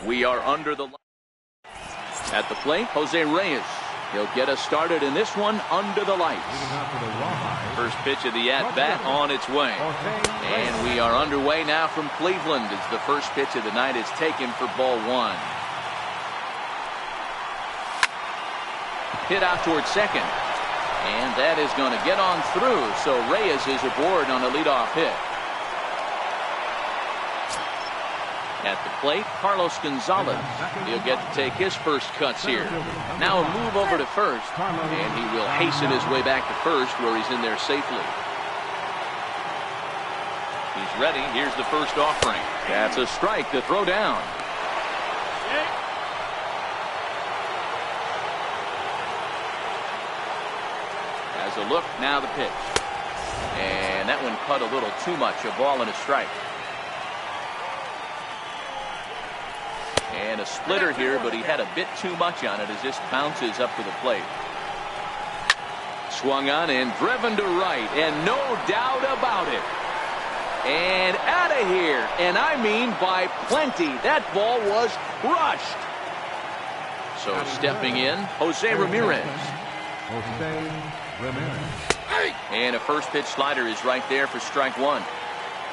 We are under the line. At the plate, Jose Reyes. He'll get us started in this one under the lights. First pitch of the at-bat on its way. And we are underway now from Cleveland as the first pitch of the night is taken for ball one. Hit out towards second. And that is going to get on through. So Reyes is aboard on a leadoff hit. At the plate, Carlos Gonzalez. He'll get to take his first cuts here. Now a move over to first, and he will hasten his way back to first where he's in there safely. He's ready. Here's the first offering. That's a strike to throw down. As a look, now the pitch. And that one cut a little too much, a ball and a strike. And a splitter here, but he had a bit too much on it as this bounces up to the plate. Swung on and driven to right, and no doubt about it. And out of here, and I mean by plenty. That ball was crushed. So stepping in, Jose Ramirez. And a first pitch slider is right there for strike one.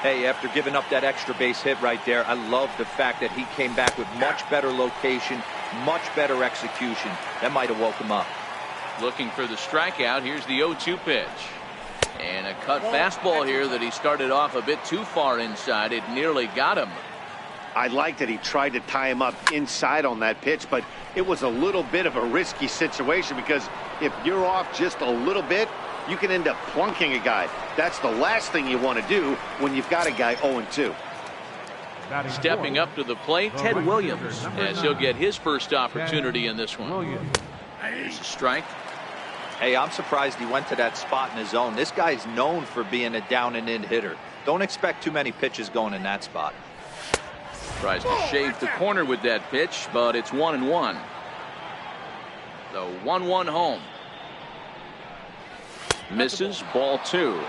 Hey, after giving up that extra base hit right there, I love the fact that he came back with much better location, much better execution. That might have woke him up. Looking for the strikeout. Here's the 0-2 pitch. And a cut fastball here that he started off a bit too far inside. It nearly got him. I like that he tried to tie him up inside on that pitch, but it was a little bit of a risky situation because if you're off just a little bit, you can end up plunking a guy. That's the last thing you want to do when you've got a guy 0-2. Stepping up to the plate, Ted Williams, as he'll get his first opportunity in this one. Here's a strike. Hey, I'm surprised he went to that spot in his zone. This guy's known for being a down and in hitter. Don't expect too many pitches going in that spot. Tries to shave the corner with that pitch, but it's 1-1. The 1-1 home. Misses, ball two.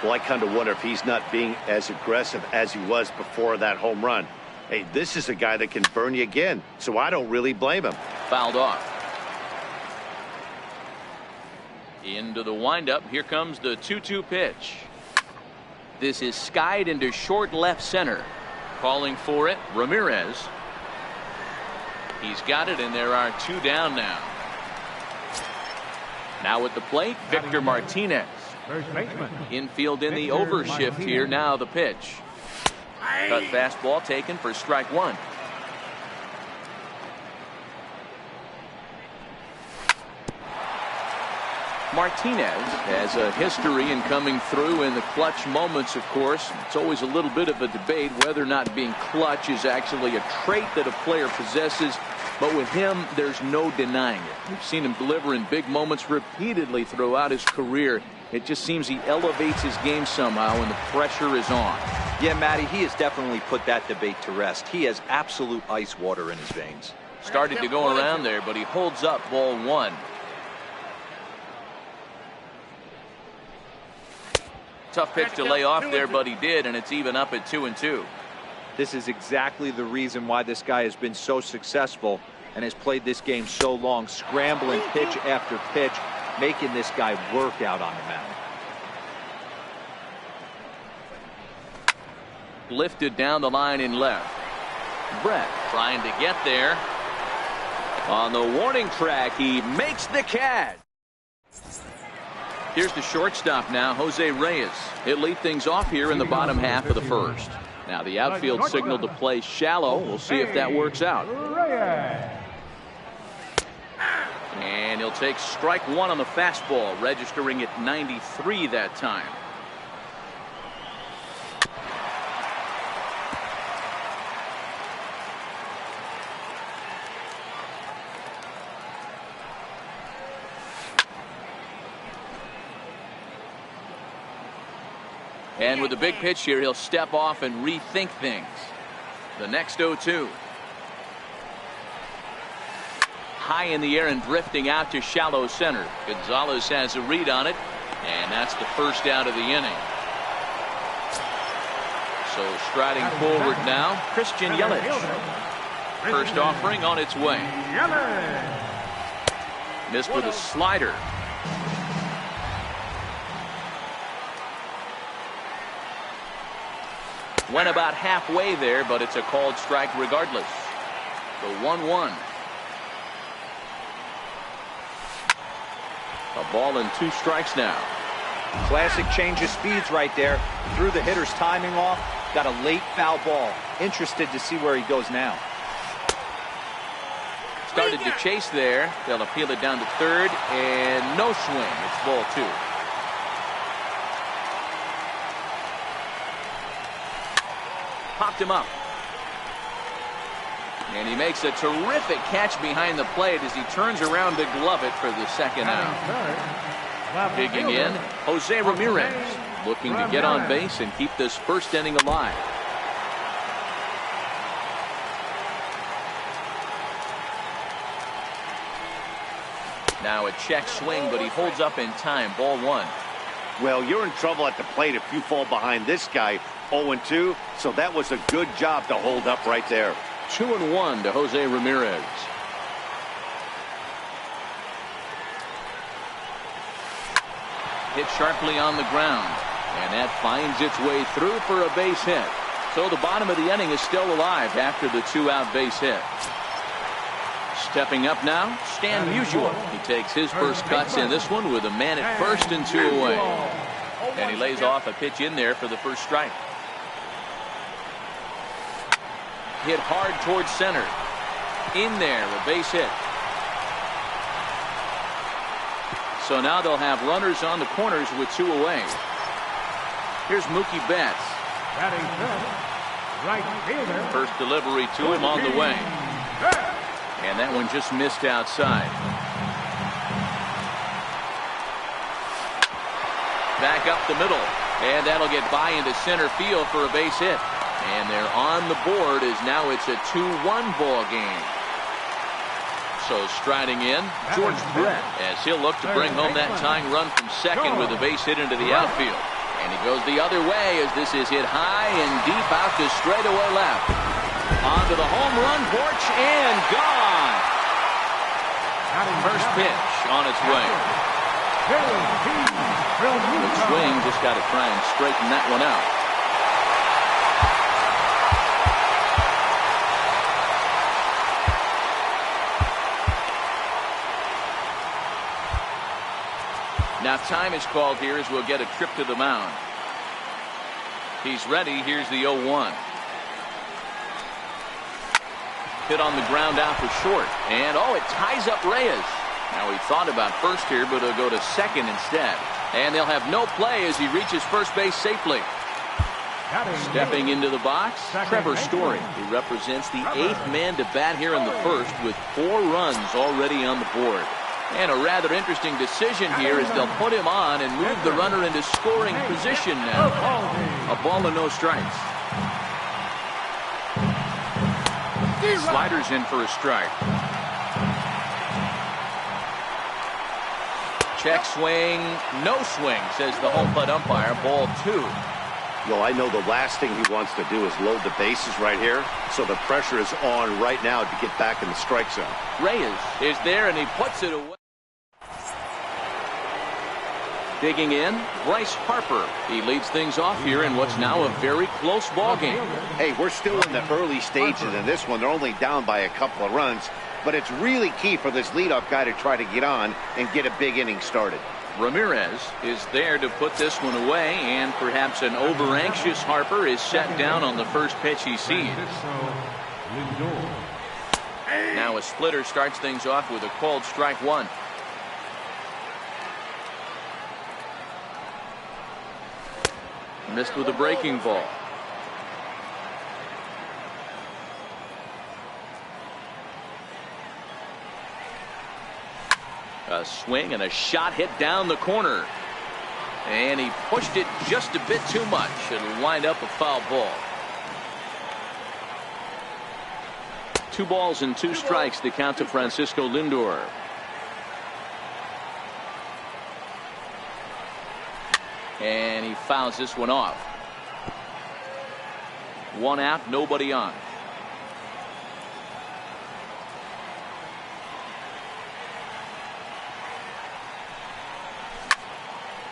Well, I kind of wonder if he's not being as aggressive as he was before that home run. Hey, this is a guy that can burn you again, so I don't really blame him. Fouled off. Into the windup. Here comes the 2-2 pitch. This is skied into short left center. Calling for it, Ramirez. He's got it, and there are two down now. Now at the plate, Victor Martinez. Infield in the overshift here. Now the pitch. Cut fastball taken for strike one. Martinez has a history in coming through in the clutch moments, of course. It's always a little bit of a debate whether or not being clutch is actually a trait that a player possesses. But with him, there's no denying it. We've seen him deliver in big moments repeatedly throughout his career. It just seems he elevates his game somehow when the pressure is on. Yeah, Matty, he has definitely put that debate to rest. He has absolute ice water in his veins. Started to go around there, but he holds up ball one. Tough pitch to lay off there, but he did, and it's even up at 2-2. This is exactly the reason why this guy has been so successful and has played this game so long, scrambling pitch after pitch, making this guy work out on the mound. Lifted down the line in left. Brett trying to get there. On the warning track, he makes the catch. Here's the shortstop now, Jose Reyes. He'll lead things off here in the bottom half of the first. Now the outfield signal to play shallow. We'll see if that works out. And he'll take strike one on the fastball, registering at 93 that time. And with the big pitch here, he'll step off and rethink things. The next 0-2. High in the air and drifting out to shallow center. Gonzalez has a read on it, and that's the first out of the inning. So striding forward now, Christian Yelich. First offering on its way. Missed with a slider. Went about halfway there, but it's a called strike regardless. The 1-1. A ball and 2 strikes now. Classic change of speeds right there. Threw the hitter's timing off. Got a late foul ball. Interested to see where he goes now. Started to chase there. They'll appeal it down to third, and no swing. It's ball 2. Popped him up. And he makes a terrific catch behind the plate as he turns around to glove it for the second out. Digging in, Jose Ramirez, looking to get on base and keep this first inning alive. Now a check swing, but he holds up in time. Ball 1. Well, you're in trouble at the plate if you fall behind this guy 0-2, so that was a good job to hold up right there. 2-1 to Jose Ramirez. Hit sharply on the ground, and that finds its way through for a base hit. So the bottom of the inning is still alive after the 2-out base hit. Stepping up now, Stan Musial. He takes his first cuts in this one with a man at first and 2 away. And he lays off a pitch in there for the first strike. Hit hard towards center. In there, a base hit. So now they'll have runners on the corners with 2 away. Here's Mookie Betts. Right fielder. First delivery to him on the way. And that one just missed outside. Back up the middle. And that'll get by into center field for a base hit. And they're on the board as now it's a 2-1 ball game. So striding in, George Brett, as he'll look to bring home that tying run from second with a base hit into the outfield. And he goes the other way as this is hit high and deep out to straightaway left. Onto the home run porch and gone. First pitch on its way. Good swing, just got to try and straighten that one out. Now time is called here as we'll get a trip to the mound. He's ready. Here's the 0-1. Hit on the ground out for short. And it ties up Reyes. Now he thought about first here, but he'll go to second instead. And they'll have no play as he reaches first base safely. Stepping into the box, Trevor Story. He represents the 8th man to bat here in the first with 4 runs already on the board. And a rather interesting decision here is they'll put him on and move the runner into scoring position now. A ball and no strikes. Sliders in for a strike. Check swing, no swing, says the home plate umpire. Ball 2. Well, I know the last thing he wants to do is load the bases right here, so the pressure is on right now to get back in the strike zone. Reyes is there, and he puts it away. Digging in, Bryce Harper. He leads things off here in what's now a very close ball game. Hey, we're still in the early stages in this one. They're only down by a couple of runs, but it's really key for this leadoff guy to try to get on and get a big inning started. Ramirez is there to put this one away, and perhaps an over-anxious Harper is set down on the first pitch he sees. Now a splitter starts things off with a called strike 1. Missed with a breaking ball. A swing and a shot hit down the corner. And he pushed it just a bit too much. It'll wind up a foul ball. 2 balls and 2 strikes to count to Francisco Lindor. And he fouls this one off. 1 out, nobody on.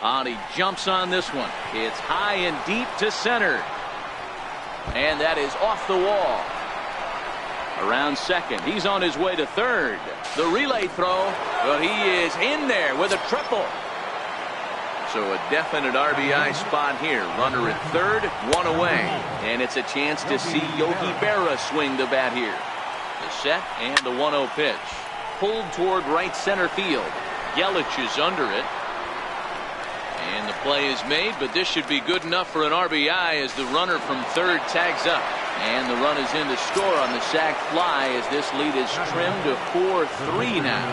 And he jumps on this one. It's high and deep to center. And that is off the wall. Around second. He's on his way to third. The relay throw, but he is in there with a triple. So a definite RBI spot here. Runner at third, one away. And it's a chance to see Yogi Berra swing the bat here. The set and the 1-0 pitch. Pulled toward right center field. Yelich is under it. And the play is made, but this should be good enough for an RBI as the runner from third tags up. And the run is in to score on the sac fly as this lead is trimmed to 4-3 now.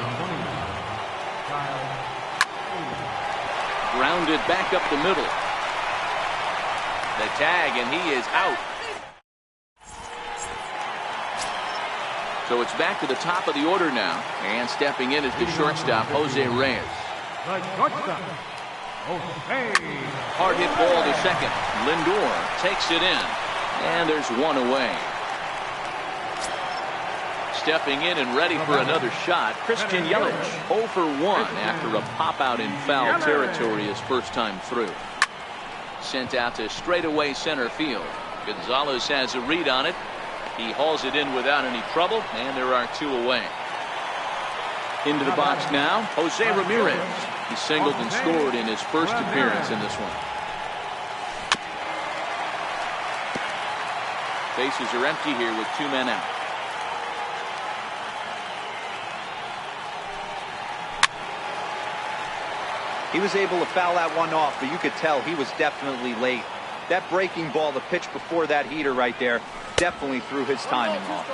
Grounded back up the middle. The tag, and he is out. So it's back to the top of the order now. And stepping in is the shortstop, Jose Reyes. Hard hit ball to second. Lindor takes it in. And there's one away. Stepping in and ready for another shot, Christian Yelich, 0 for 1 after a pop out in foul territory his first time through. Sent out to straightaway center field. Gonzalez has a read on it. He hauls it in without any trouble, and there are two away. Into the box now, Jose Ramirez. He singled and scored in his first appearance in this one. Bases are empty here with two men out. He was able to foul that one off, but you could tell he was definitely late. That breaking ball, the pitch before that heater right there, definitely threw his timing off.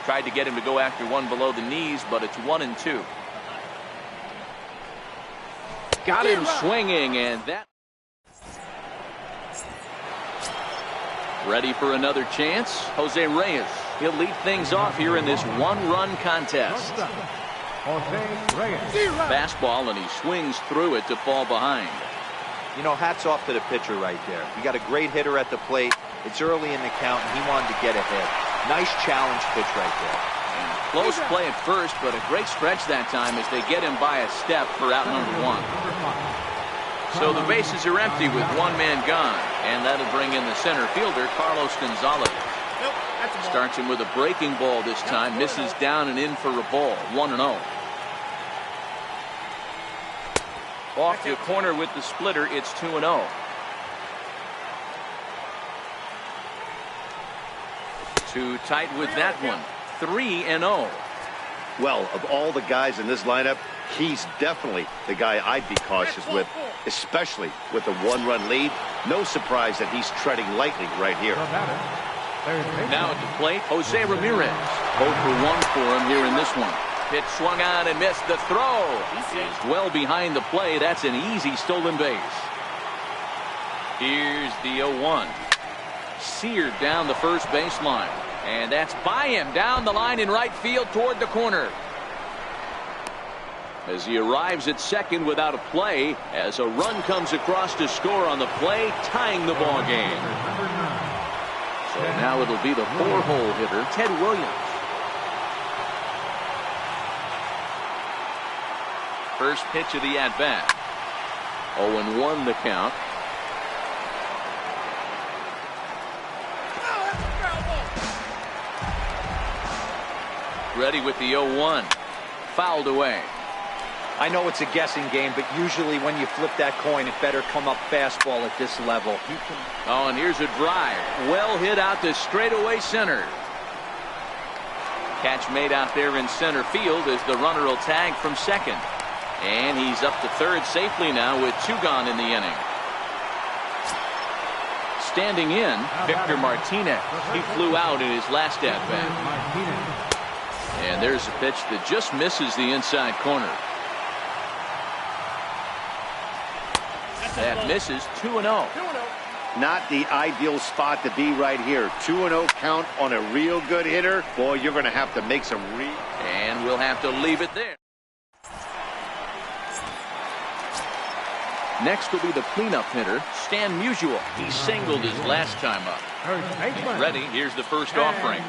Tried to get him to go after one below the knees, but it's 1-2. Got him swinging, and that. Ready for another chance. Jose Reyes. He'll lead things off here in this one-run contest. Fastball, and he swings through it to fall behind. You know, hats off to the pitcher right there. You got a great hitter at the plate. It's early in the count, and he wanted to get ahead. Nice challenge pitch right there. And close play at first, but a great stretch that time as they get him by a step for out number one. So the bases are empty with one man gone, and that'll bring in the center fielder, Carlos Gonzalez. Starts him with a breaking ball this time, misses down and in for a ball, 1-0. Off to the corner with the splitter, it's 2-0. Too tight with that one, 3-0. Well, of all the guys in this lineup, he's definitely the guy I'd be cautious with, especially with a one-run lead. No surprise that he's treading lightly right here. Now at the plate, Jose Ramirez. 0 for 1 for him here in this one. Pitch swung on and missed. The throw is well behind the play. That's an easy stolen base. Here's the 0-1. Seared down the first baseline. And that's by him down the line in right field toward the corner. As he arrives at second without a play, as a run comes across to score on the play, tying the ball game. So now it'll be the 4-hole hitter, Ted Williams. First pitch of the at-bat. 0-1 the count. Ready with the 0-1. Fouled away. I know it's a guessing game, but usually when you flip that coin, it better come up fastball at this level. Oh, and here's a drive. Well hit out to straightaway center. Catch made out there in center field as the runner will tag from second. And he's up to third safely now with two gone in the inning. Standing in, Victor Martinez. He flew out in his last at-bat. And there's a pitch that just misses the inside corner. That misses. 2-0. Not the ideal spot to be right here. 2-0 count on a real good hitter. Boy, you're going to have to make some And we'll have to leave it there. Next will be the cleanup hitter, Stan Musial. He singled his last time up. Ready, here's the first offering.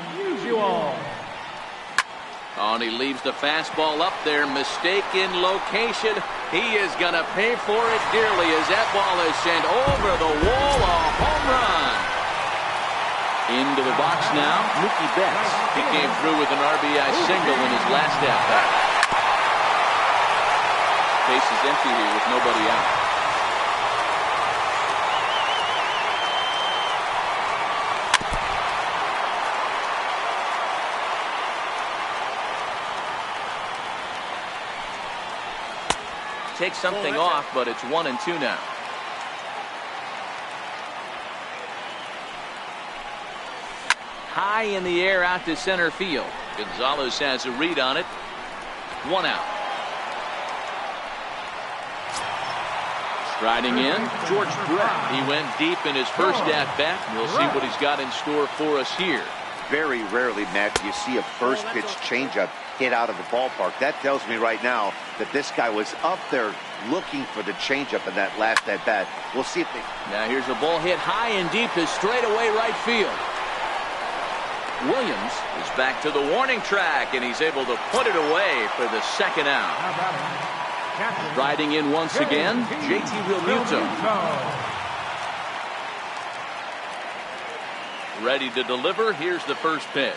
Oh, and he leaves the fastball up there. Mistaken location. He is going to pay for it dearly as that ball is sent over the wall. A home run. Into the box now, Mookie Betts. He came through with an RBI single in his last at-bat. Base is empty here with nobody out. Take something off, but it's 1-2 now. High in the air out to center field. Gonzalez has a read on it. 1 out. Striding in, George Brett. He went deep in his first at-bat. We'll see what he's got in store for us here. Very rarely, Matt, do you see a first pitch changeup hit out of the ballpark. That tells me right now that this guy was up there looking for the changeup in that last at-bat. We'll see if they... Now here's a ball hit high and deep to straightaway right field. Williams is back to the warning track, and he's able to put it away for the second out. Riding in once again, JT Realmuto. Ready to deliver. Here's the first pitch.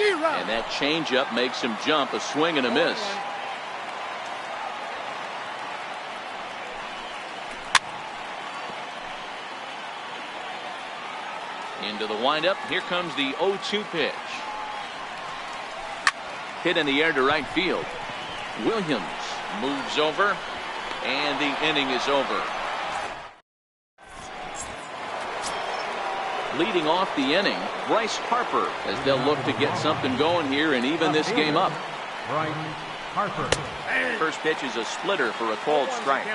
And that changeup makes him jump. A swing and a miss. Into the windup. Here comes the 0-2 pitch. Hit in the air to right field. Williams moves over, and the inning is over. Leading off the inning, Bryce Harper, as they'll look to get something going here and even this game up. Bryce Harper. First pitch is a splitter for a called strike.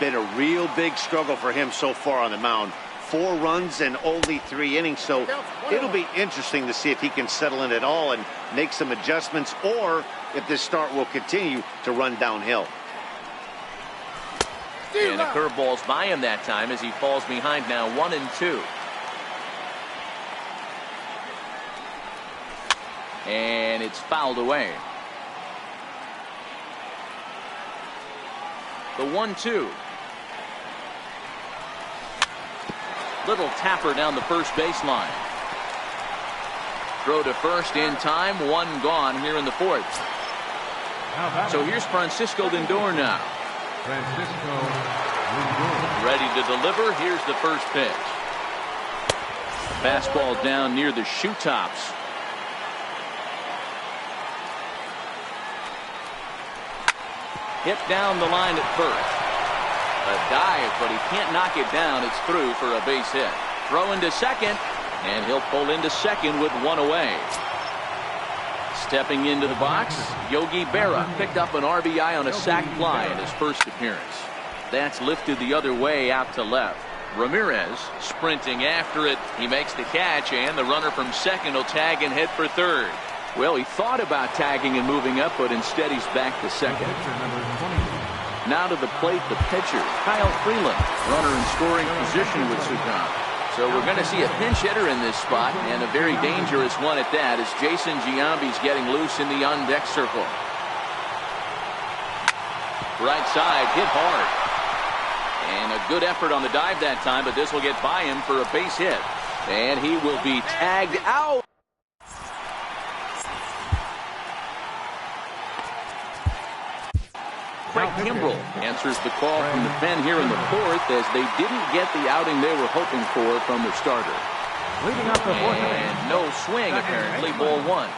Been a real big struggle for him so far on the mound. 4 runs and only 3 innings, so it'll be interesting to see if he can settle in at all and make some adjustments, or if this start will continue to run downhill. And a curveball's by him that time as he falls behind now 1-2. And it's fouled away. The 1-2. Little tapper down the first baseline. Throw to first in time. 1 gone here in the 4th. So here's Francisco Lindor now. Ready to deliver. Here's the first pitch. Fastball down near the shoe tops. Hit down the line at first. A dive, but he can't knock it down. It's through for a base hit. Throw into second, and he'll pull into second with 1 away. Stepping into the box, Yogi Berra picked up an RBI on a sac fly in his first appearance. That's lifted the other way out to left. Ramirez sprinting after it. He makes the catch, and the runner from second will tag and head for third. Well, he thought about tagging and moving up, but instead he's back to second. Now to the plate, the pitcher, Kyle Freeland. Runner in scoring position with Sukan. So we're going to see a pinch hitter in this spot, and a very dangerous one at that, as Jason Giambi's getting loose in the on-deck circle. Right side, hit hard. And a good effort on the dive that time, but this will get by him for a base hit. And he will be tagged out. Craig Kimbrell answers the call from the pen here in the 4th, as they didn't get the outing they were hoping for from the starter. And no swing, apparently. Ball 1.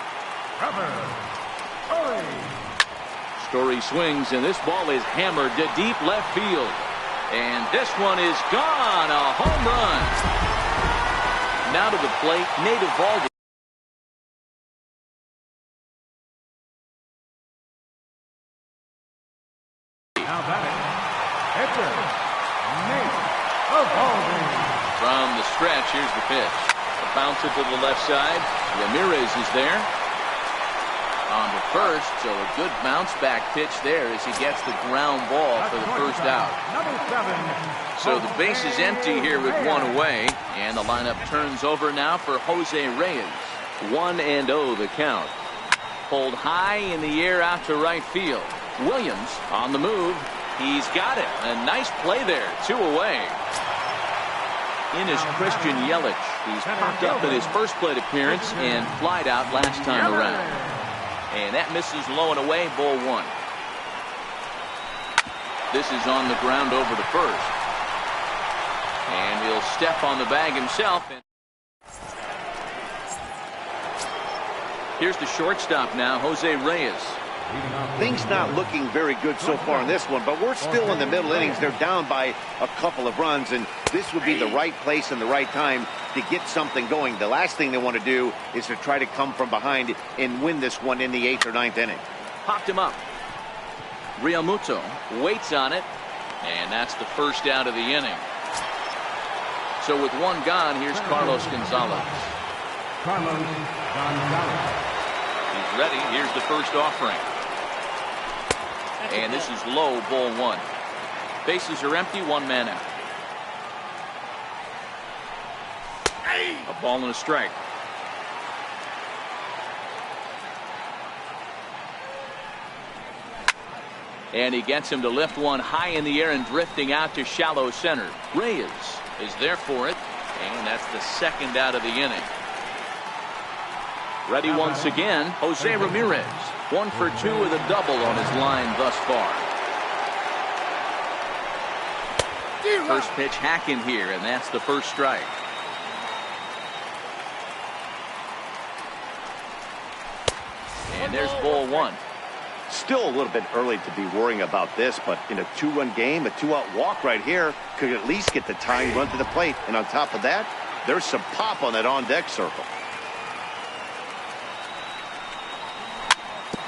Story swings, and this ball is hammered to deep left field. And this one is gone. A home run. Now to the plate, Nate Eovaldi. From the stretch, here's the pitch. A bouncer to the left side. Ramirez is there. On to first, so a good bounce back pitch there as he gets the ground ball for the first out. So the base is empty here with 1 away, and the lineup turns over now for Jose Reyes. 1-0 the count. Pulled high in the air out to right field. Williams on the move. He's got it. A nice play there. 2 away. In is Christian Yelich. He's popped up in his first plate appearance and flied out last time around. And that misses low and away. Ball 1. This is on the ground over to first. And he'll step on the bag himself. Here's the shortstop now, Jose Reyes. Things not looking very good so far in this one, but we're still in the middle innings. They're down by a couple of runs, and this would be the right place and the right time to get something going. The last thing they want to do is to try to come from behind and win this one in the 8th or 9th inning. Popped him up. Realmuto waits on it, and that's the first out of the inning. So with 1 gone, here's Carlos Gonzalez. He's ready. Here's the first offering. And this is low, ball 1. Bases are empty, 1 man out. A ball and a strike. And he gets him to lift one high in the air and drifting out to shallow center. Reyes is there for it, and that's the second out of the inning. Ready once again, Jose Ramirez. 1 for 2 with a double on his line thus far. First pitch hacking here, and that's the first strike. And there's ball 1. Still a little bit early to be worrying about this, but in a 2-run game, a 2-out walk right here could at least get the tying run to the plate. And on top of that, there's some pop on that on-deck circle.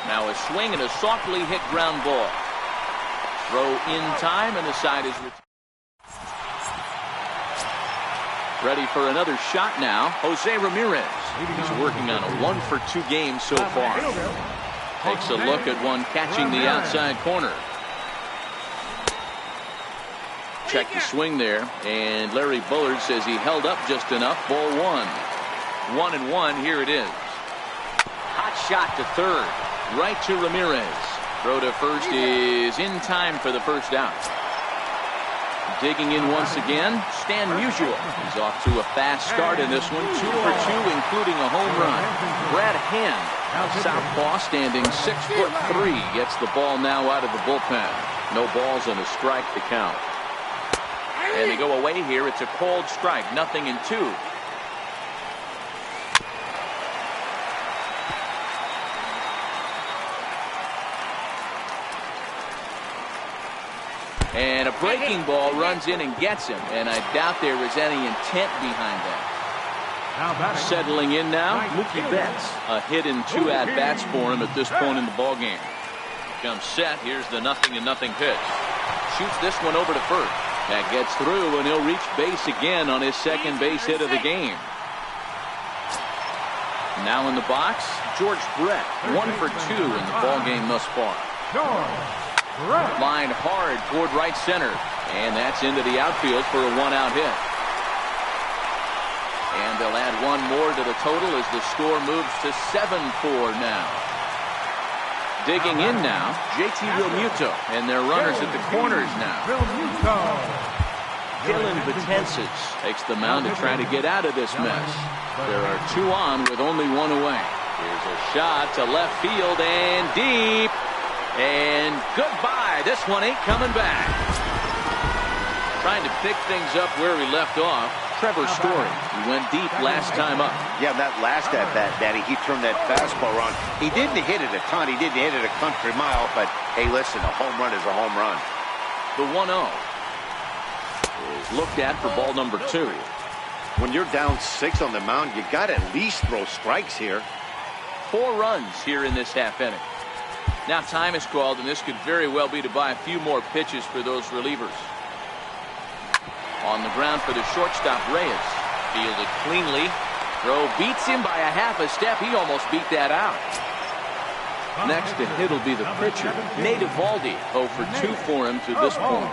Now a swing and a softly hit ground ball. Throw in time, and the side is ready for another shot now. Jose Ramirez. He's working on a 1 for 2 game so far. Takes a look at one catching the outside corner. Check the swing there, and Larry Bullard says he held up just enough. Ball 1. 1-1. Here it is. Hot shot to third. Right to Ramirez. Throw to first is in time for the first out. Digging in once again, Stan Musial. He's off to a fast start in this one. 2 for 2, including a home run. Brad Hand, southpaw, standing 6'3", gets the ball now out of the bullpen. No balls and a strike to count. And they go away here. It's a called strike. 0-2. And a breaking ball runs in and gets him, and I doubt there was any intent behind that. Settling in now, Mookie Betts. A hit in 2 at-bats for him at this point in the ballgame. Comes set. Here's the 0-0 pitch. Shoots this one over to first. That gets through, and he'll reach base again on his second base hit of the game. Now in the box, George Brett. 1 for 2 in the ballgame thus far. Line hard toward right center, and that's into the outfield for a 1-out hit. And they'll add 1 more to the total as the score moves to 7-4 now. Digging in now, JT Realmuto, and their runners at the corners now. Dylan Betances takes the mound to try to get out of this mess. There are 2 on with only 1 away. Here's a shot to left field and deep. And goodbye. This one ain't coming back. Trying to pick things up where he left off. Trevor Story. He went deep last time up. Yeah, that last at-bat, Daddy, he turned that fastball around. He didn't hit it a ton. He didn't hit it a country mile, but hey, listen, a home run is a home run. The 1-0 is looked at for ball number 2. When you're down 6 on the mound, you got to at least throw strikes here. 4 runs here in this half inning. Now time is called, and this could very well be to buy a few more pitches for those relievers. On the ground for the shortstop, Reyes. Fielded cleanly. Throw beats him by a half a step. He almost beat that out. Next to hit will be the pitcher, Nate Eovaldi. 0 for 2 for him to this point.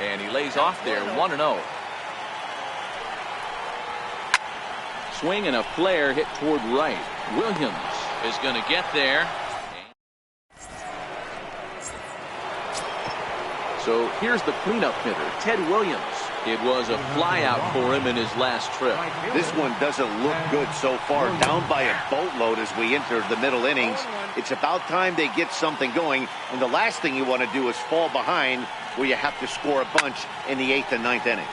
And he lays off there, 1-0. Swing and a flare hit toward right. Williams is going to get there. So here's the cleanup hitter, Ted Williams. It was a flyout for him in his last trip. This one doesn't look good so far. Down by a boatload as we enter the middle innings. It's about time they get something going. And the last thing you want to do is fall behind where you have to score a bunch in the 8th and 9th inning.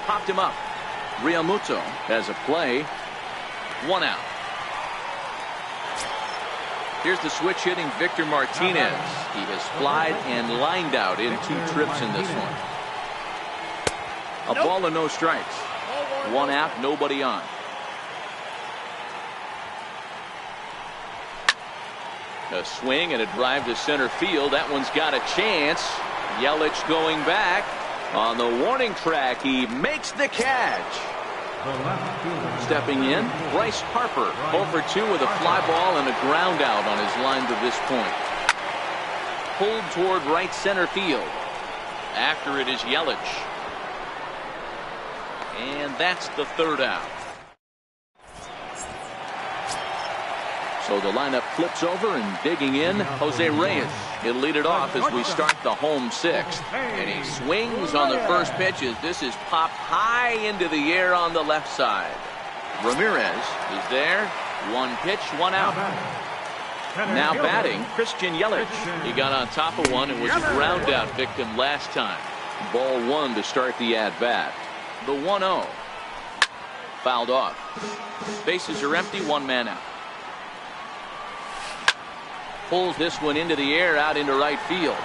Popped him up. Realmuto has a play. 1 out. Here's the switch hitting Victor Martinez. He has flied and lined out in 2 trips in this one. A ball and no strikes. 1 out, nobody on. A swing and a drive to center field. That one's got a chance. Yelich going back. On the warning track, he makes the catch. Stepping in, Bryce Harper, 0 for 2 with a fly ball and a ground out on his line to this point. Pulled toward right center field. After it is Yelich. And that's the 3rd out. So the lineup flips over and digging in, Jose Reyes. He'll lead it off as we start the home 6th. And he swings on the first pitch as this is popped high into the air on the left side. Ramirez is there. 1 pitch, 1 out. Now batting, Christian Yelich. He got on top of one and was a ground out victim last time. Ball 1 to start the at-bat. The 1-0. Fouled off. Bases are empty, 1 man out. Pulls this one into the air out into right field.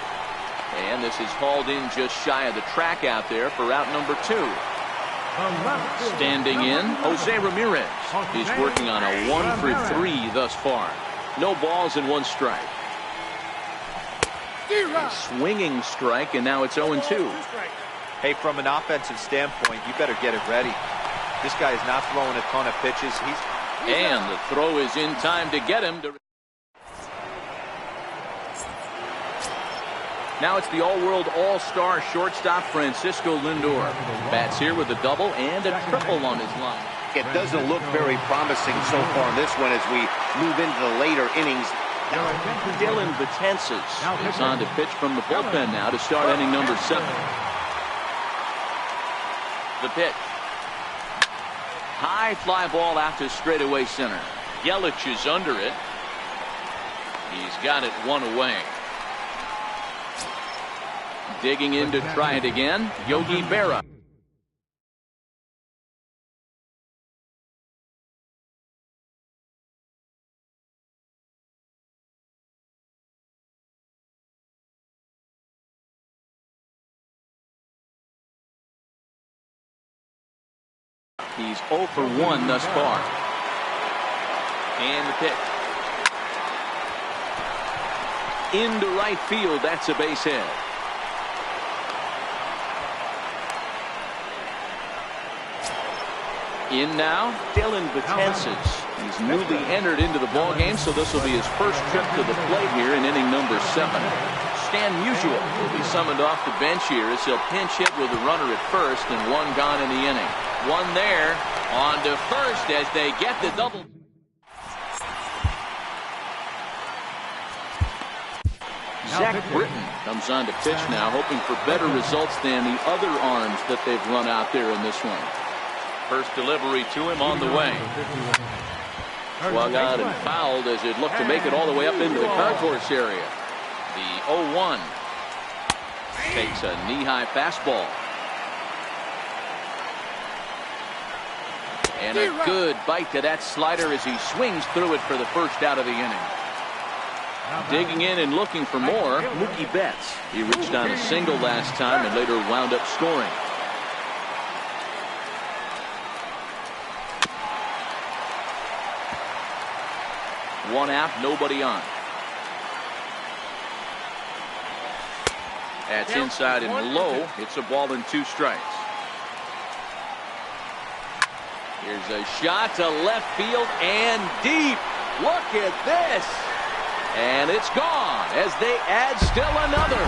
And this is hauled in just shy of the track out there for out number 2. Standing in, Jose Ramirez. He's working on a 1 for 3 thus far. No balls and 1 strike. A swinging strike, and now it's 0-2. Hey, from an offensive standpoint, you better get it ready. This guy is not throwing a ton of pitches. And the throw is in time to get him. Now it's the all-world all-star shortstop Francisco Lindor. Bats here with a double and a triple on his line. It doesn't look very promising so far in this one as we move into the later innings. Dylan Betances is on to pitch from the bullpen now to start inning number 7. The pitch. High fly ball out to straightaway center. Yelich is under it. He's got it 1 away. Digging in to try it again, Yogi Berra. He's 0 for 1 thus far. And the pitch. Into right field, that's a base hit. In now, Dylan Betances. He's newly entered into the ballgame, so this will be his first trip to the plate here in inning number 7. Stan Musial will be summoned off the bench here as he'll pinch hit with a runner at first and 1 gone in the inning. 1 there, on to first as they get the double. Zach Britton comes on to pitch now, hoping for better results than the other arms that they've run out there in this one. First delivery to him on the way. Swung out and fouled as it looked to make it all the way up into the concourse area. The 0-1 takes a knee-high fastball. And a good bite to that slider as he swings through it for the first out of the inning. Digging in and looking for more, Mookie Betts. He reached on a single last time and later wound up scoring. One out, nobody on. That's inside and low. It's a ball and 2 strikes. Here's a shot to left field and deep. Look at this. And it's gone as they add still another.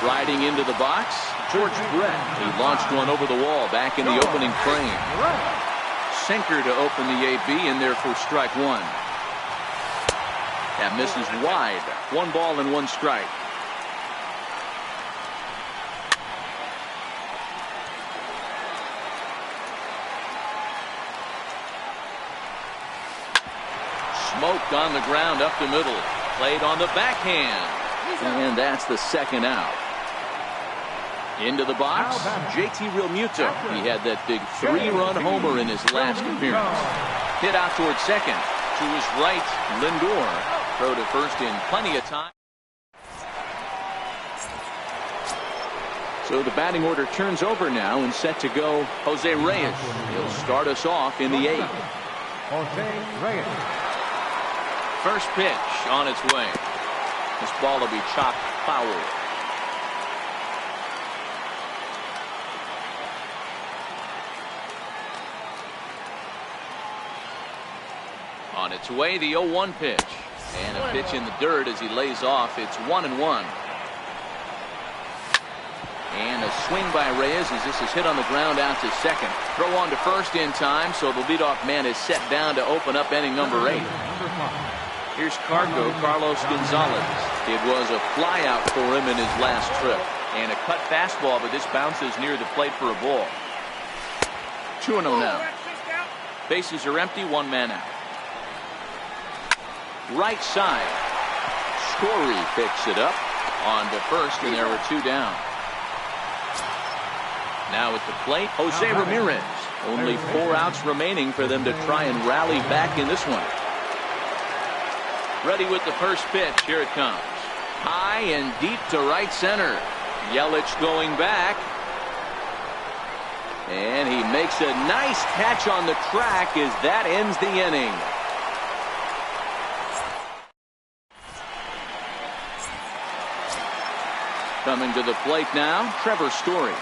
Striding into the box, George Brett. He launched one over the wall back in the opening frame. Sinker to open the AB in there for strike 1. That misses wide. 1 ball and 1 strike. smoked on the ground up the middle. Played on the backhand. And that's the second out. Into the box, JT Realmuto. He had that big 3-run homer in his last appearance. Hit out towards second. To his right, Lindor. Throw to first in plenty of time. So the batting order turns over now and set to go Jose Reyes. He'll start us off in the 8th. Jose Reyes. First pitch on its way. This ball will be chopped foul. On its way, the 0-1 pitch. And a pitch in the dirt as he lays off. It's 1-1. And a swing by Reyes as this is hit on the ground out to second. Throw on to first in time, so the leadoff man is set down to open up inning number 8. Here's Carlos Gonzalez. It was a flyout for him in his last trip. And a cut fastball, but this bounces near the plate for a ball. 2-0 now. Bases are empty, one man out. Right side. Story picks it up on to first, and there were 2 down. Now at the plate, Jose Ramirez. Only 4 outs remaining for them to try and rally back in this one. Ready with the first pitch. Here it comes. High and deep to right center. Yelich going back. And he makes a nice catch on the track as that ends the inning. Coming to the plate now, Trevor Story.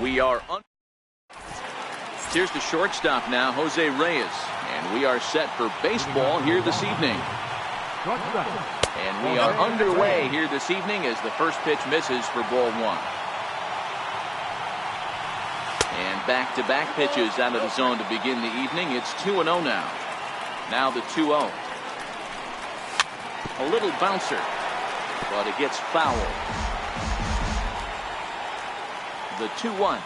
We are Here's the shortstop now, Jose Reyes. And we are set for baseball here this evening. And we are underway here this evening as the first pitch misses for ball one. And back-to-back pitches out of the zone to begin the evening. It's 2-0 now. Now the 2-0. A little bouncer, but it gets fouled. The 2-1.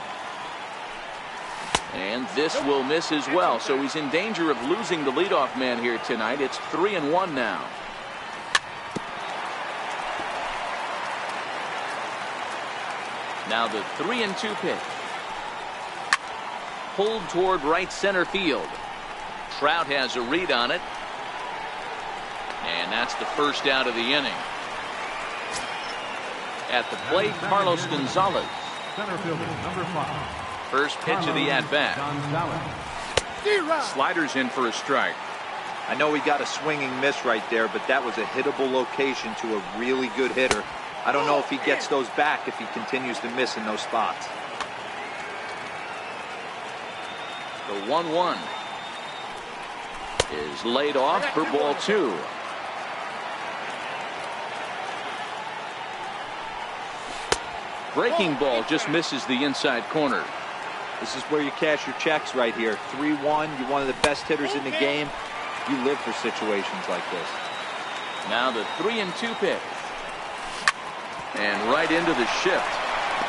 And this will miss as well, so he's in danger of losing the leadoff man here tonight. It's 3-1 now. Now the 3-2 pitch. Pulled toward right center field. Trout has a read on it. And that's the first out of the inning. At the plate, Carlos Gonzalez. Center fielder, number 5. First pitch of the at-bat. Sliders in for a strike. I know he got a swinging miss right there, but that was a hittable location to a really good hitter. I don't know if he gets those back if he continues to miss in those spots. The 1-1 is laid off for ball two. Breaking ball just misses the inside corner. This is where you cash your checks right here. 3-1. You're one of the best hitters in the game. You live for situations like this. Now the 3-2 pitch. And right into the shift.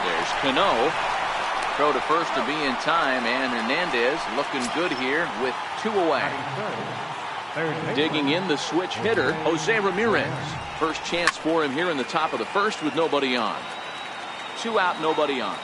There's Cano. Throw to first to be in time, and Hernandez looking good here with 2 away. Digging in the switch hitter, Jose Ramirez. First chance for him here in the top of the first with nobody on. 2 out, nobody on.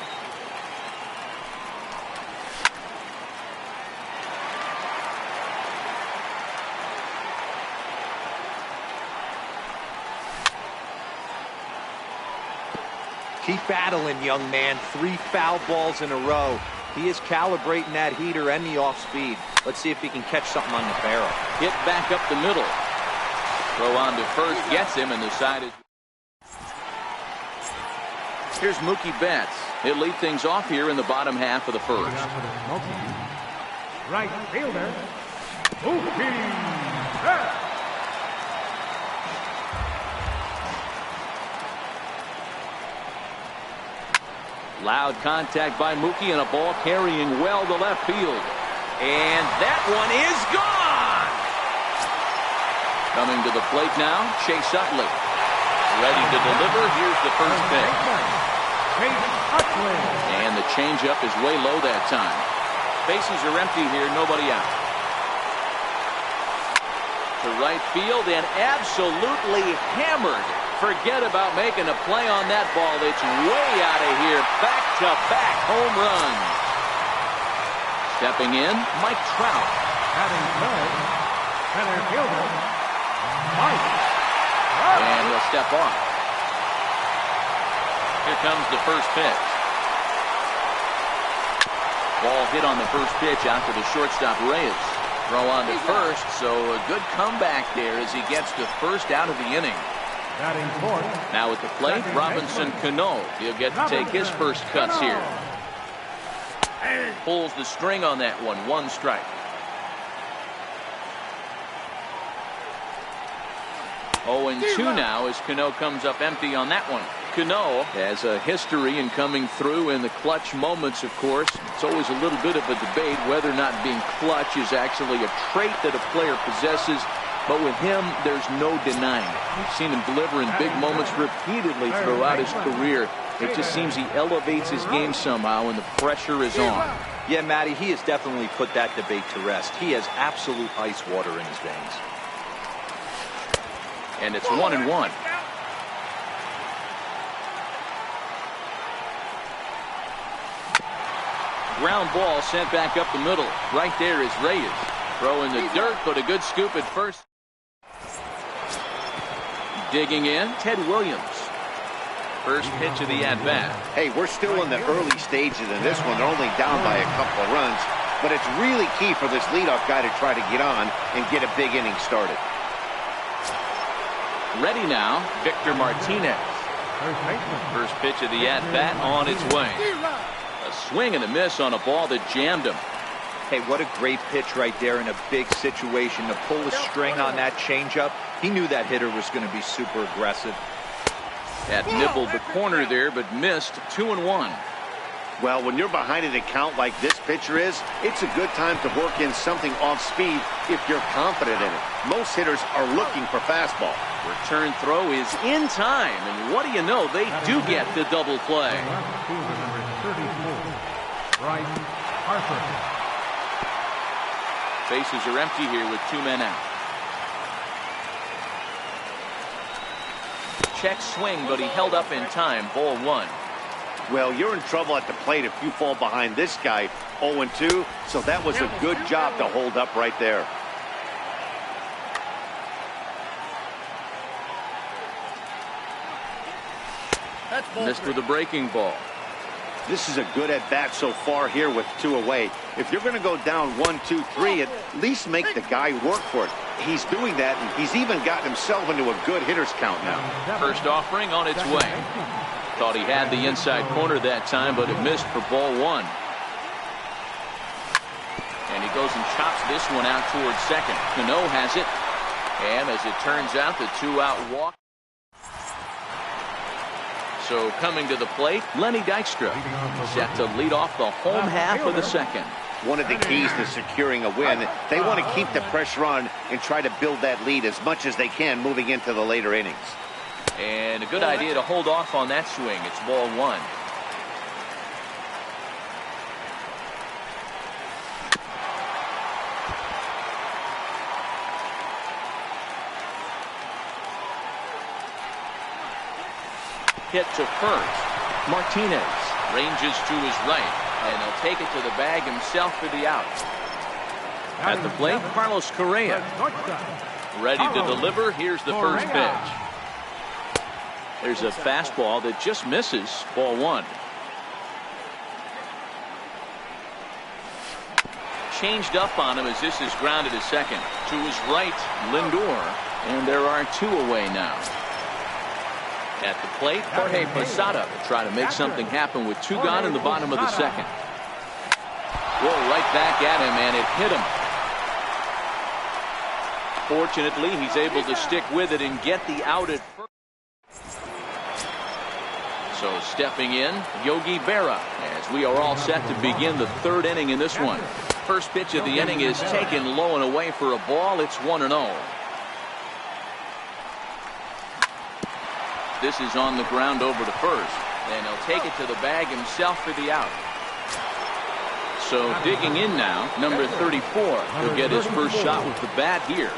Keep battling, young man. 3 foul balls in a row. He is calibrating that heater and the off speed. Let's see if he can catch something on the barrel. Hit back up the middle. Throw on to first, gets him, and the side is. Here's Mookie Betts. He'll lead things off here in the bottom half of the first. Right fielder, Mookie Betts. Loud contact by Mookie and a ball carrying well to left field. And that one is gone. Coming to the plate now, Chase Utley. Ready to deliver. Here's the first pitch. And the changeup is way low that time. Bases are empty here, nobody out. To right field and absolutely hammered. Forget about making a play on that ball. It's way out of here. Back-to-back home runs. Stepping in, Mike Trout. Batting third, center fielder, Mike. And he'll step off. Here comes the first pitch. Ball hit on the first pitch out to the shortstop Reyes. Throw on to first, so a good comeback there as he gets the first out of the inning. Now at the plate, Robinson Cano. He'll get to take his first cuts here. Pulls the string on that one. 1 strike. 0-2 now as Cano comes up empty on that one. Cano has a history in coming through in the clutch moments, of course. It's always a little bit of a debate whether or not being clutch is actually a trait that a player possesses. But with him, there's no denying it. We've seen him deliver in big moments repeatedly throughout his career. It just seems he elevates his game somehow when the pressure is on. Yeah, Matty, he has definitely put that debate to rest. He has absolute ice water in his veins. And it's 1-1. Ground ball sent back up the middle. Right there is Reyes. Throw in the dirt, but a good scoop at first. Digging in, Ted Williams. First pitch of the at-bat. Hey, we're still in the early stages in this one. They're only down by a couple of runs. But it's really key for this leadoff guy to try to get on and get a big inning started. Ready now, Victor Martinez. First pitch of the at-bat on its way. A A swing and a miss on a ball that jammed him. Hey, what a great pitch right there in a big situation. To pull a string on that changeup, he knew that hitter was going to be super aggressive. That nibbled the corner there, but missed. 2-1. Well, when you're behind an account like this pitcher is, it's a good time to work in something off speed if you're confident in it. Most hitters are looking for fastball. Return throw is in time, and what do you know? They do get the double play. Number 34, Bryce Harper. Bases are empty here with 2 men out. Check swing, but he held up in time. Ball 1. Well, you're in trouble at the plate if you fall behind this guy 0-2, so that was a good job to hold up right there. Missed with a breaking ball. This is a good at-bat so far here with 2 away. If you're going to go down 1-2-3, at least make the guy work for it. He's doing that, and he's even gotten himself into a good hitter's count now. First offering on its way. Thought he had the inside corner that time, but it missed for ball 1. And he goes and chops this one out towards second. Cano has it. And as it turns out, the 2-out walk. So coming to the plate, Lenny Dykstra set to lead off the home half of the second. One of the keys to securing a win, they want to keep the pressure on and try to build that lead as much as they can moving into the later innings. And a good idea to hold off on that swing. It's ball 1. Hit to first. Martinez ranges to his right, and he'll take it to the bag himself for the out. At the plate, Carlos Correa. Ready to deliver. Here's the first pitch. There's a fastball that just misses. Ball 1. Changed up on him as this is grounded to second. To his right, Lindor. And there are 2 away now. At the plate, Jorge Posada will try to make something happen with 2 gone in the bottom of the second. Roll right back at him, and it hit him. Fortunately, he's able to stick with it and get the out at first. So stepping in, Yogi Berra, as we are all set to begin the 3rd inning in this one. First pitch of the inning is taken low and away for a ball. It's 1-0. This is on the ground over to first, and he'll take it to the bag himself for the out. So digging in now, number 34. He'll get his first shot with the bat here.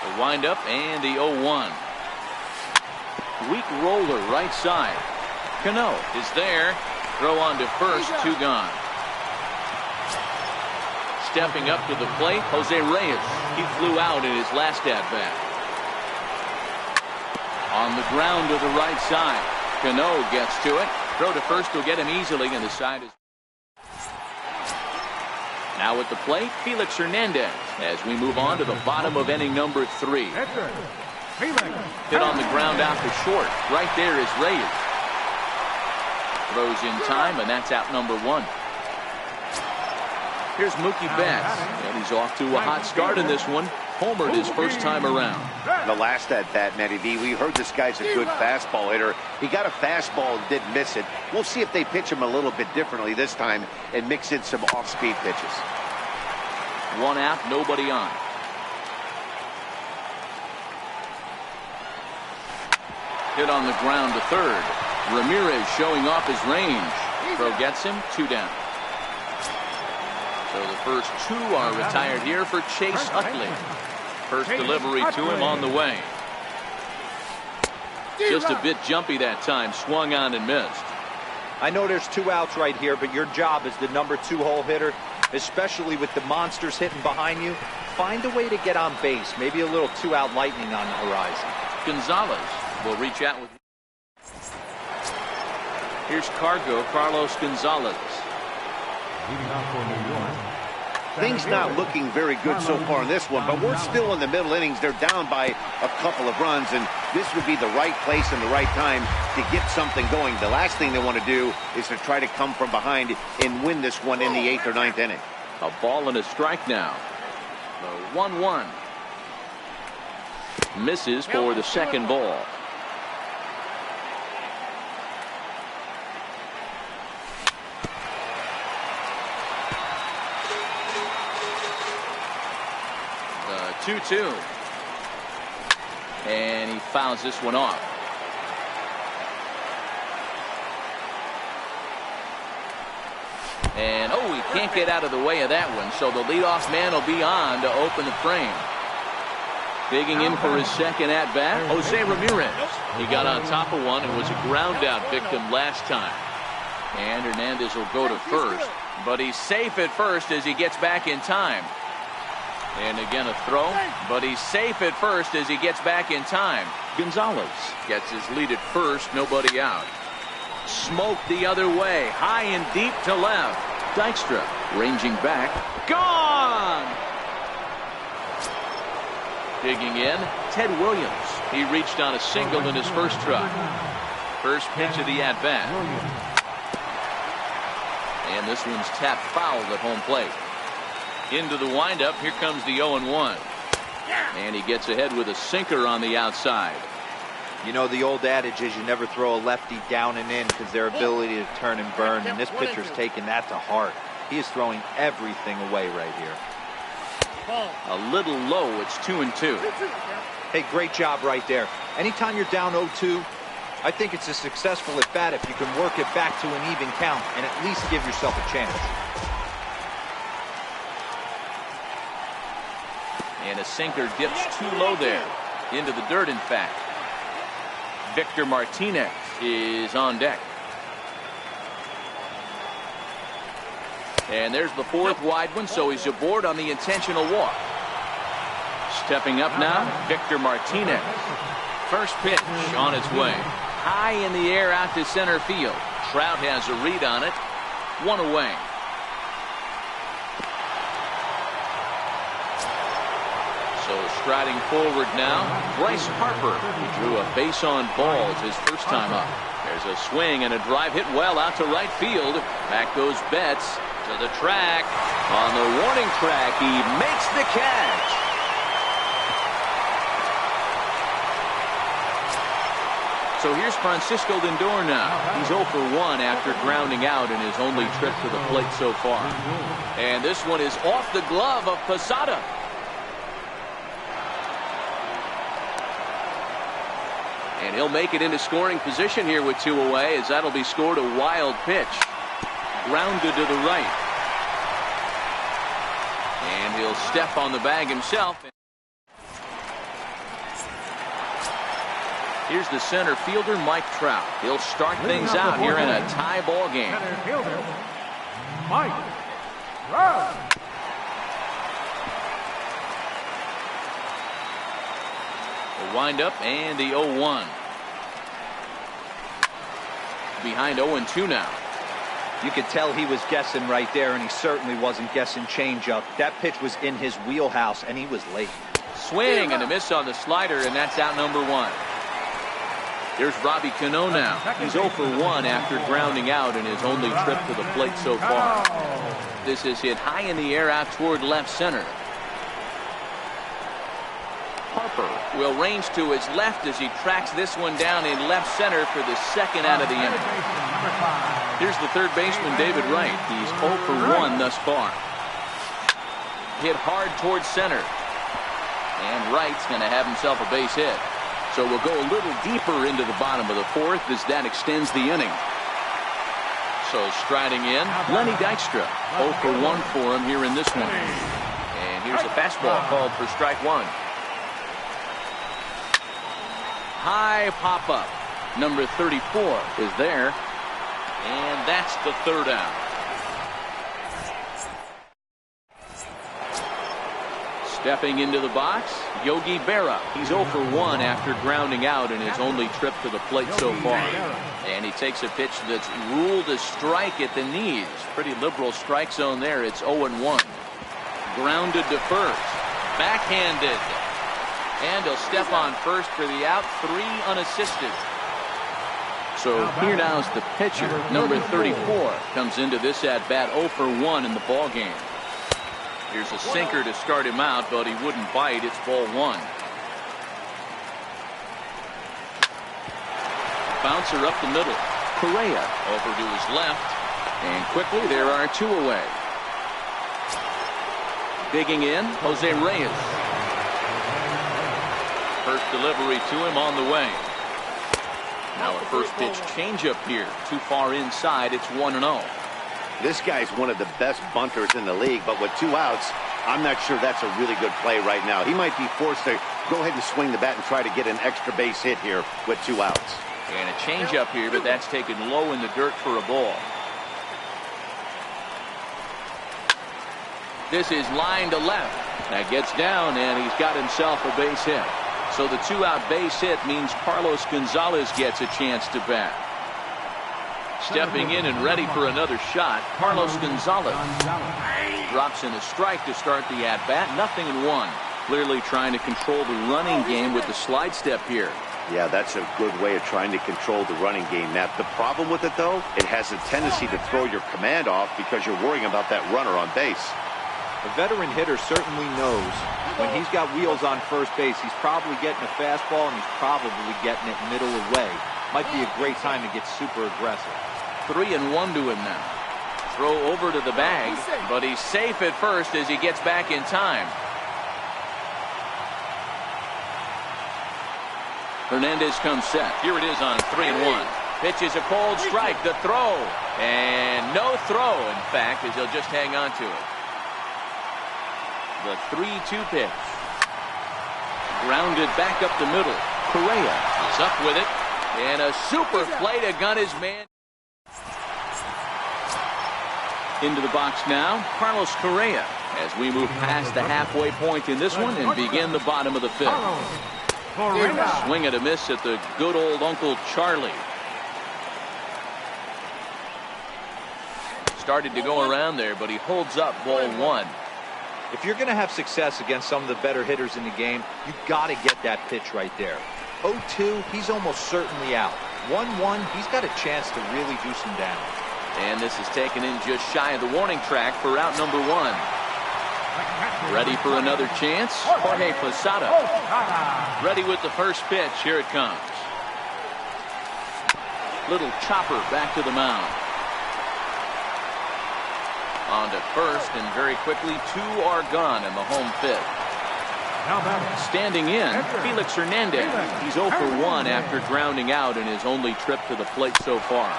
The windup and the 0-1. Weak roller right side. Cano is there. Throw on to first, 2 gone. Stepping up to the plate, Jose Reyes. He flew out in his last at-bat. On the ground to the right side. Cano gets to it. Throw to first will get him easily, and the side is. Now at the plate, Felix Hernandez, as we move on to the bottom of inning number 3. Hit on the ground out to short. Right there is Reyes. Throws in time, and that's out number 1. Here's Mookie Betts, and he's off to a hot start in this one. Homered his first time around. The last at-bat, Matty V, we heard this guy's a good fastball hitter. He got a fastball and didn't miss it. We'll see if they pitch him a little bit differently this time and mix in some off-speed pitches. 1 out, nobody on. Hit on the ground to third. Ramirez showing off his range. Throw gets him, 2 down. So the first 2 are retired here for Chase Utley. First delivery to him on the way. Just a bit jumpy that time. Swung on and missed. I know there's 2 outs right here, but your job as the number 2 hole hitter, especially with the monsters hitting behind you, find a way to get on base. Maybe a little 2-out lightning on the horizon. Gonzalez will reach out with. Here's Carlos Gonzalez. Leading off for New York, things not looking very good so far in this one, but we're still in the middle innings. They're down by a couple of runs, and this would be the right place and the right time to get something going. The last thing they want to do is to try to come from behind and win this one in the 8th or 9th inning. A ball and a strike now. The 1-1. Misses for the second ball. The 2-2. And he fouls this one off. And oh, he can't get out of the way of that one, so the leadoff man will be on to open the frame. Digging in for his second at-bat, Jose Ramirez. He got on top of one and was a ground-out victim last time. And Hernandez will go to first, but he's safe at first as he gets back in time. And again a throw, but he's safe at first as he gets back in time. Gonzalez gets his lead at first, nobody out. Smoke the other way, high and deep to left. Dykstra ranging back, gone! Digging in, Ted Williams. He reached on a single in his first try. First pitch of the at-bat. And this one's tapped foul at home plate. Into the windup, here comes the 0-1. And he gets ahead with a sinker on the outside. You know, the old adage is you never throw a lefty down and in because their ability to turn and burn, and this pitcher's taking that to heart. He is throwing everything away right here. A little low, it's 2-2. Hey, great job right there. Anytime you're down 0-2, I think it's a successful at bat if you can work it back to an even count and at least give yourself a chance. And a sinker dips too low there. Into the dirt, in fact. Victor Martinez is on deck. And there's the fourth wide one, so he's aboard on the intentional walk. Stepping up now, Victor Martinez. First pitch on its way. High in the air out to center field. Trout has a read on it. One away. So striding forward now, Bryce Harper. He drew a base on balls his first time up. There's a swing and a drive hit well out to right field. Back goes Betts to the track. On the warning track, he makes the catch. So here's Francisco Lindor now. He's 0 for 1 after grounding out in his only trip to the plate so far. And this one is off the glove of Posada. And he'll make it into scoring position here with 2 away, as that'll be scored a wild pitch. Grounded to the right. And he'll step on the bag himself. Here's the center fielder, Mike Trout. He'll start things out here in a tie ball game. Center fielder, Mike Trout. The windup and the 0-1. Behind 0-2 now. You could tell he was guessing right there, and he certainly wasn't guessing changeup. That pitch was in his wheelhouse, and he was late. Swing and a miss on the slider, and that's out number 1. Here's Robbie Cano now. He's 0 for 1 after grounding out in his only trip to the plate so far. This is hit high in the air out toward left center. Harper will range to his left as he tracks this one down in left center for the second out of the inning. Here's the third baseman, David Wright. He's 0 for 1 thus far. Hit hard towards center. And Wright's going to have himself a base hit. So we'll go a little deeper into the bottom of the fourth as that extends the inning. So striding in, Lenny Dykstra. 0 for 1 for him here in this one. And here's a fastball called for strike 1. High pop-up. Number 34 is there. And that's the third out. Stepping into the box, Yogi Berra. He's 0 for 1 after grounding out in his only trip to the plate so far. And he takes a pitch that's ruled a strike at the knees. Pretty liberal strike zone there. It's 0-1. Grounded to first. Backhanded. And he'll step on first for the out. 3 unassisted. So here now is the pitcher, number 34, comes into this at-bat 0 for 1 in the ball game. Here's a sinker to start him out, but he wouldn't bite. It's ball 1. Bouncer up the middle. Correa over to his left. And quickly there are 2 away. Digging in, Jose Reyes. First delivery to him on the way. Now a first pitch changeup here. Too far inside. It's 1-0. This guy's one of the best bunters in the league, but with 2 outs, I'm not sure that's a really good play right now. He might be forced to go ahead and swing the bat and try to get an extra base hit here with 2 outs. And a changeup here, but that's taken low in the dirt for a ball. This is line to left. That gets down, and he's got himself a base hit. So the 2-out base hit means Carlos Gonzalez gets a chance to bat. Stepping in and ready for another shot, Carlos Gonzalez drops in a strike to start the at-bat. 0-1. Clearly trying to control the running game with the slide step here. Yeah, that's a good way of trying to control the running game. Now, the problem with it, though, it has a tendency to throw your command off because you're worrying about that runner on base. A veteran hitter certainly knows when he's got wheels on first base, he's probably getting a fastball and he's probably getting it middle away. Might be a great time to get super aggressive. 3-1 to him now. Throw over to the bag, but he's safe at first as he gets back in time. Hernandez comes set. Here it is on 3-1. Pitches a cold strike. The throw. And no throw, in fact, as he'll just hang on to it. The 3-2 pitch. Grounded back up the middle. Correa is up with it. And a super play to gun his man. Into the box now, Carlos Correa, as we move past the halfway point in this one and begin the bottom of the 5th. Swing and a miss at the good old Uncle Charlie. Started to go around there, but he holds up ball 1. If you're going to have success against some of the better hitters in the game, you got to get that pitch right there. 0-2, he's almost certainly out. 1-1, he's got a chance to really do some damage. And this is taken in just shy of the warning track for out number 1. Ready for another chance? Jorge Posada. Ready with the first pitch. Here it comes. Little chopper back to the mound. On to first, and very quickly 2 are gone in the home 5th. Standing in, Felix Hernandez. He's 0 for 1 after grounding out in his only trip to the plate so far.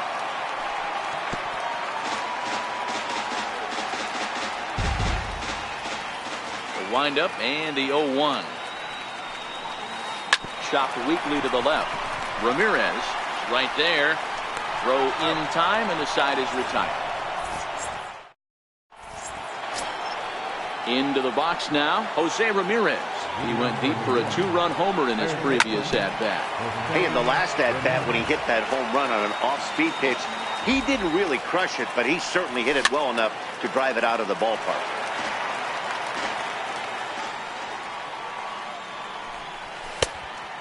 The windup and the 0-1. Chopped weakly to the left. Ramirez right there. Throw in time, and the side is retired. Into the box now, Jose Ramirez. He went deep for a 2-run homer in his previous at-bat. Hey, in the last at-bat when he hit that home run on an off-speed pitch, he didn't really crush it, but he certainly hit it well enough to drive it out of the ballpark.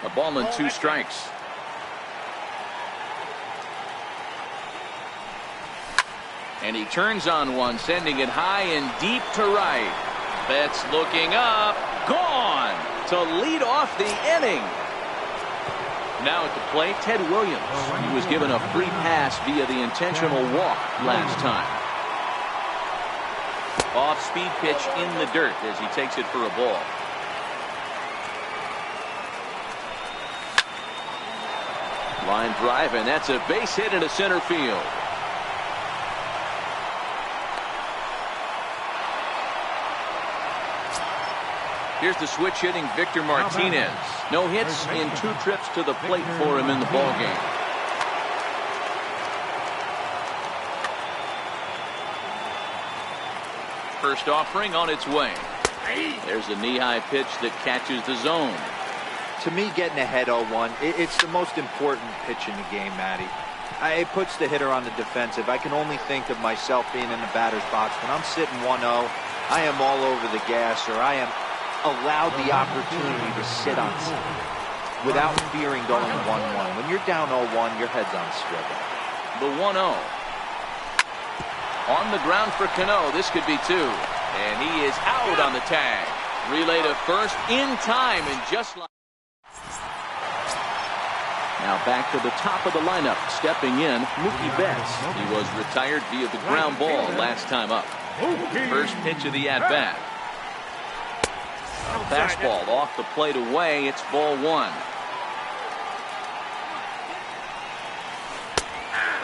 A ball and 2 strikes. And he turns on one, sending it high and deep to right. Betts looking up. Gone to lead off the inning. Now at the plate, Ted Williams. He was given a free pass via the intentional walk last time. Off-speed pitch in the dirt as he takes it for a ball. Line drive, and that's a base hit into center field. Here's the switch hitting Victor Martinez. No hits in 2 trips to the plate for him in the ballgame. First offering on its way. There's a knee-high pitch that catches the zone. To me, getting ahead 0-1, it's the most important pitch in the game, Matty. It puts the hitter on the defensive. I can only think of myself being in the batter's box. When I'm sitting 1-0, I am all over the gas, or I am allowed the opportunity to sit on something without fearing going 1-1. When you're down 0-1, your head's on a swivel. The 1-0. On the ground for Cano. This could be 2. And he is out on the tag. Relay to first in time, and just like... Now back to the top of the lineup. Stepping in, Mookie Betts. He was retired via the ground ball last time up. First pitch of the at-bat. Fastball off the plate away. It's ball 1.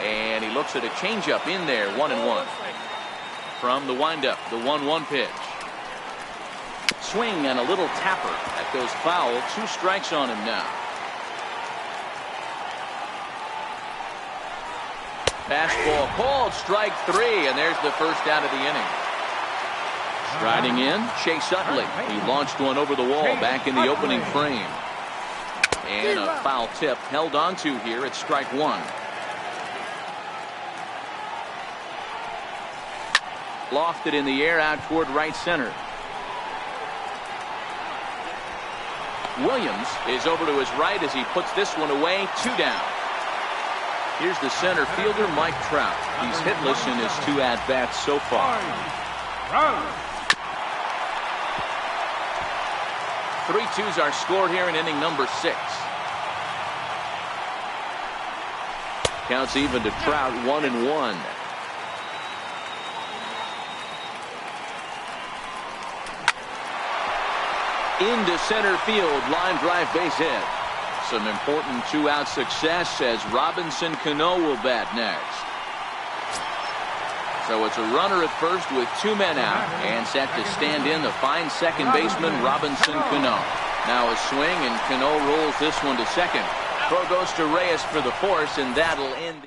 And he looks at a changeup in there. 1-1. From the windup, the 1-1 pitch. Swing and a little tapper. That goes foul. 2 strikes on him now. Fastball called, strike 3, and there's the first out of the inning. Striding in, Chase Utley. He launched one over the wall back in the opening frame. And a foul tip held onto here at strike 1. Lofted in the air out toward right center. Williams is over to his right as he puts this one away. 2 down. Here's the center fielder, Mike Trout. He's hitless in his 2 at-bats so far. 3-2s are scored here in inning number 6. Counts even to Trout. 1-1. Into center field, line drive, base hit. Some important 2-out success as Robinson Cano will bat next. So it's a runner at first with 2 men out, and set to stand in the fine second baseman Robinson Cano. Now a swing, and Cano rolls this one to second. Throw goes to Reyes for the force, and that'll end.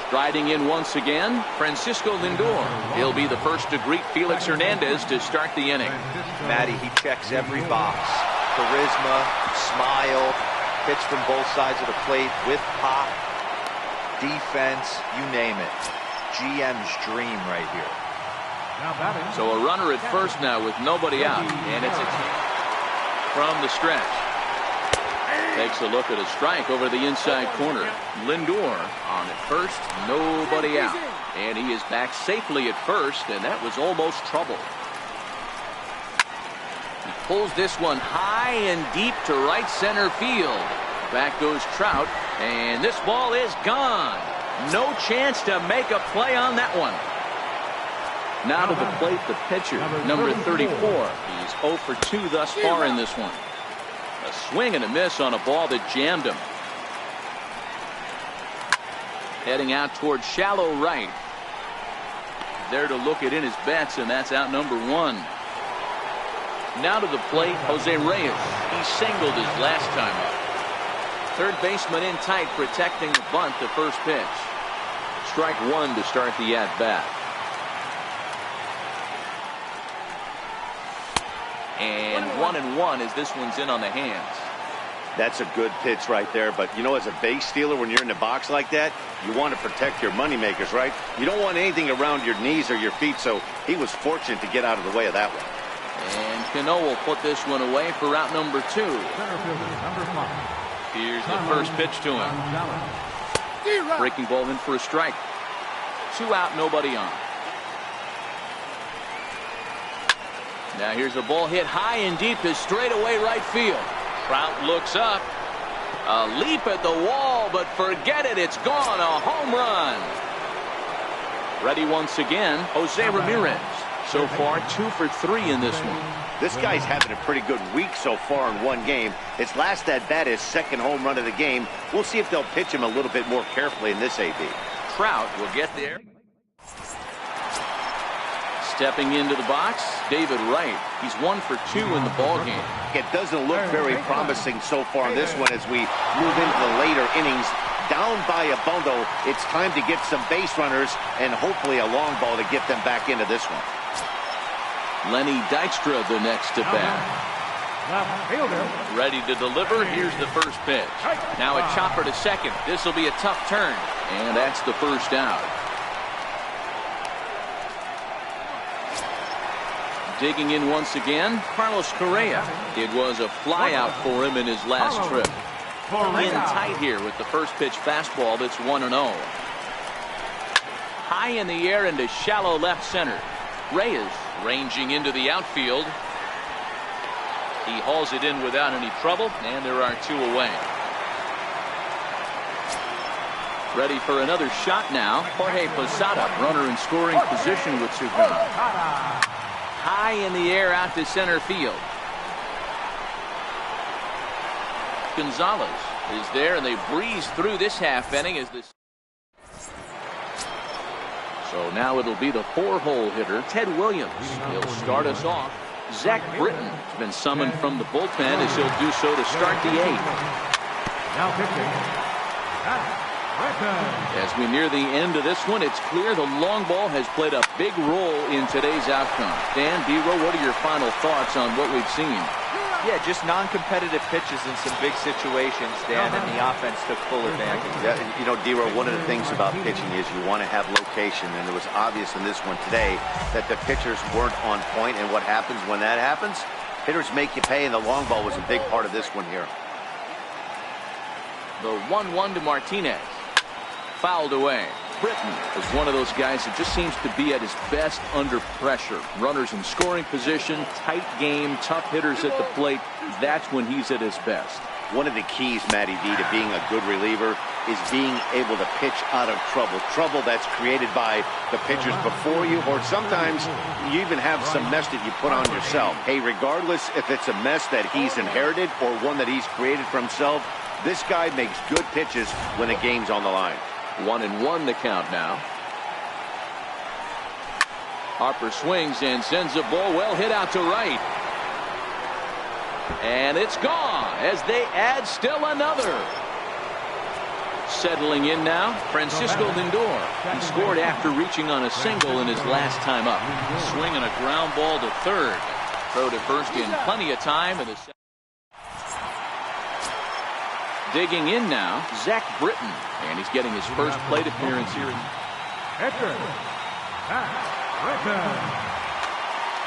Striding in once again, Francisco Lindor. He'll be the first to greet Felix Hernandez to start the inning. Matty, he checks every box. Charisma, smile, hits from both sides of the plate with pop, defense, you name it. GM's dream right here. So a runner at first now with nobody out, and it's a from the stretch. Takes a look at a strike over the inside corner. Lindor on at first, nobody out. And he is back safely at first, and that was almost trouble. He pulls this one high and deep to right center field. Back goes Trout, and this ball is gone. No chance to make a play on that one. Now to the plate, the pitcher, number 34. He's 0 for 2 thus far in this one. A swing and a miss on a ball that jammed him. Heading out towards shallow right. There to look it in his bets, and that's out number 1. Now to the plate, Jose Reyes. He singled his last time up. Third baseman in tight, protecting the bunt, the first pitch. Strike 1 to start the at-bat. And 1-1 as this one's in on the hands. That's a good pitch right there, but you know, as a base stealer, when you're in the box like that, you want to protect your moneymakers, right? You don't want anything around your knees or your feet, so he was fortunate to get out of the way of that one. And Cano will put this one away for route number 2. Here's the first pitch to him. Breaking ball in for a strike. 2 out, nobody on. Now here's a ball hit high and deep to straightaway right field. Trout looks up. A leap at the wall, but forget it. It's gone. A home run. Ready once again, Jose Ramirez. So far, 2 for 3 in this one. This guy's having a pretty good week so far in one game. His last at-bat is second home run of the game. We'll see if they'll pitch him a little bit more carefully in this AB. Trout will get there. Stepping into the box, David Wright. He's 1 for 2 in the ballgame. It doesn't look very promising so far in this one as we move into the later innings. Down by a bundle, it's time to get some base runners and hopefully a long ball to get them back into this one. Lenny Dykstra the next to bat. Ready to deliver. Here's the first pitch. Now a chopper to second. This will be a tough turn. And that's the first out. Digging in once again, Carlos Correa. It was a flyout for him in his last trip. In tight here with the first pitch fastball that's 1-0. High in the air into shallow left center. Reyes ranging into the outfield. He hauls it in without any trouble, and there are 2 away. Ready for another shot now. Jorge Posada, runner in scoring position with 2 guns. High in the air out to center field. Gonzalez is there, and they breeze through this half inning as this. So now it'll be the 4-hole hitter, Ted Williams. He'll start us off. Zach Britton has been summoned from the bullpen as he'll do so to start the 8th. Now pitching. As we near the end of this one, it's clear the long ball has played a big role in today's outcome. Dan, D-Row, what are your final thoughts on what we've seen? Yeah, just non-competitive pitches in some big situations, Dan, and the offense took full advantage. Yeah, you know, D-Row, one of the things about pitching is you want to have location, and it was obvious in this one today that the pitchers weren't on point, and what happens when that happens? Hitters make you pay, and the long ball was a big part of this one here. The 1-1 to Martinez. Fouled away. Britton is one of those guys that just seems to be at his best under pressure. Runners in scoring position, tight game, tough hitters at the plate. That's when he's at his best. One of the keys, Matty V, to being a good reliever is being able to pitch out of trouble. Trouble that's created by the pitchers before you, or sometimes you even have some mess that you put on yourself. Hey, regardless if it's a mess that he's inherited or one that he's created for himself, this guy makes good pitches when the game's on the line. 1-1 the count now. Harper swings and sends a ball well hit out to right. And it's gone as they add still another. Settling in now, Francisco Lindor. He scored after reaching on a single in his last time up. Swinging a ground ball to third. Throw to first in plenty of time. Digging in now, Zach Britton, and he's getting his first plate appearance here.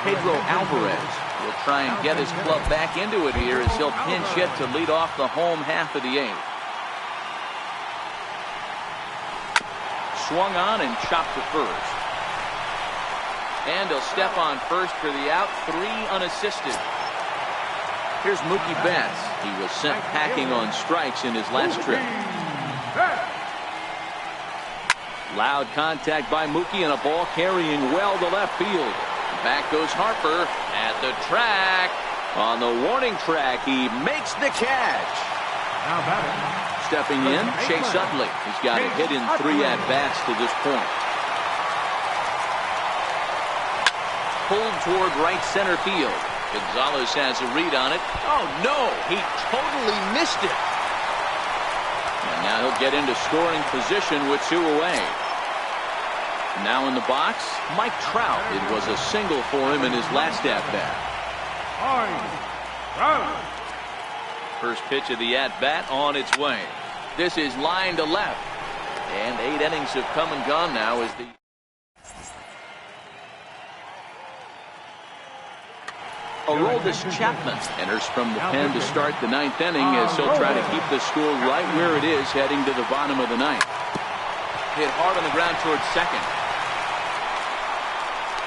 Pedro Alvarez will try and get his club back into it here as he'll pinch hit to lead off the home half of the 8th. Swung on and chopped to first. And he'll step on first for the out, 3 unassisted. Here's Mookie Betts. He was sent packing on strikes in his last trip. Loud contact by Mookie and a ball carrying well to left field. Back goes Harper at the track. On the warning track, he makes the catch. Stepping in, Chase Utley. He's got a hit in 3 at-bats to this point. Pulled toward right center field. Gonzalez has a read on it. Oh, no, he totally missed it. And now he'll get into scoring position with 2 away. Now in the box, Mike Trout. It was a single for him in his last at-bat. First pitch of the at-bat on its way. This is line to left. And 8 innings have come and gone now as the... Aroldis Chapman enters from the pen to start the 9th inning as he'll try to keep the score right where it is heading to the bottom of the 9th. Hit hard on the ground towards second.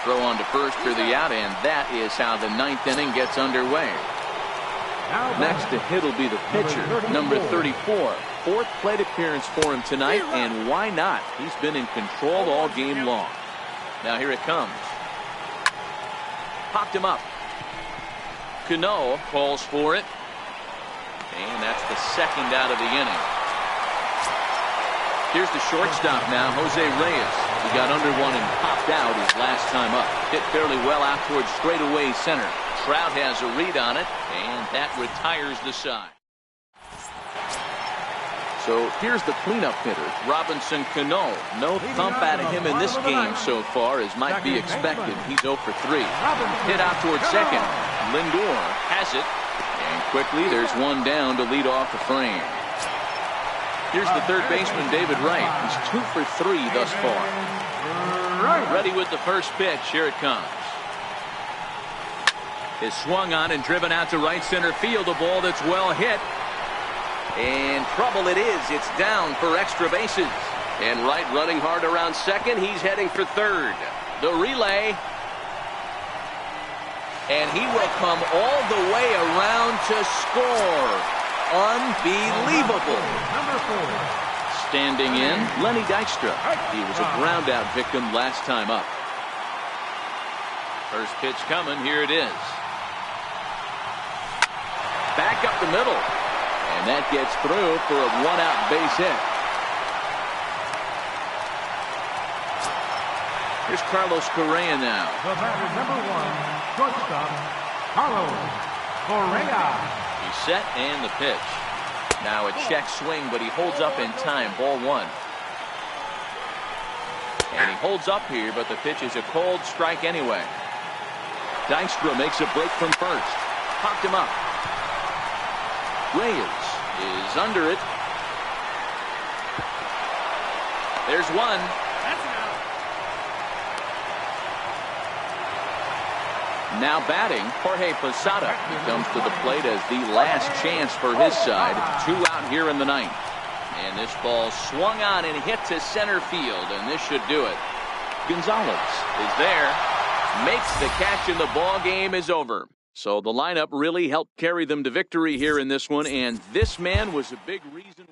Throw on to first for the out, and that is how the 9th inning gets underway. Next to hit will be the pitcher, number 34. 4th plate appearance for him tonight, and why not? He's been in control all game long. Now here it comes. Popped him up. Cano calls for it. And that's the 2nd out of the inning. Here's the shortstop now, Jose Reyes. He got under one and popped out his last time up. Hit fairly well out towards straightaway center. Trout has a read on it, and that retires the side. So here's the cleanup hitter, Robinson Cano. No thump out of him in this game so far, as might be expected. He's 0 for 3. Hit out towards second. Lindor has it, and quickly there's one down to lead off the frame. Here's the third baseman, David Wright. He's 2 for 3 thus far. Ready with the first pitch. Here it comes. is swung on and driven out to right center field. A ball that's well hit. And trouble it is. It's down for extra bases. And Wright running hard around second. He's heading for third. The relay. And he will come all the way around to score. Unbelievable. Number 4. Standing in, Lenny Dykstra. He was a ground out victim last time up. First pitch coming. Here it is. Back up the middle. And that gets through for a one-out base hit. Here's Carlos Correa now. The batter, number 1, shortstop, Carlos Correa. He's set and the pitch. Now a check swing, but he holds up in time. Ball 1. And he holds up here, but the pitch is a cold strike anyway. Dykstra makes a break from first. Popped him up. Reyes is under it. There's one. That's an out. Now batting, Jorge Posada. He comes to the plate as the last chance for his side. 2 out here in the ninth. And this ball swung on and hit to center field, and this should do it. Gonzalez is there, makes the catch, and the ball game is over. So the lineup really helped carry them to victory here in this one, and this man was a big reason.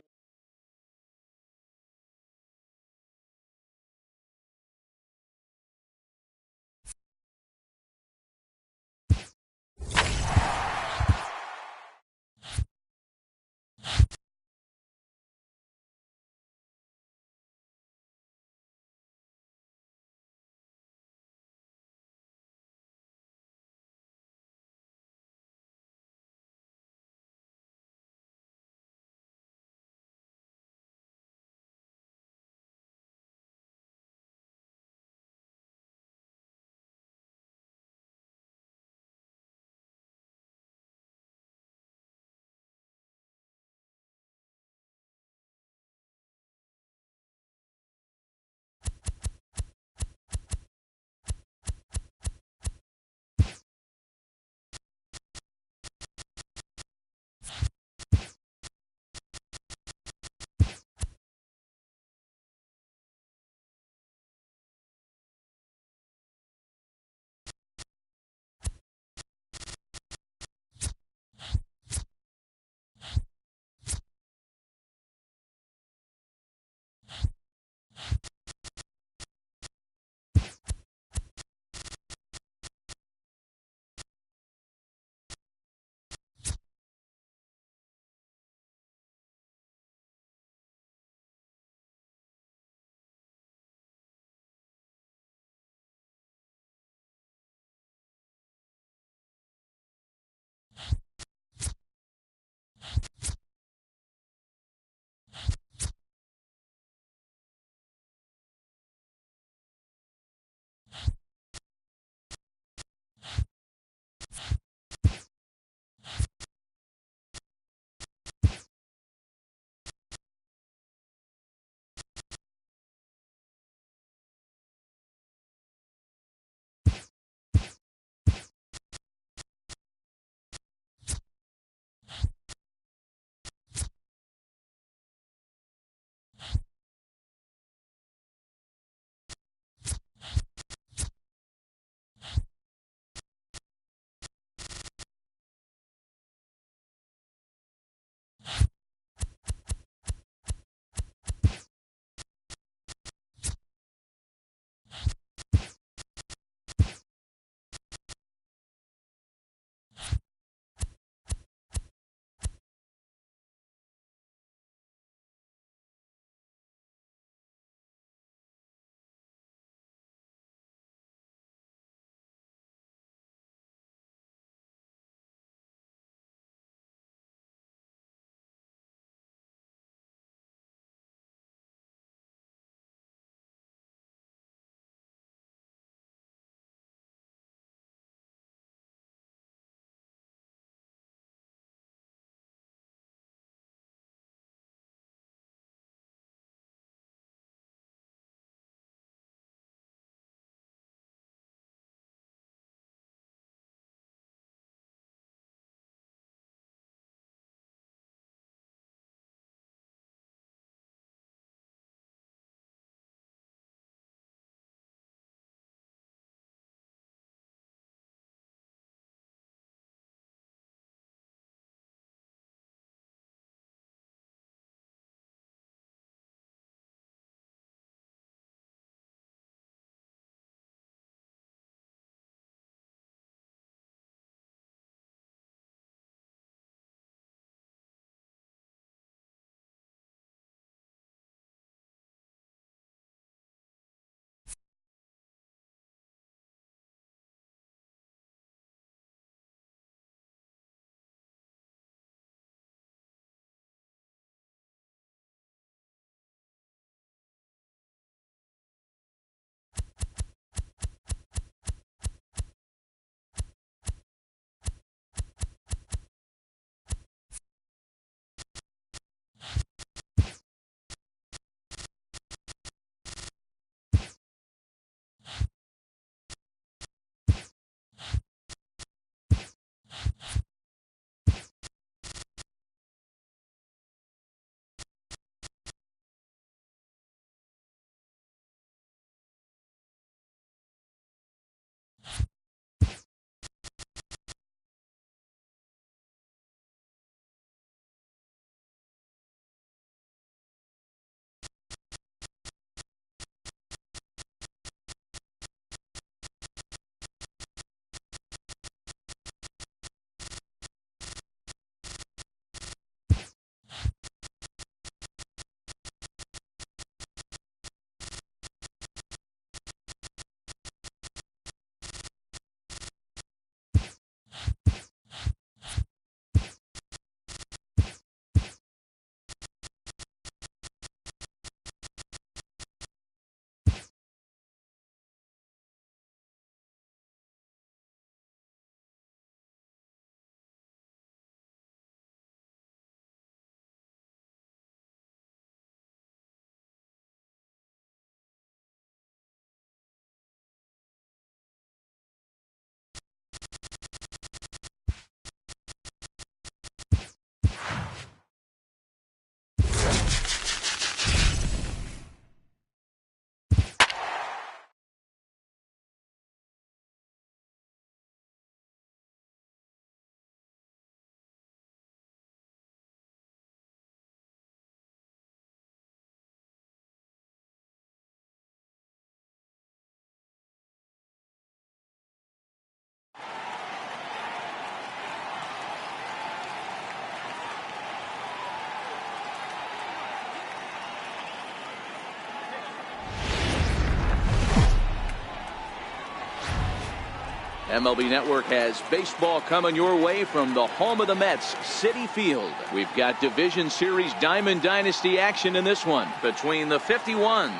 MLB Network has baseball coming your way from the home of the Mets, Citi Field. We've got Division Series Diamond Dynasty action in this one between the 51s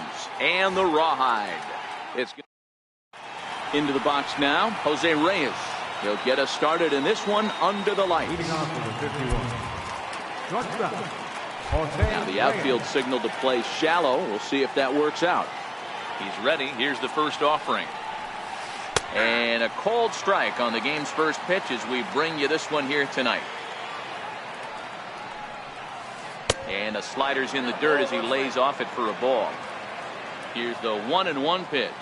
and the Rawhide. It's into the box now, Jose Reyes. He'll get us started in this one under the lights. Leading off for the 51. Shortstop, Jose Now the outfield Reyes. signal to play shallow. We'll see if that works out. He's ready. Here's the first offering. And a cold strike on the game's first pitch as we bring you this one here tonight. And the slider's in the dirt as he lays off it for a ball. Here's the 1-1 pitch.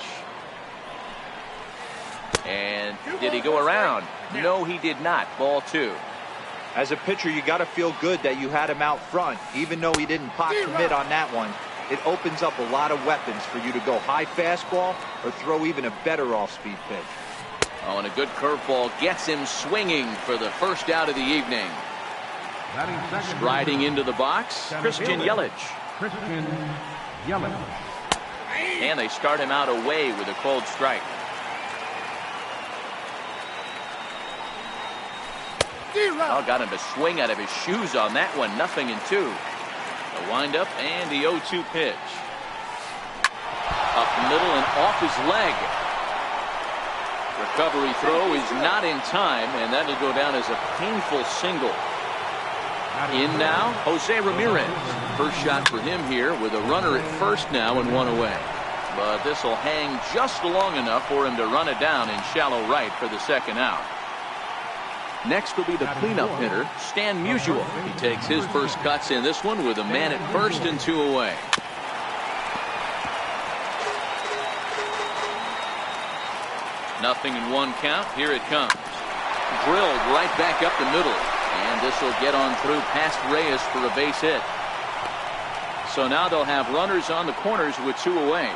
And did he go around? No, he did not. Ball 2. As a pitcher, you got to feel good that you had him out front, even though he didn't pot commit on that one. It opens up a lot of weapons for you to go high fastball or throw even a better off-speed pitch. Oh, and a good curveball gets him swinging for the first out of the evening. Batting second. Striding into the box, Christian Yelich. Christian Yelich. And they start him out away with a cold strike. Oh, got him to swing out of his shoes on that one. 0-2. The windup and the 0-2 pitch. Up the middle and off his leg. Recovery throw is not in time, and that'll go down as a painful single. In now, Jose Ramirez. First shot for him here with a runner at first now and one away. But this will hang just long enough for him to run it down in shallow right for the second out. Next will be the cleanup hitter, Stan Musial. He takes his first cuts in this one with a man at first and 2 away. Nothing in 1 count. Here it comes. Drilled right back up the middle. And this will get on through past Reyes for a base hit. So now they'll have runners on the corners with 2 away.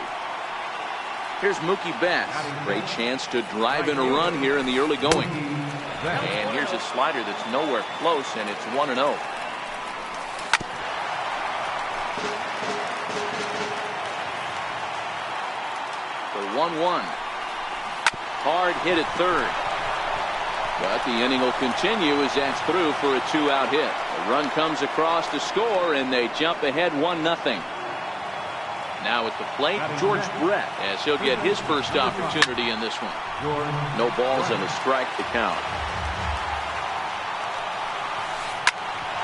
Here's Mookie Betts. Great chance to drive in a run here in the early going. And here's a slider that's nowhere close, and it's 1-0. The 1-1. Hard hit at third. But the inning will continue as that's through for a 2-out hit. A run comes across to score, and they jump ahead 1-0. Now at the plate, George Brett, as he'll get his first opportunity in this one. No balls and a strike to count.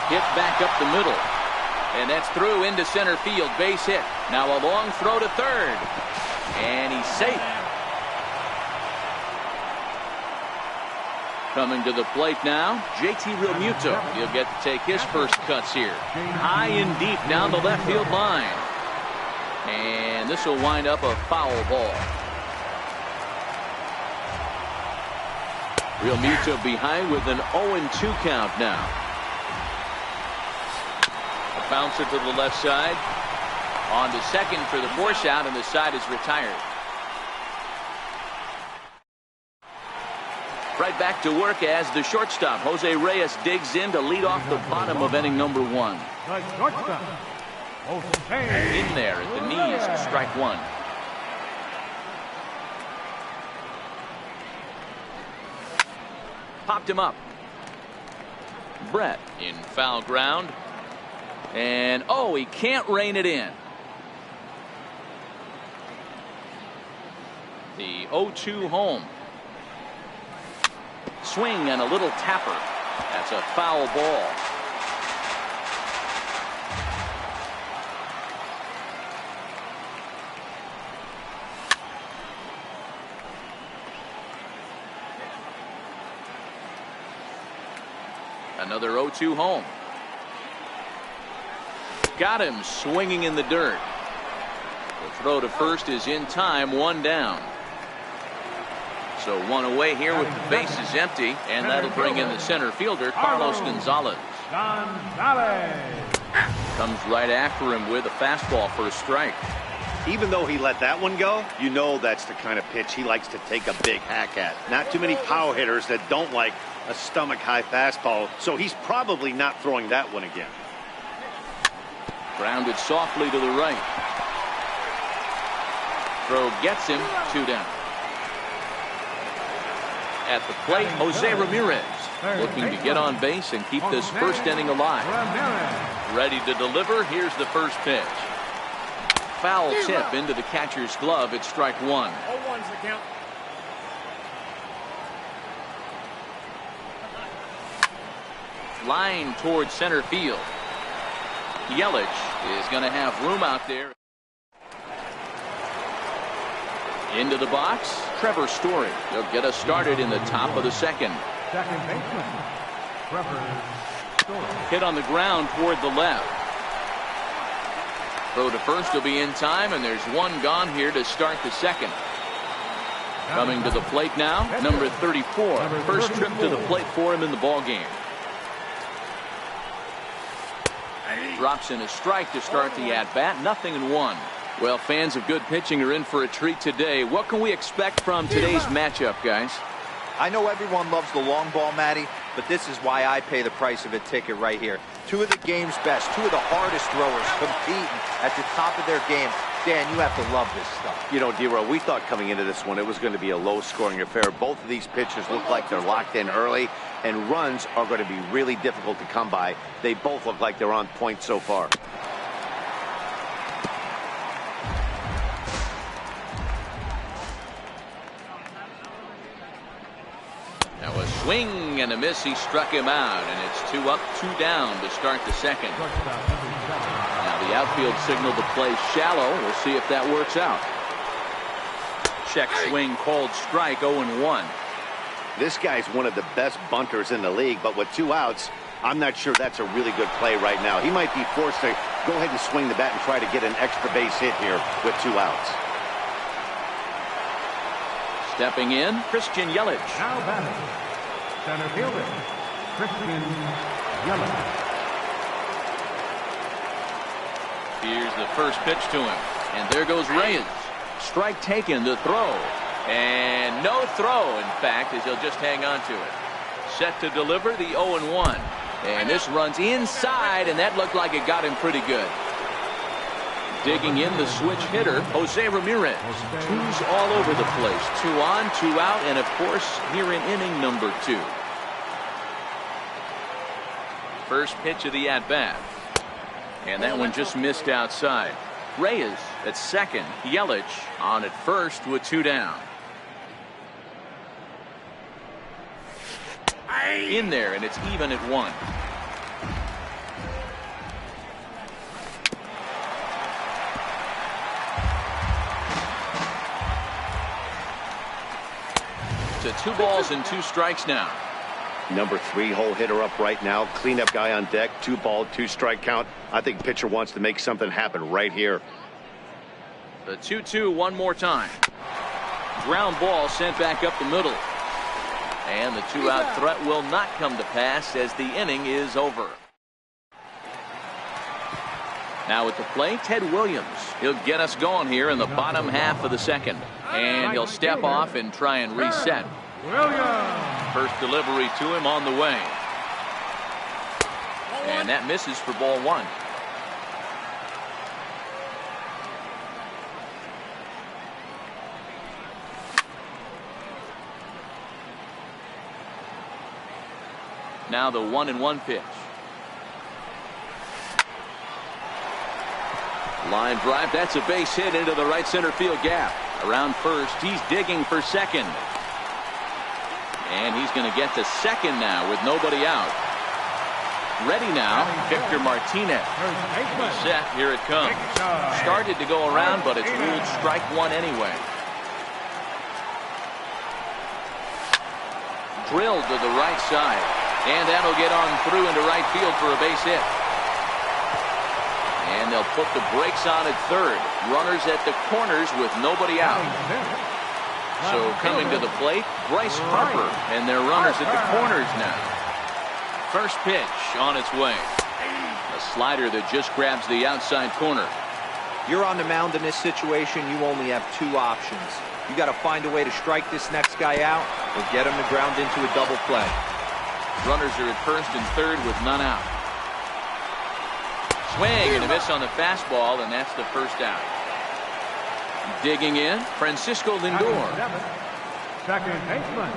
Hit back up the middle. And that's through into center field. Base hit. Now a long throw to third. And he's safe. Coming to the plate now, JT Realmuto. He'll get to take his first cuts here. High and deep down the left field line. And this will wind up a foul ball. Realmuto behind with an 0-2 count now. A bouncer to the left side. On to second for the force out, and the side is retired. Right back to work as the shortstop, Jose Reyes, digs in to lead off the bottom of inning number 1. The shortstop, Jose In there at the knees, strike 1. Popped him up. Brett in foul ground. And oh, he can't rein it in. The 0-2 home. Swing and a little tapper. That's a foul ball. Another 0-2 home. Got him swinging in the dirt. The throw to first is in time, 1 down. So 1 away here with the bases empty, and that'll bring in the center fielder, Carlos Gonzalez. Comes right after him with a fastball for a strike. Even though he let that one go, you know that's the kind of pitch he likes to take a big hack at. Not too many power hitters that don't like a stomach-high fastball, so he's probably not throwing that one again. Grounded softly to the right. Throw gets him, 2 down. At the plate, Jose Ramirez looking to get on base and keep this first inning alive. Ready to deliver. Here's the first pitch. Foul tip into the catcher's glove. It's strike one. 0-1's the count. Line towards center field. Yelich is going to have room out there. Into the box, Trevor Story. He'll get us started in the top of the second. Second baseman, Trevor Story. Hit on the ground toward the left. Throw to first will be in time, and there's one gone here to start the second. Coming to the plate now, number 34. First trip to the plate for him in the ballgame. Drops in a strike to start the at-bat. 0-1. Well, fans of good pitching are in for a treat today. What can we expect from today's matchup, guys? I know everyone loves the long ball, Matty, but this is why I pay the price of a ticket right here. Two of the game's best, two of the hardest throwers competing at the top of their game. Dan, you have to love this stuff. You know, D-Row, we thought coming into this one it was going to be a low-scoring affair. Both of these pitchers look like they're locked in early, and runs are going to be really difficult to come by. They both look like they're on point so far. Now a swing and a miss. He struck him out, and it's 2 up, 2 down to start the second. Now the outfield signal to play shallow. We'll see if that works out. Check swing called strike. 0-1. This guy's one of the best bunters in the league, but with 2 outs, I'm not sure that's a really good play right now. He might be forced to go ahead and swing the bat and try to get an extra base hit here with 2 outs. Stepping in, Christian Yelich. Now batting, center fielder, Christian Yelich. Here's the first pitch to him, and there goes Reyes. Strike taken, the throw, and no throw, in fact, as he'll just hang on to it. Set to deliver the 0-1, and this runs inside, and that looked like it got him pretty good. Digging in the switch hitter, Jose Ramirez. 2s all over the place. 2 on, 2 out, and of course, here in inning number 2. First pitch of the at-bat. And that one just missed outside. Reyes at second. Yelich on at first with 2 down. In there, and it's even at 1. To 2 balls and 2 strikes now. Number 3 hole hitter up right now. Cleanup guy on deck. 2 ball, 2 strike count. I think pitcher wants to make something happen right here. The 2-2 one more time. Ground ball sent back up the middle. And the 2-out threat will not come to pass as the inning is over. Now at the plate, Ted Williams. He'll get us going here in the bottom half of the second. And he'll step off and try and reset. Williams. First delivery to him on the way. And that misses for ball 1. Now the 1-1 pitch. Line drive. That's a base hit into the right center field gap. Around first. He's digging for second. And he's going to get to second now with nobody out. Ready now, Victor Martinez. Set. Here it comes. Started to go around, but it's ruled strike 1 anyway. Drilled to the right side. And that'll get on through into right field for a base hit. And they'll put the brakes on at third. Runners at the corners with nobody out. So coming to the plate, Bryce Harper. And their runners at the corners now. First pitch on its way. A slider that just grabs the outside corner. You're on the mound in this situation. You only have 2 options. You got to find a way to strike this next guy out or get him to ground into a double play. Runners are at first and third with none out. Swing and a miss on the fastball, and that's the first out. Digging in, Francisco Lindor. Second baseman,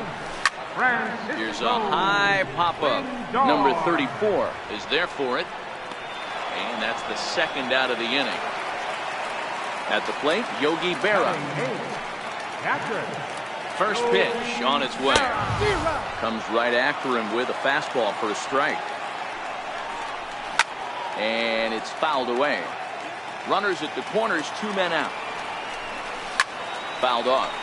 Here's a high pop-up. Number 34 is there for it. And that's the second out of the inning. At the plate, Yogi Berra. First pitch on its way. Comes right after him with a fastball for a strike. And it's fouled away. Runners at the corners, 2 men out. Fouled off.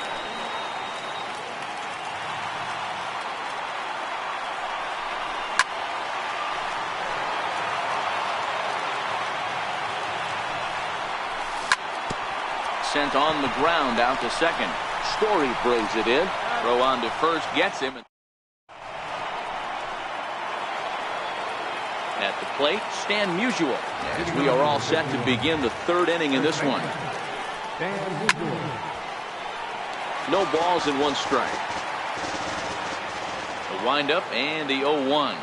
Sent on the ground out to second. Story brings it in. Throw on to first gets him. At the plate, Stan Musial. As we are all set to begin the third inning in this one. No balls and 1 strike. The windup and the 0-1.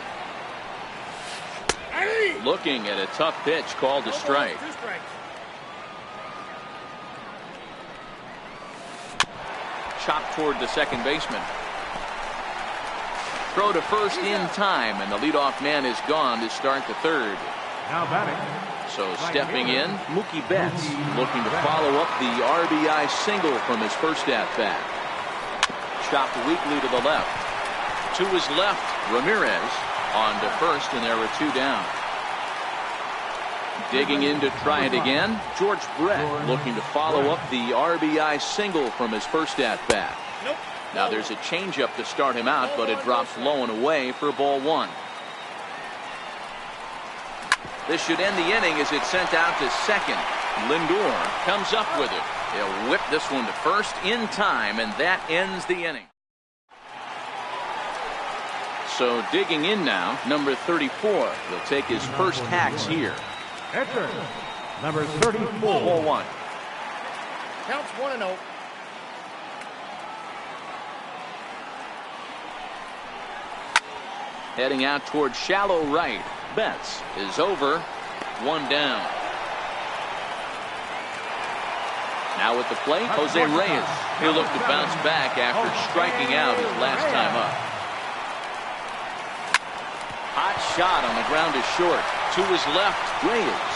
Looking at a tough pitch called a strike. Chopped toward the second baseman. Throw to first in time, and the leadoff man is gone to start the third. Now batting. So stepping in, Mookie Betts looking to follow up the RBI single from his first at-bat. Chopped weakly to the left. To his left, Ramirez on to first, and there were 2 down. Digging in to try it again, George Brett looking to follow up the RBI single from his first at-bat. Now there's a changeup to start him out, but it drops low and away for ball 1. This should end the inning as it's sent out to second. Lindor comes up with it. He'll whip this one to first in time, and that ends the inning. So digging in now, number 34 will take his first hacks here. Enter number 34. Ball 1. Counts 1-0. Heading out towards shallow right. Betts is over. 1 down. Now at the plate, Jose Reyes. He'll look to bounce back after striking out his last time up. Hot shot on the ground is short. To his left, Reyes.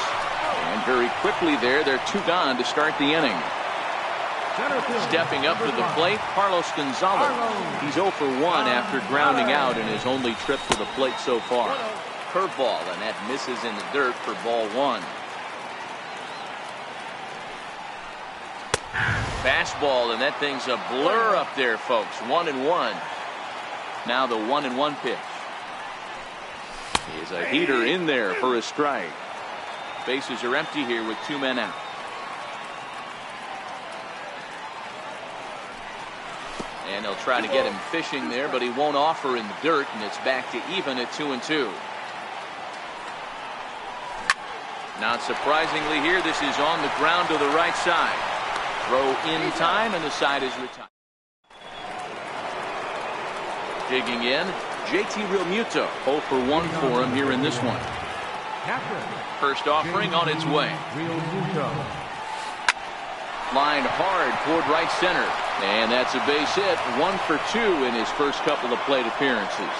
And very quickly there, they're 2 gone to start the inning. Stepping up to the plate, Carlos Gonzalez. He's 0 for 1 after grounding out in his only trip to the plate so far. Curveball, and that misses in the dirt for ball 1. Fastball, and that thing's a blur up there, folks. 1-1. Now the 1-1 pitch. Is a heater in there for a strike. Bases are empty here with 2 men out. And they'll try to get him fishing there, but he won't offer in the dirt, and it's back to even at 2-2. Not surprisingly here, this is on the ground to the right side. Throw in time, and the side is retired. Digging in, JT Realmuto. 0 for 1 for him here in this one. First offering on its way. Lined hard toward right center. And that's a base hit. 1 for 2 in his first couple of plate appearances.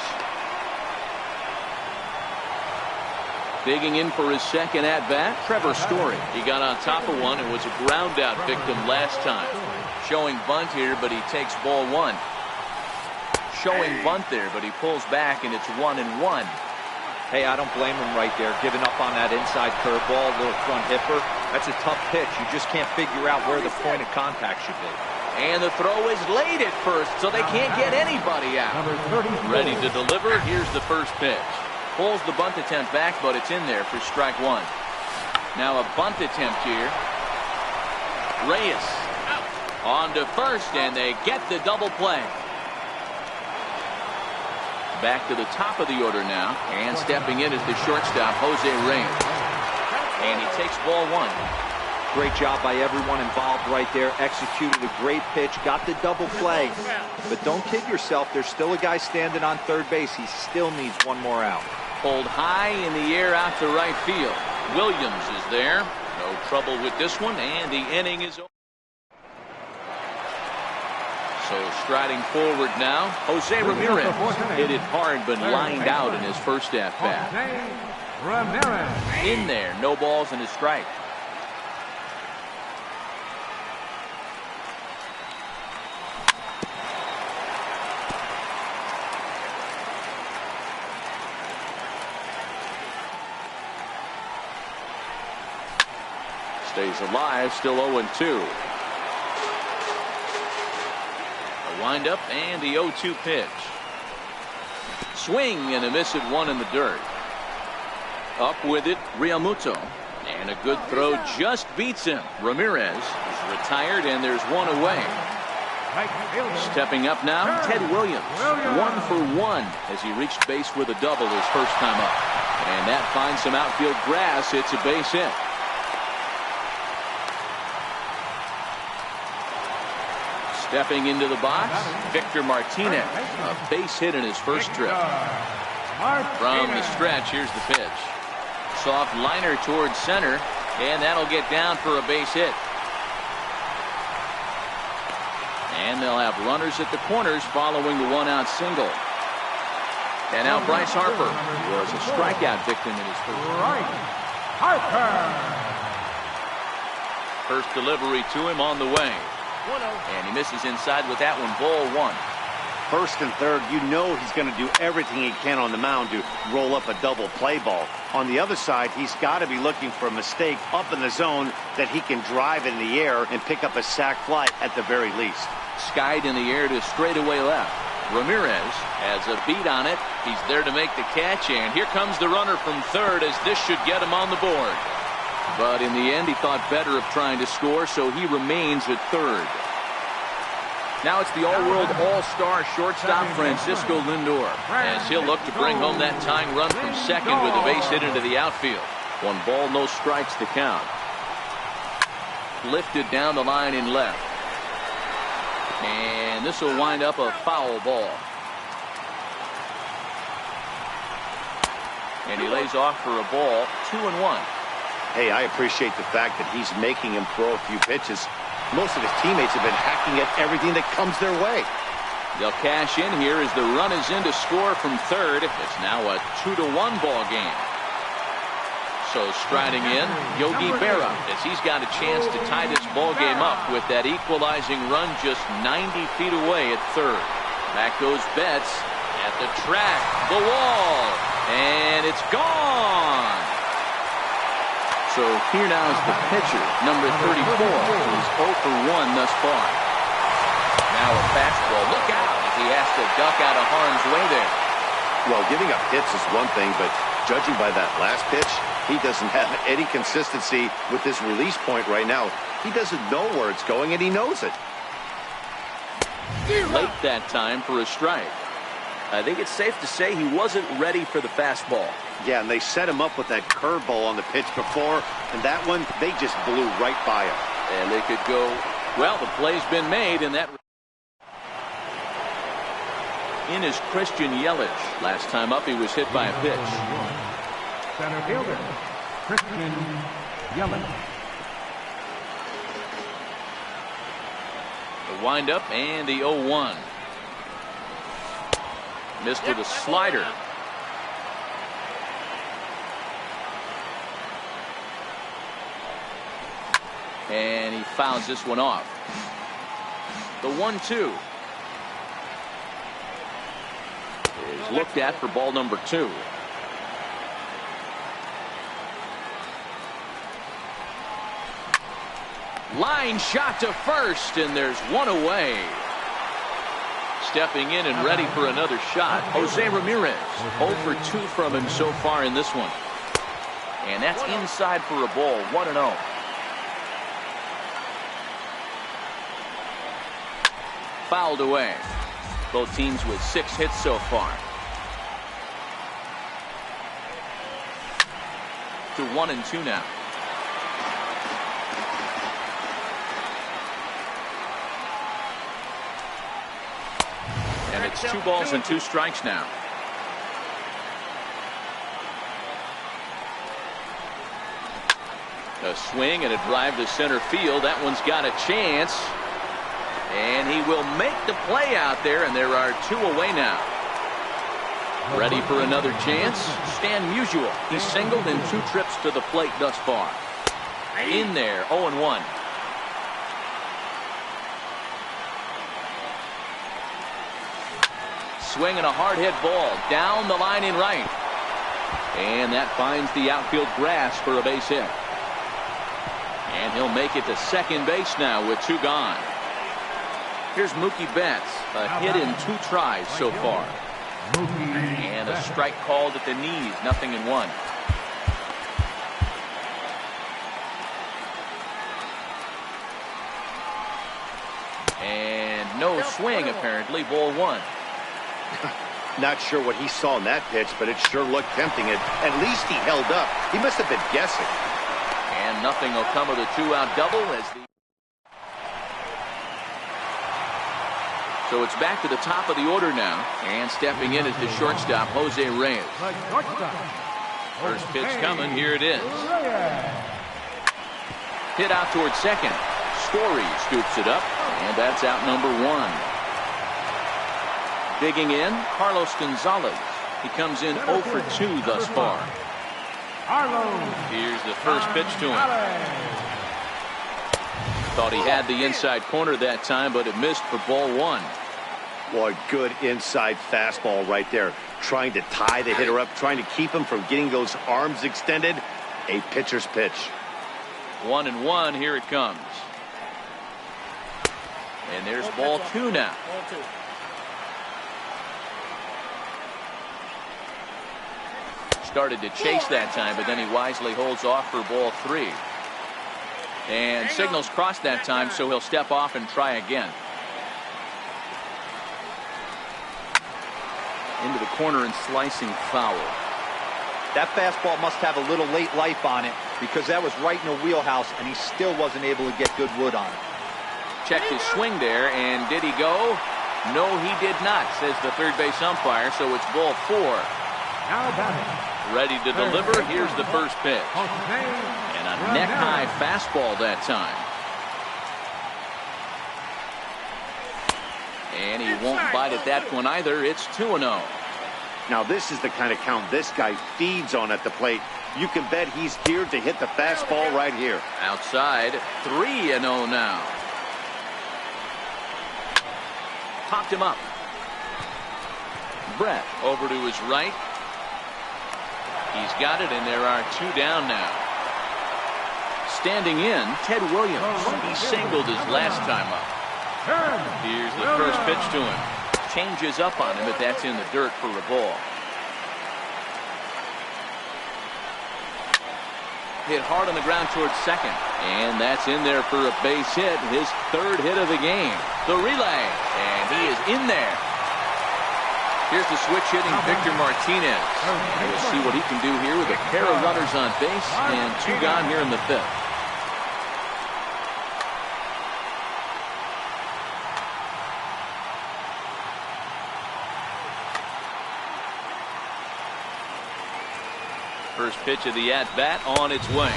Digging in for his second at-bat, Trevor Story. He got on top of one and was a ground-out victim last time. Showing bunt here, but he takes ball 1. Showing bunt there, but he pulls back, and it's 1-1. Hey, I don't blame him right there, giving up on that inside curveball, little front hipper. That's a tough pitch. You just can't figure out where the point of contact should be. And the throw is late at first, so they can't get anybody out. Ready to deliver. Here's the first pitch. Pulls the bunt attempt back, but it's in there for strike 1. Now a bunt attempt here. Reyes on to first, and they get the double play. Back to the top of the order now, and stepping in is the shortstop, Jose Reyes. And he takes ball 1. Great job by everyone involved right there. Executed a great pitch, got the double play. But don't kid yourself, there's still a guy standing on third base. He still needs 1 more out. Pulled high in the air out to right field. Williams is there. No trouble with this one, and the inning is over. So striding forward now, Jose Ramirez. Hit it hard but lined out in his first at bat. In there, no balls and a strike. Stays alive, still 0-2. A windup and the 0-2 pitch. Swing and a miss at one in the dirt. Up with it, Realmuto. And a good throw just beats him. Ramirez is retired and there's one away. Stepping up now, Ted Williams. 1 for 1 as he reached base with a double his first time up. And that finds some outfield grass. It's a base hit. Stepping into the box, Victor Martinez. A base hit in his first trip. From the stretch, here's the pitch. Soft liner towards center, and that'll get down for a base hit. And they'll have runners at the corners following the one-out single. And now Bryce Harper was a strikeout victim in his first. First delivery to him on the way. And he misses inside with that one. Ball 1. First and third, you know he's going to do everything he can on the mound to roll up a double play ball. On the other side, he's got to be looking for a mistake up in the zone that he can drive in the air and pick up a sac fly at the very least. Skied in the air to straightaway left. Ramirez has a beat on it. He's there to make the catch, and here comes the runner from third as this should get him on the board. But in the end, he thought better of trying to score, so he remains at third. Now it's the all-world all-star shortstop Francisco Lindor, as he'll look to bring home that tying run from second with a base hit into the outfield. 1 ball, no strikes to count. Lifted down the line in left. And this will wind up a foul ball. And he lays off for a ball, 2-1. Hey, I appreciate the fact that he's making him throw a few pitches. Most of his teammates have been hacking at everything that comes their way. They'll cash in here as the run is in to score from third. It's now a 2-1 ball game. So striding in, Yogi Berra, as he's got a chance to tie this ball game up with that equalizing run just 90 feet away at third. Back goes Betts at the track, the wall, and it's gone. So here now is the pitcher, number 34, who's 0 for 1 thus far. Now a fastball. Look out as he has to duck out of harm's way there. Well, giving up hits is one thing, but judging by that last pitch, he doesn't have any consistency with his release point right now. He doesn't know where it's going, and he knows it. Late that time for a strike. I think it's safe to say he wasn't ready for the fastball. Yeah, and they set him up with that curveball on the pitch before, and that one, they just blew right by him. And they could go, well, the play's been made, and that in is Christian Yelich. Last time up, he was hit by a pitch. Center fielder, Christian Yelich. The windup and the 0-1. Missed with a slider. And he fouls this one off. The 1-2 is looked at for ball number 2. Line shot to first, and there's one away. Stepping in and ready for another shot, Jose Ramirez. 0 for 2 from him so far in this one. And that's inside for a ball, 1-0. Fouled away. Both teams with 6 hits so far. To 1-2 now. And it's 2 balls and 2 strikes now. A swing and a drive to center field. That one's got a chance. And he will make the play out there, and there are 2 away now. Ready for another chance? Stan Musial. He's singled in 2 trips to the plate thus far. In there, 0-1. Swinging a hard hit ball down the line in right. And that finds the outfield grass for a base hit. And he'll make it to second base now with 2 gone. Here's Mookie Betts, a hit in 2 tries so far. And a strike called at the knees, 0-1. And no swing apparently, ball 1. Not sure what he saw in that pitch, but it sure looked tempting. At least he held up. He must have been guessing. And nothing will come of the 2-out double as the... So it's back to the top of the order now. And stepping in is the shortstop, Jose Reyes. First pitch coming. Here it is. Hit out towards second. Story scoops it up. And that's out number 1. Digging in, Carlos Gonzalez. He comes in 0 for 2 thus far. Here's the first pitch to him. Thought he had the inside corner that time, but it missed for ball 1. Boy, good inside fastball right there. Trying to tie the hitter up, trying to keep him from getting those arms extended. A pitcher's pitch. 1-1, here it comes. And there's ball 2 now. Ball 2. Started to chase that time, but then he wisely holds off for ball 3. And signals crossed that time, so he'll step off and try again. Into the corner and slicing foul. That fastball must have a little late life on it because that was right in the wheelhouse, and he still wasn't able to get good wood on it. Checked his swing there, and did he go? No, he did not, says the third base umpire, so it's ball 4. Now batting. Ready to deliver. Here's the first pitch. And a neck-high fastball that time. And he won't bite at that one either. It's 2-0. Now this is the kind of count this guy feeds on at the plate. You can bet he's geared to hit the fastball right here. Outside, 3-0 now. Popped him up. Brett over to his right. He's got it, and there are 2 down now. Standing in, Ted Williams. He singled his last time up. Here's the first pitch to him. Changes up on him, but that's in the dirt for a ball. Hit hard on the ground towards second. And that's in there for a base hit. His 3rd hit of the game. The relay. And he is in there. Here's the switch hitting Victor Martinez. We'll see what he can do here with a pair of runners on base and 2 gone here in the 5th. First pitch of the at-bat on its way.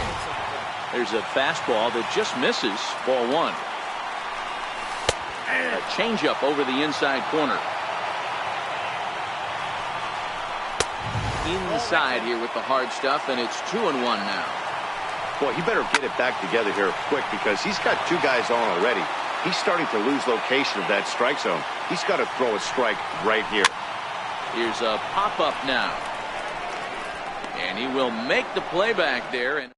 There's a fastball that just misses, ball 1. A changeup over the inside corner. Inside here with the hard stuff, and it's 2-1 now. Boy, he better get it back together here quick because he's got 2 guys on already. He's starting to lose location of that strike zone. He's got to throw a strike right here. Here's a pop-up now. And he will make the play back there. And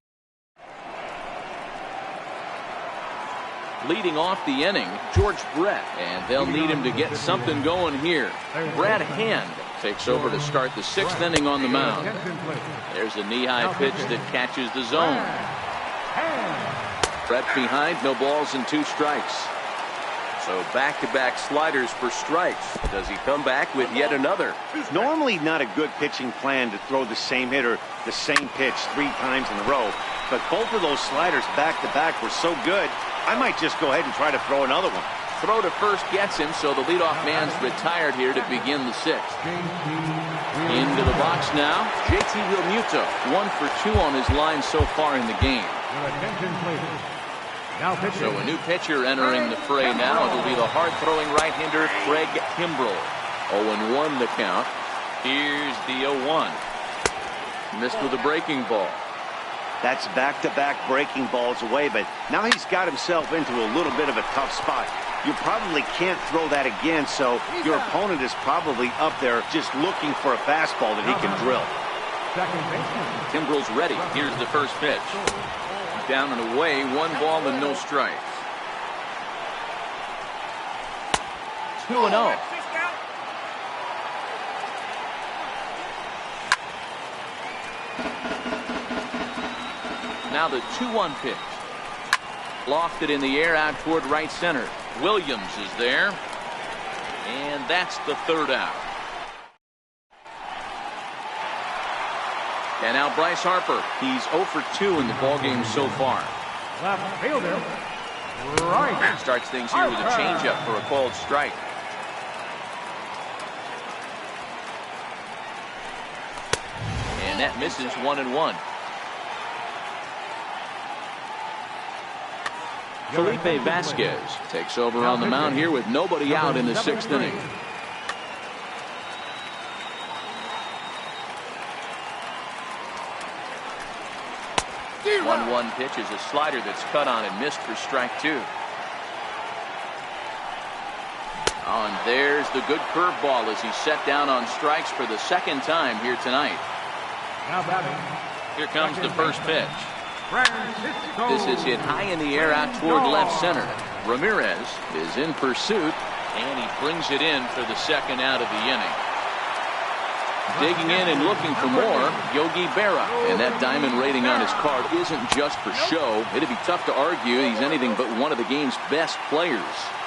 leading off the inning, George Brett. And they'll need him to get something going here. Brad Hand takes over to start the 6th inning on the mound. There's a knee-high pitch that catches the zone. Brett behind, no balls and 2 strikes. So back-to-back sliders for strikes. Does he come back with yet another? Normally not a good pitching plan to throw the same hitter the same pitch 3 times in a row. But both of those sliders back-to-back were so good, I might just go ahead and try to throw another one. Throw to first gets him, so the leadoff man's retired here to begin the 6th. Into the box now, JT Realmuto, 1 for 2 on his line so far in the game. So a new pitcher entering the fray now. It'll be the hard-throwing right-hander Craig Kimbrell. 0-1 the count. Here's the 0-1. Missed with a breaking ball. That's back-to-back breaking balls away, but now he's got himself into a little bit of a tough spot. You probably can't throw that again, so your opponent is probably up there just looking for a fastball that he can drill. Kimbrell's ready. Here's the first pitch. Down and away, 1 ball and no strikes. 2-0. Now the 2-1 pitch. Lofted in the air out toward right center. Williams is there. And that's the 3rd out. And now Bryce Harper. He's 0 for 2 in the ballgame so far. Left fielder. Right. Starts things here with a changeup for a called strike. And that misses 1-1. Felipe Vasquez takes over on the mound here with nobody out in the 6th inning. 1-1 pitch is a slider that's cut on and missed for strike 2. Oh, and there's the good curveball as he's set down on strikes for the 2nd time here tonight. Here comes the first pitch. This is hit high in the air out toward left center. Ramirez is in pursuit, and he brings it in for the 2nd out of the inning. Digging in and looking for more, Yogi Berra. And that diamond rating on his card isn't just for show. It'd be tough to argue he's anything but one of the game's best players.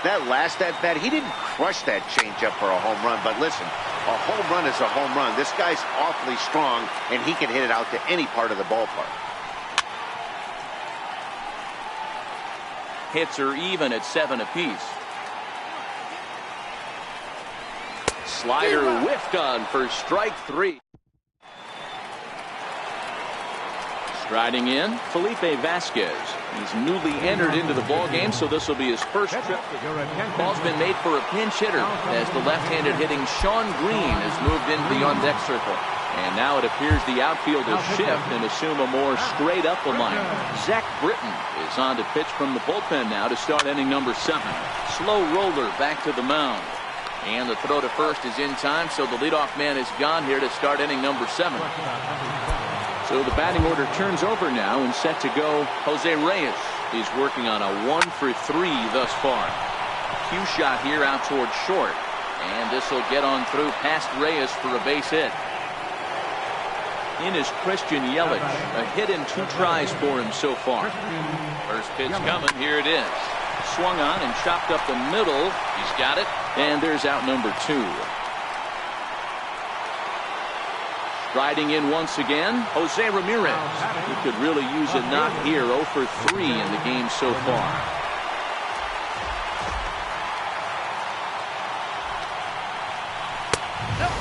That last at-bat, he didn't crush that changeup for a home run, but listen, a home run is a home run. This guy's awfully strong, and he can hit it out to any part of the ballpark. Hits are even at 7 apiece. Slider whiffed on for strike 3. Striding in, Felipe Vasquez. He's newly entered into the ballgame, so this will be his first trip. Ball's been made for a pinch hitter as the left-handed hitting Sean Green has moved into the on-deck circle. And now it appears the outfield will shift and assume a more straight-up alignment. Zach Britton is on to pitch from the bullpen now to start inning number 7. Slow roller back to the mound. And the throw to first is in time, so the leadoff man is gone here to start inning number 7. So the batting order turns over now and set to go Jose Reyes. He's working on a 1 for 3 thus far. Cue shot here out toward short. And this will get on through past Reyes for a base hit. In is Christian Yelich. A hit in 2 tries for him so far. First pitch coming. Here it is. Swung on and chopped up the middle. He's got it. And there's out number 2. Riding in once again, Jose Ramirez. He could really use a knock here. 0 for 3 in the game so far.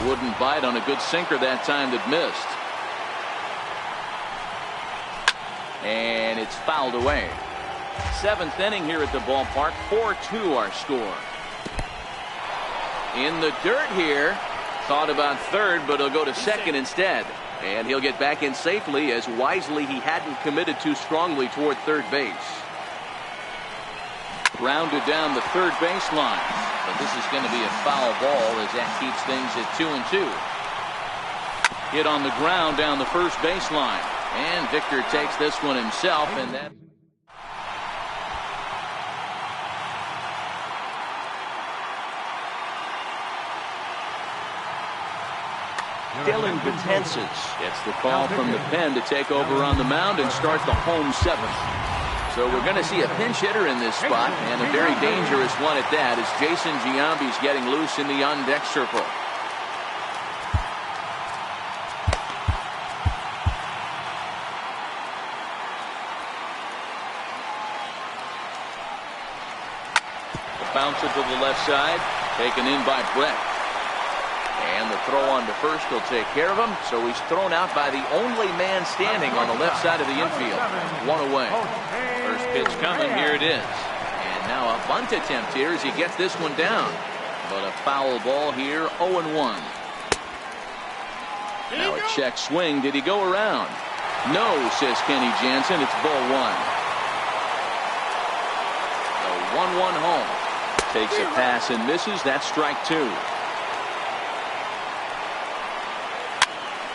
Wouldn't bite on a good sinker that time that missed. And it's fouled away. 7th inning here at the ballpark. 4-2 our score. In the dirt here. Thought about third, but he'll go to second instead. And he'll get back in safely, as wisely he hadn't committed too strongly toward third base. Rounded down the third baseline. But this is going to be a foul ball as that keeps things at 2-2. Hit on the ground down the first baseline. And Victor takes this one himself, and that... Dylan Betances gets the call from the pen to take over on the mound and start the home 7th. So we're going to see a pinch hitter in this spot, and a very dangerous one at that, as Jason Giambi's getting loose in the on-deck circle. The bouncer to the left side, taken in by Brett. And the throw on to first will take care of him. So he's thrown out by the only man standing on the left side of the infield. 1 away. First Pitch coming. Here it is. And now a bunt attempt here as he gets this one down. But a foul ball here, 0-1. Now a check swing. Did he go around? No, says Kenny Jansen. It's ball one. The 1-1 home. Takes a pass and misses. That's strike two.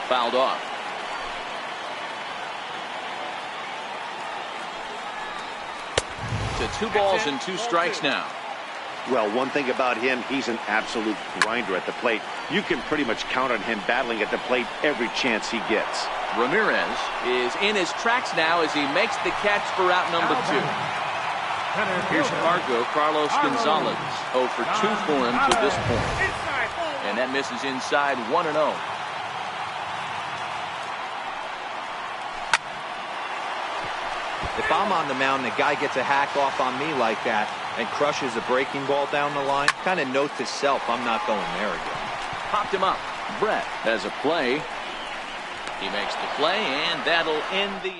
Fouled off. To 2 balls and 2 strikes now. Well, one thing about him, he's an absolute grinder at the plate. You can pretty much count on him battling at the plate every chance he gets. Ramirez is in his tracks now as he makes the catch for out number 2. Here's Fargo, Carlos Gonzalez. 0 for 2 for him to this point. And that misses inside, 1-0. If I'm on the mound and a guy gets a hack off on me like that and crushes a breaking ball down the line, kind of note to self, I'm not going there again. Popped him up. Brett has a play. He makes the play, and that'll end the...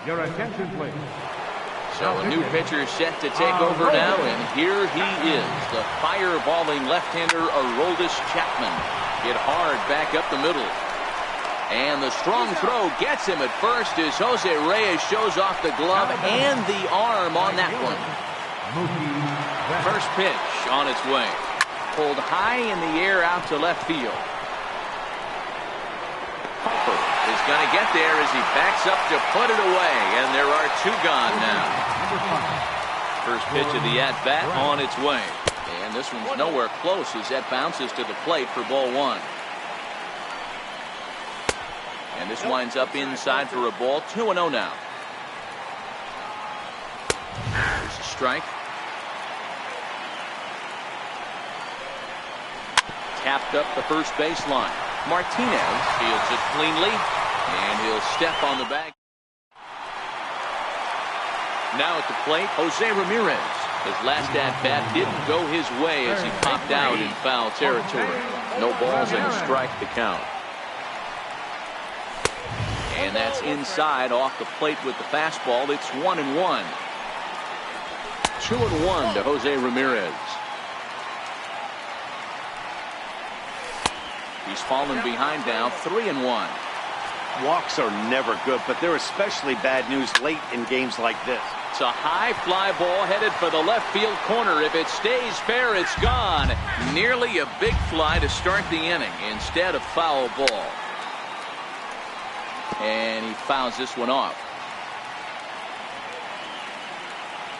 Your attention, please. So a new pitcher set to take over now, and here he is, the fireballing left-hander Aroldis Chapman. Hit hard back up the middle. And the strong throw gets him at first as Jose Reyes shows off the glove and the arm on that one. First pitch on its way. Pulled high in the air out to left field. Harper is going to get there as he backs up to put it away, and there are 2 gone now. First pitch of the at-bat on its way. And this one's nowhere close as that bounces to the plate for ball 1. And this winds up inside for a ball. 2-0 now. There's a strike. Tapped up the first baseline. Martinez fields it cleanly, and he'll step on the bag. Now at the plate, Jose Ramirez. His last at-bat didn't go his way as he popped out in foul territory. No balls and a strike to count. And that's inside off the plate with the fastball. It's 1-1. 2-1 to Jose Ramirez. He's fallen behind now, 3-1. Walks are never good, but they're especially bad news late in games like this. It's a high fly ball headed for the left field corner. If it stays fair, it's gone. Nearly a big fly to start the inning instead of foul ball. And he fouls this one off.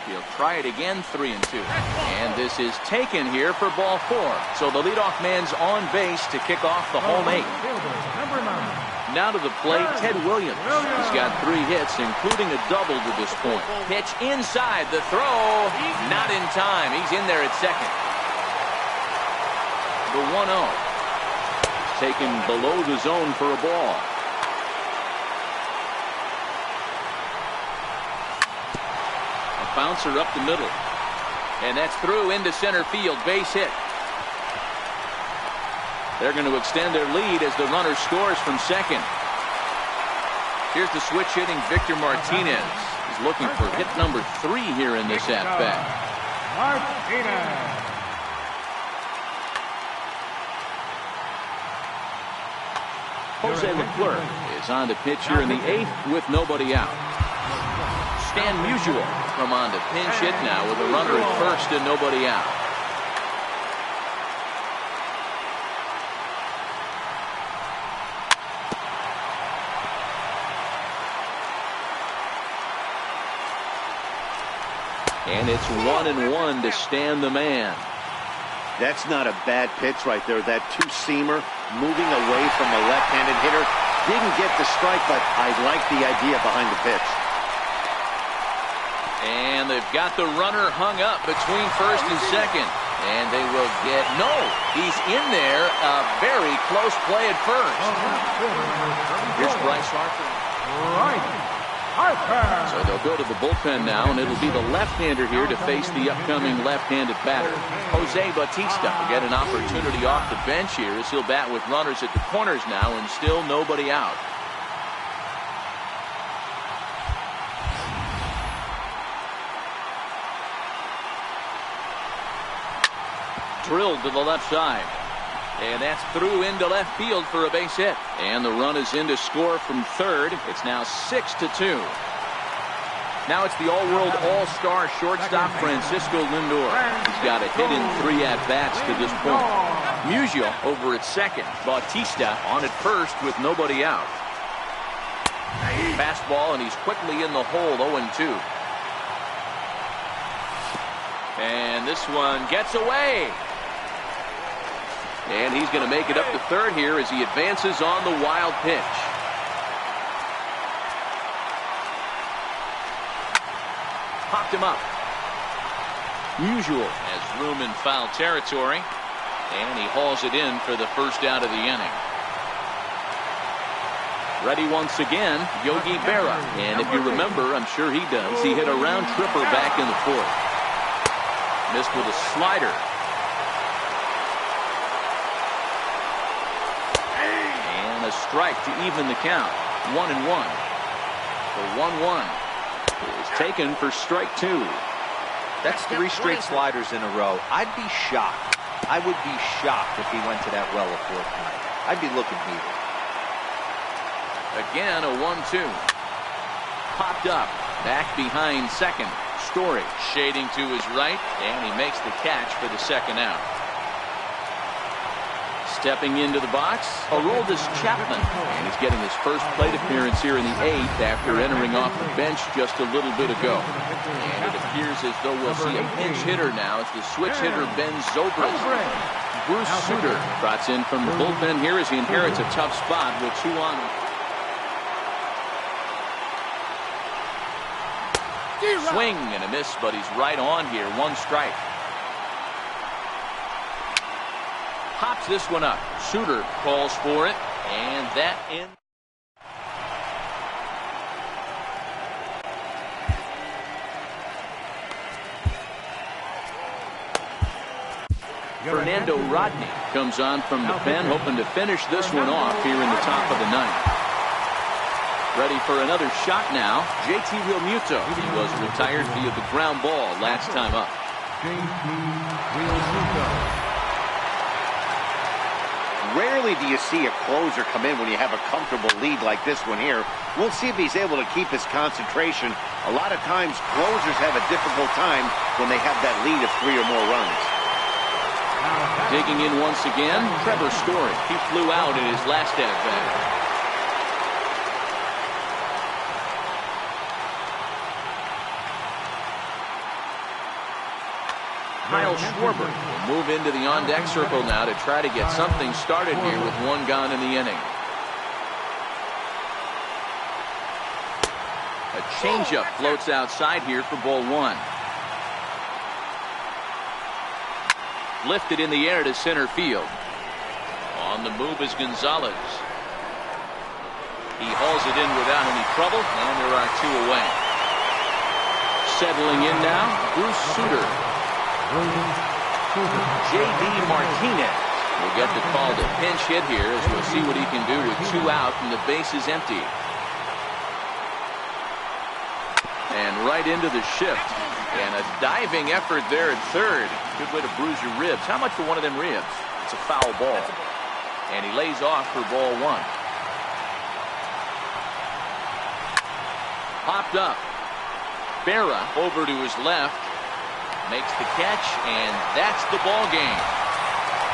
He'll try it again, 3-2. And this is taken here for ball 4. So the leadoff man's on base to kick off the home 8. Now to the plate, Ted Williams. He's got 3 hits, including a double to this point. Pitch inside, the throw, not in time. He's in there at second. The 1-0. Taken below the zone for a ball. Bouncer up the middle, and that's through into center field. Base hit. They're going to extend their lead as the runner scores from second. Here's the switch hitting Victor Martinez. He's looking for hit number 3 here in this at-bat. Jose Leclerc is on the pitch here in the 8th with nobody out. Stan Musial from on to pinch hit now with a runner at first and nobody out. And it's 1-1 to Stan the man. That's not a bad pitch right there. That 2-seamer moving away from a left-handed hitter. Didn't get the strike, but I like the idea behind the pitch. And they've got the runner hung up between first and second. And they will get, no, he's in there. A very close play at first. Here's Bryce Harper. Harper. So they'll go to the bullpen now, and it'll be the left-hander here to face the upcoming left-handed batter. Jose Bautista will get an opportunity off the bench here as he'll bat with runners at the corners now and still nobody out. Drilled to the left side. And that's through into left field for a base hit. And the run is in to score from third. It's now 6-2. Now it's the all-world all-star shortstop Francisco Lindor. He's got a hit in 3 at-bats to this point. Musial over at second. Bautista on at first with nobody out. Fastball, and he's quickly in the hole, 0-2. And this one gets away. And he's going to make it up to third here as he advances on the wild pitch. Popped him up. Musial has room in foul territory. And he hauls it in for the first out of the inning. Ready once again, Yogi Berra. And if you remember, I'm sure he does, he hit a round tripper back in the fourth. Missed with a slider. A strike to even the count. 1-1. The 1-1 is taken for strike 2. That's 3 straight sliders in a row. I'd be shocked. I would be shocked if he went to that well a 4th time. I'd be looking heated. Again, a 1-2. Popped up. Back behind second. Story shading to his right, and he makes the catch for the second out. Stepping into the box, Aroldis Chapman, and he's getting his first plate appearance here in the 8th after entering off the bench just a little bit ago. And it appears as though we'll see a pinch hitter now as the switch hitter Ben Zobrist. Bruce Sutter trots in from the bullpen here as he inherits a tough spot with 2 on. Swing and a miss, but he's right on here. 1 strike. Pops this one up. Sutter calls for it, and that ends. Fernando Rodney comes on from the pen, hoping to finish this one off here in the top of the 9th. Ready for another shot now. JT Realmuto. He was retired via the ground ball last time up. JT Realmuto. Rarely do you see a closer come in when you have a comfortable lead like this one here. We'll see if he's able to keep his concentration. A lot of times, closers have a difficult time when they have that lead of 3 or more runs. Digging in once again, Trevor Story. He flew out in his last at-bat. Kyle Schwarber will move into the on-deck circle now to try to get something started here with 1 gone in the inning. A changeup floats outside here for ball 1. Lifted in the air to center field. On the move is Gonzalez. He hauls it in without any trouble, and there are 2 away. Settling in now, Bruce Sutter. J.D. Martinez will get the call to pinch hit here as we'll see what he can do with 2 out and the base is empty. And right into the shift. And a diving effort there at third. Good way to bruise your ribs. How much for one of them ribs? It's a foul ball. And he lays off for ball 1. Popped up. Berra over to his left. Makes the catch, and that's the ball game.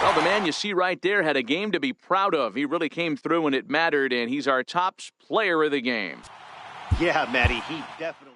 Well, the man you see right there had a game to be proud of. He really came through when it mattered, and he's our top player of the game. Yeah, Matty, he definitely.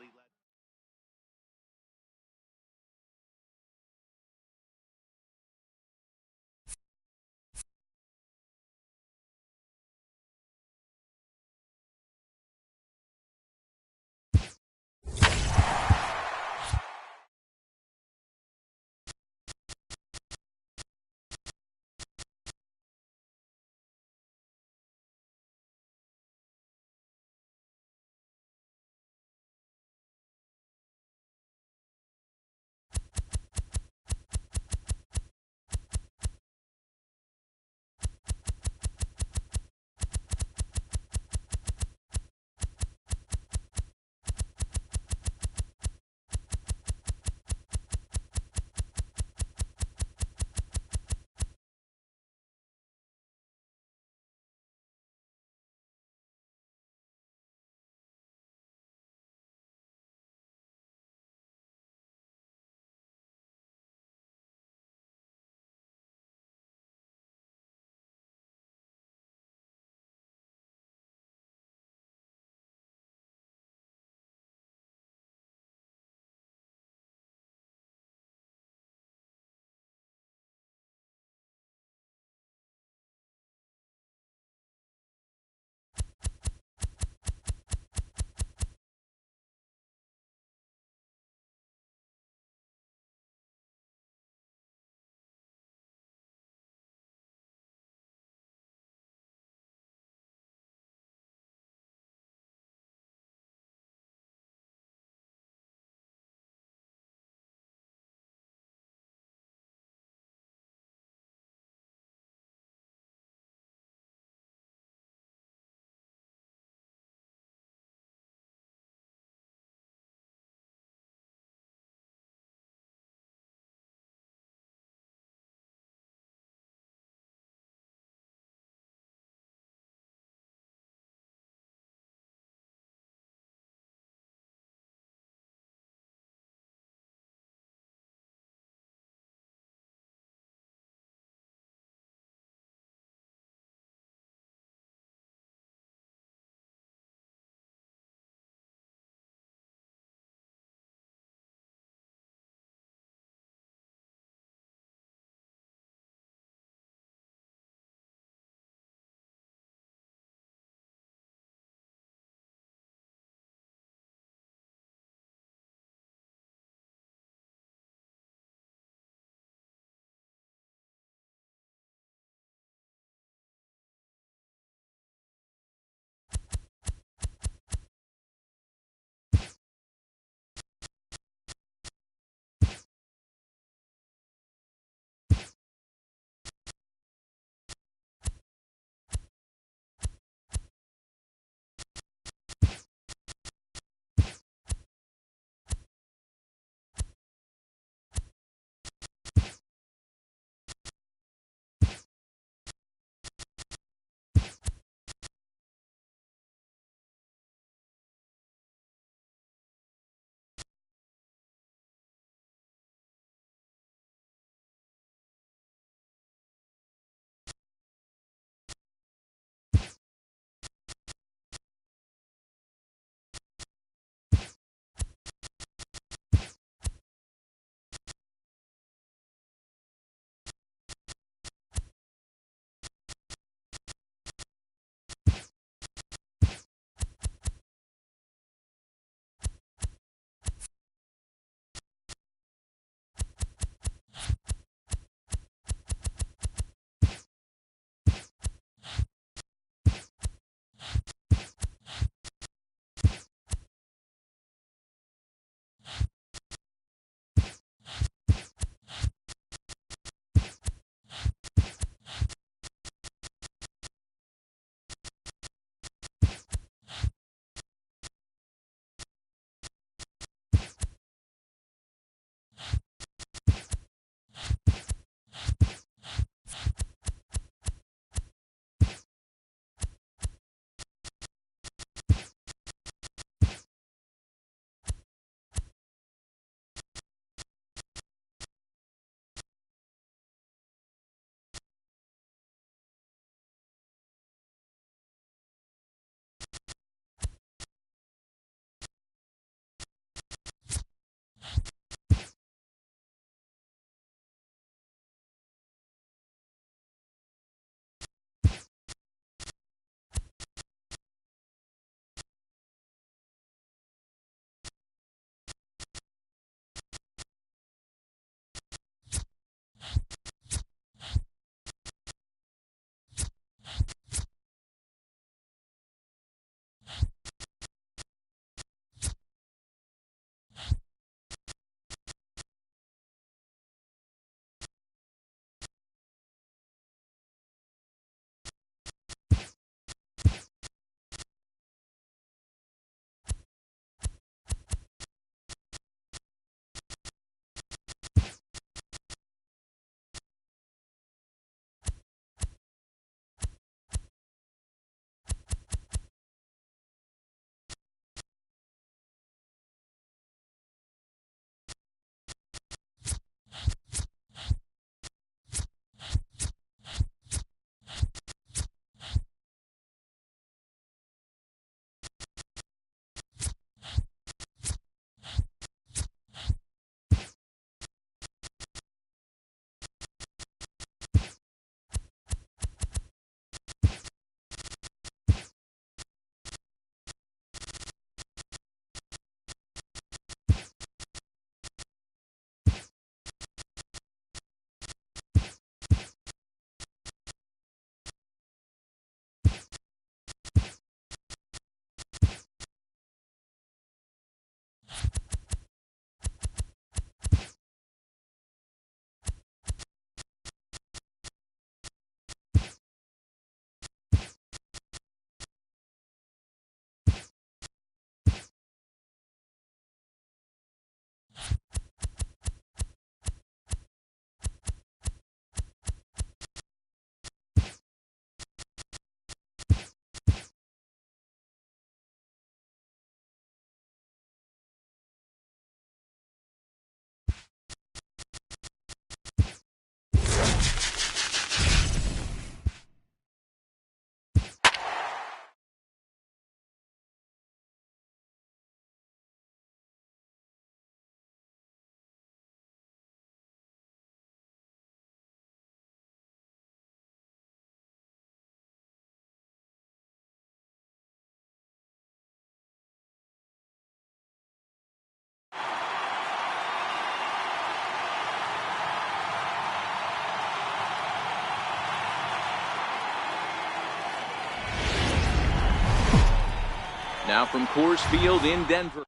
Now from Coors Field in Denver.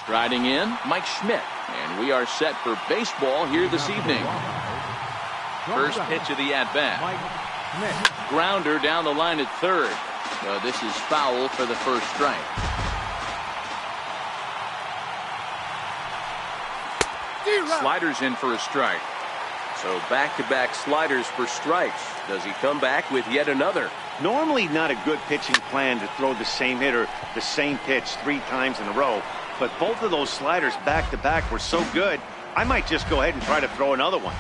Striding in, Mike Schmidt. And we are set for baseball here this evening. First pitch of the at-bat. Grounder down the line at third. This is foul for the first strike. Sliders in for a strike. So back-to-back sliders for strikes. Does he come back with yet another? Normally not a good pitching plan to throw the same hitter the same pitch 3 times in a row, but both of those sliders back-to-back were so good, I might just go ahead and try to throw another one.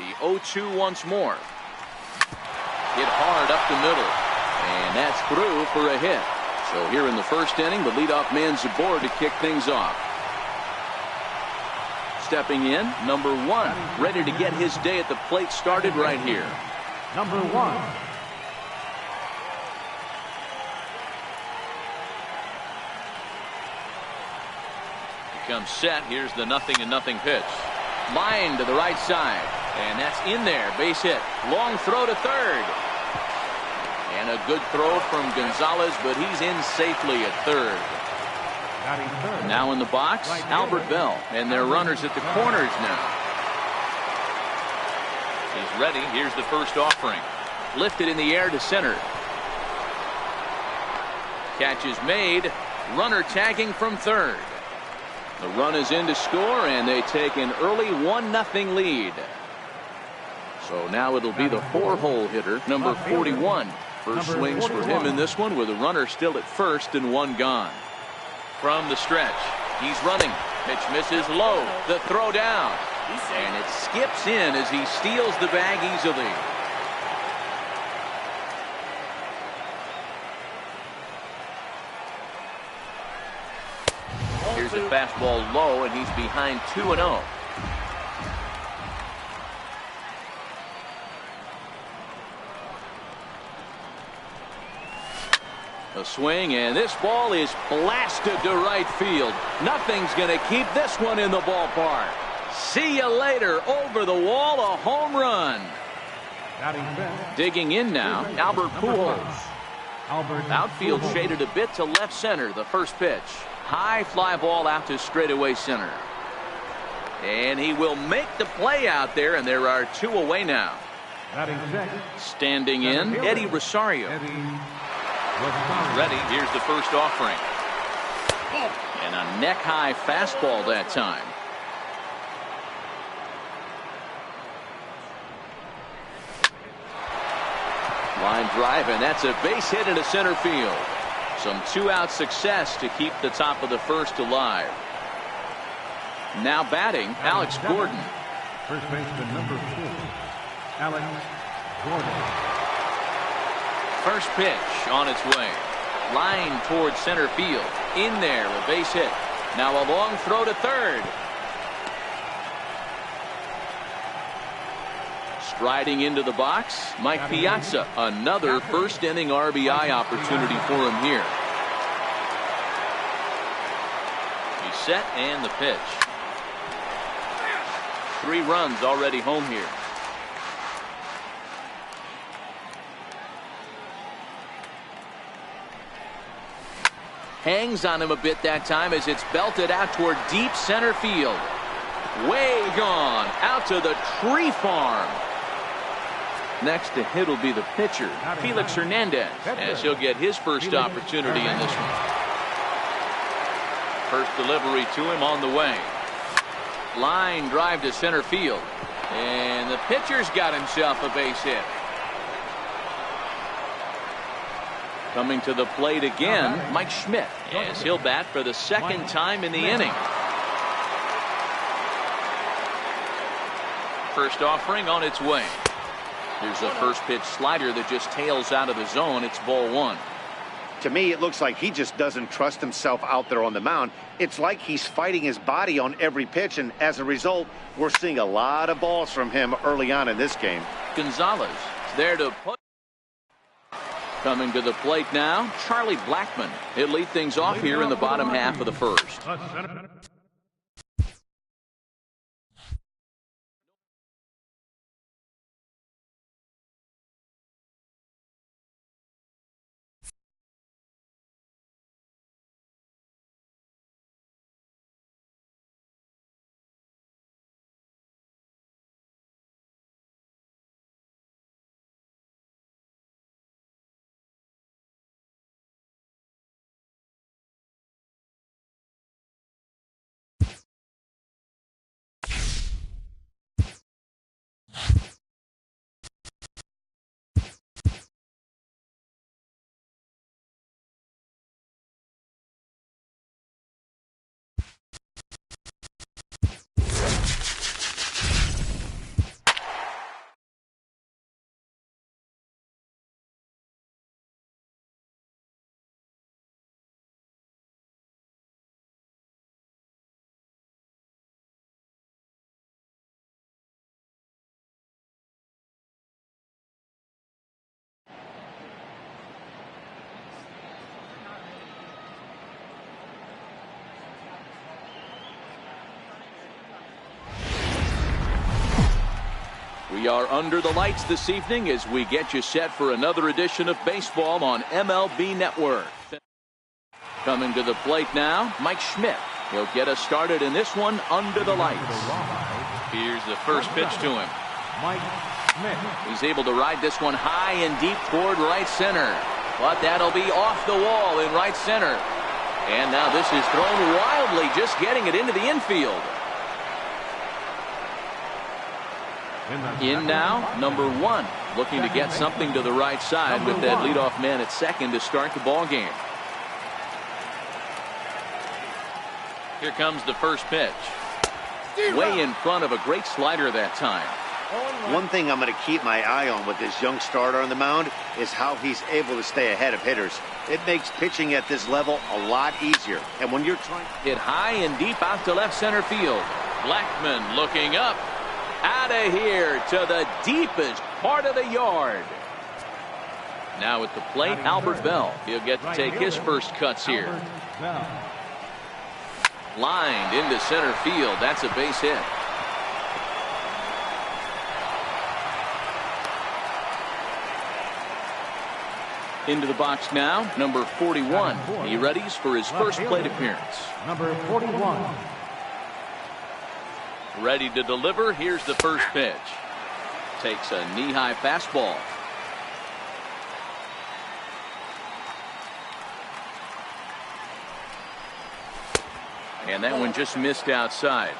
The 0-2 once more. Hit hard up the middle. And that's through for a hit. So here in the first inning, the leadoff man's aboard to kick things off. Stepping in, number 1, ready to get his day at the plate started right here. Number 1. Comes set. Here's the 0-0 pitch. Line to the right side. And that's in there. Base hit. Long throw to third. And a good throw from Gonzalez, but he's in safely at third. Now in the box, Albert Bell. And their runners at the corners now. He's ready. Here's the first offering. Lifted in the air to center. Catch is made. Runner tagging from third. The run is in to score, and they take an early 1-0 lead. So now it'll be the 4-hole hitter, number 41. First swings for him in this one with a runner still at first and 1 gone. From the stretch, he's running. Pitch misses low. The throw down. And it skips in as he steals the bag easily. Here's a fastball low, and he's behind 2-0. A swing, and this ball is blasted to right field. Nothing's going to keep this one in the ballpark. See you later. Over the wall, a home run. Digging in now, Albert Pujols. Outfield shaded a bit to left center. The first pitch. High fly ball out to straightaway center. And he will make the play out there, and there are 2 away now. Standing in, Eddie Rosario. Ready, here's the first offering. And a neck-high fastball that time. Line drive, and that's a base hit into center field. Some 2-out success to keep the top of the first alive. Now batting, Alex Gordon. First baseman number 4, Alex Gordon. First pitch on its way. Line towards center field. In there, a base hit. Now a long throw to third. Striding into the box, Mike Piazza. Another first inning RBI opportunity for him here. He's set, and the pitch. 3 runs already home here. Hangs on him a bit that time as it's belted out toward deep center field. Way gone out to the tree farm. Next to hit will be the pitcher, Felix Hernandez, as he'll get his first opportunity in this one. First delivery to him on the way. Line drive to center field. And the pitcher's got himself a base hit. Coming to the plate again, Mike Schmidt, as he'll bat for the second time in the inning. First offering on its way. There's a first pitch slider that just tails out of the zone. It's ball 1. To me, it looks like he just doesn't trust himself out there on the mound. It's like he's fighting his body on every pitch, and as a result, we're seeing a lot of balls from him early on in this game. Gonzalez there to put. Coming to the plate now, Charlie Blackmon. He'll lead things off here in the bottom half of the first. We are under the lights this evening as we get you set for another edition of baseball on MLB Network. Coming to the plate now, Mike Schmidt. He'll get us started in this one under the lights. Here's the first pitch to him. Mike Schmidt. He's able to ride this one high and deep toward right center. But that'll be off the wall in right center. And now this is thrown wildly, just getting it into the infield. In now, number 1, looking to get something to the right side with that leadoff man at second to start the ball game. Here comes the first pitch. Way in front of a great slider that time. One thing I'm going to keep my eye on with this young starter on the mound is how he's able to stay ahead of hitters. It makes pitching at this level a lot easier. And when you're trying hit high and deep out to left center field. Blackmon looking up. Out of here to the deepest part of the yard. Now at the plate, Albert Bell. He'll get to take his first cuts here. Lined into center field. That's a base hit. Into the box now, number 41. He readies for his first plate appearance. Number 41. Ready to deliver. Here's the first pitch. Takes a knee-high fastball. And that one just missed outside.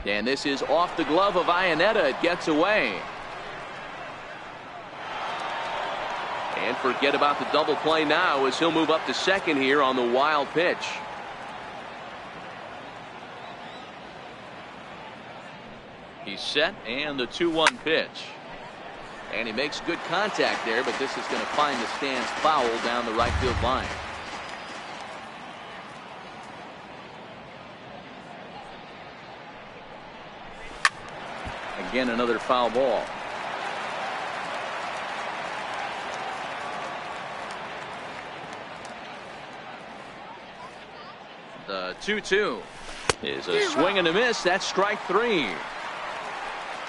And this is off the glove of Iannetta. It gets away. And forget about the double play now as he'll move up to second here on the wild pitch. He's set, and the 2-1 pitch. And he makes good contact there, but this is going to find the stands foul down the right field line. Again, another foul ball. The 2-2 is a swing and a miss. That's strike 3.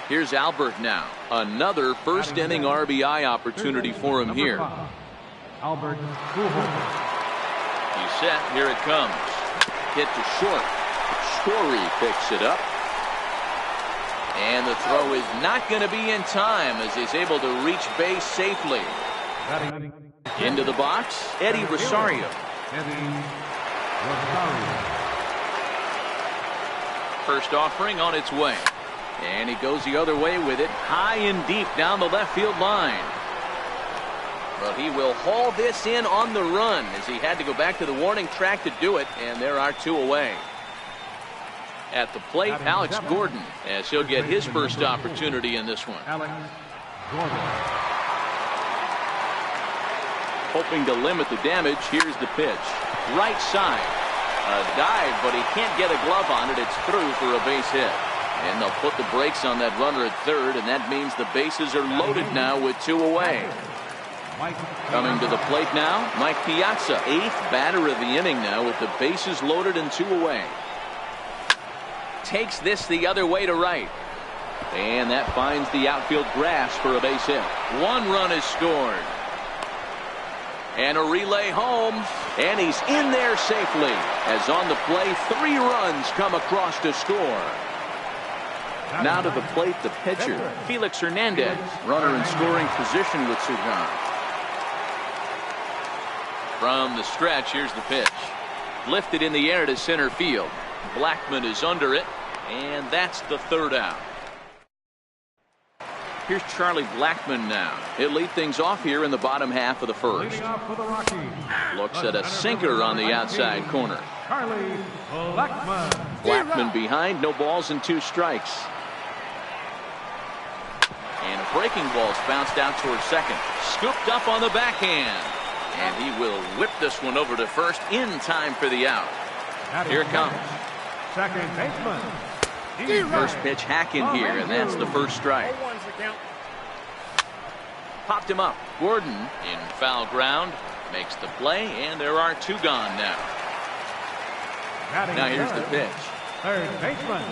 Here's Albert now. Another first inning RBI opportunity for him here. Albert. He's set. Here it comes. Hit to short. Story picks it up. And the throw is not going to be in time as he's able to reach base safely. Into the box, Eddie Rosario. First offering on its way. And he goes the other way with it, high and deep down the left field line. But he will haul this in on the run as he had to go back to the warning track to do it, and there are 2 away. At the plate, Alex Gordon, as he'll get his first opportunity in this one. Alex Gordon. Hoping to limit the damage, here's the pitch. Right side. A dive, but he can't get a glove on it. It's through for a base hit. And they'll put the brakes on that runner at third, and that means the bases are loaded now with 2 away. Coming to the plate now, Mike Piazza, 8th batter of the inning now with the bases loaded and 2 away. Takes this the other way to right. And that finds the outfield grass for a base hit. 1 run is scored. And a relay home, and he's in there safely. As on the play, 3 runs come across to score. Now to the plate, the pitcher, Felix Hernandez, runner in scoring position with 2 gone. From the stretch, here's the pitch. Lifted in the air to center field. Blackmon is under it, and that's the 3rd out. Here's Charlie Blackmon now. He'll lead things off here in the bottom half of the first. Looks at a sinker on the outside corner. Charlie Blackmon. Blackmon behind, no balls and 2 strikes. And a breaking ball's bounced out towards second. Scooped up on the backhand. And he will whip this one over to first in time for the out. Here it comes. Second baseman. First pitch hack in here, and that's the first strike. Popped him up. Gordon in foul ground makes the play, and there are 2 gone now. Now here's the pitch. Third baseman.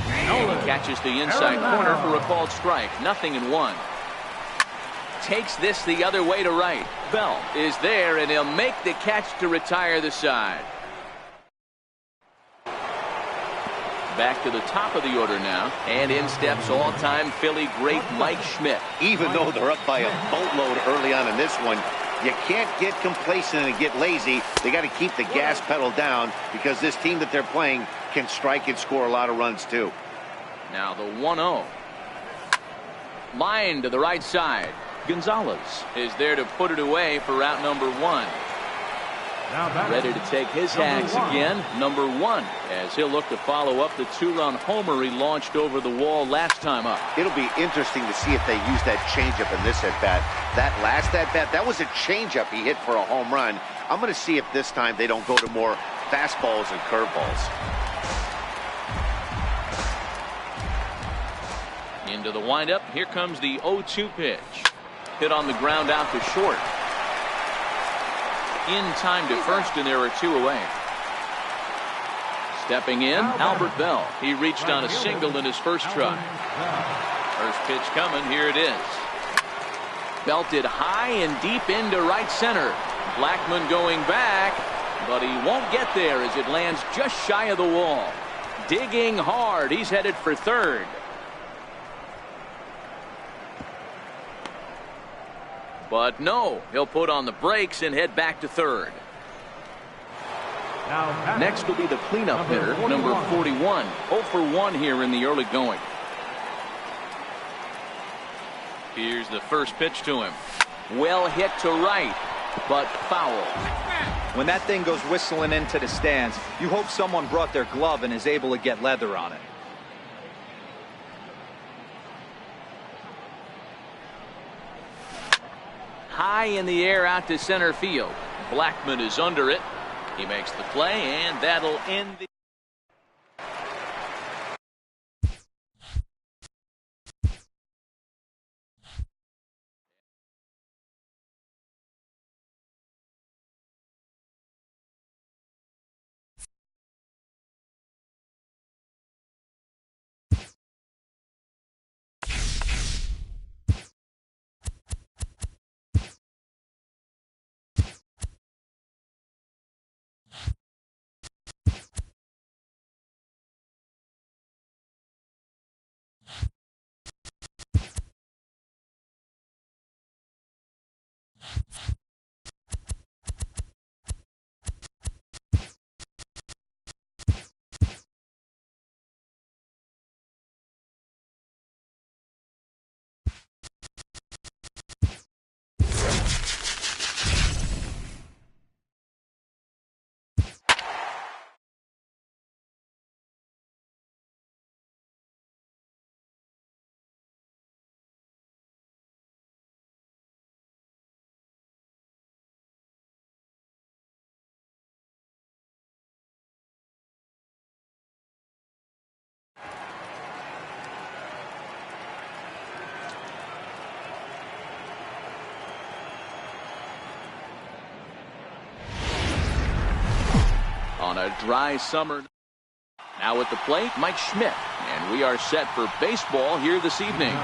He catches the inside corner for a called strike. 0-1. Takes this the other way to right. Bell is there, and he'll make the catch to retire the side. Back to the top of the order now, and in steps all-time Philly great Mike Schmidt. Even though they're up by a boatload early on in this one, you can't get complacent and get lazy. They got to keep the gas pedal down because this team that they're playing can strike and score a lot of runs too. Now the 1-0. Line to the right side. Gonzalez is there to put it away for route number 1. Ready to take his hacks again, number 1, as he'll look to follow up the 2-run homer he launched over the wall last time up. It'll be interesting to see if they use that changeup in this at-bat. That last at-bat, that was a changeup he hit for a home run. I'm going to see if this time they don't go to more fastballs and curveballs. Into the windup, here comes the 0-2 pitch. Hit on the ground out to short. In time to first, and there are 2 away. Stepping in, Albert Bell. He reached on a single in his first try. First pitch coming, here it is. Belted high and deep into right center. Blackmon going back, but he won't get there as it lands just shy of the wall. Digging hard, he's headed for third. But no, he'll put on the brakes and head back to third. Next will be the cleanup hitter, number 41. 0 for 1 here in the early going. Here's the first pitch to him. Well hit to right, but foul. When that thing goes whistling into the stands, you hope someone brought their glove and is able to get leather on it. High in the air out to center field. Blackmon is under it. He makes the play, and that'll end the... On a dry summer. Now at the plate, Mike Schmidt. And we are set for baseball here this evening.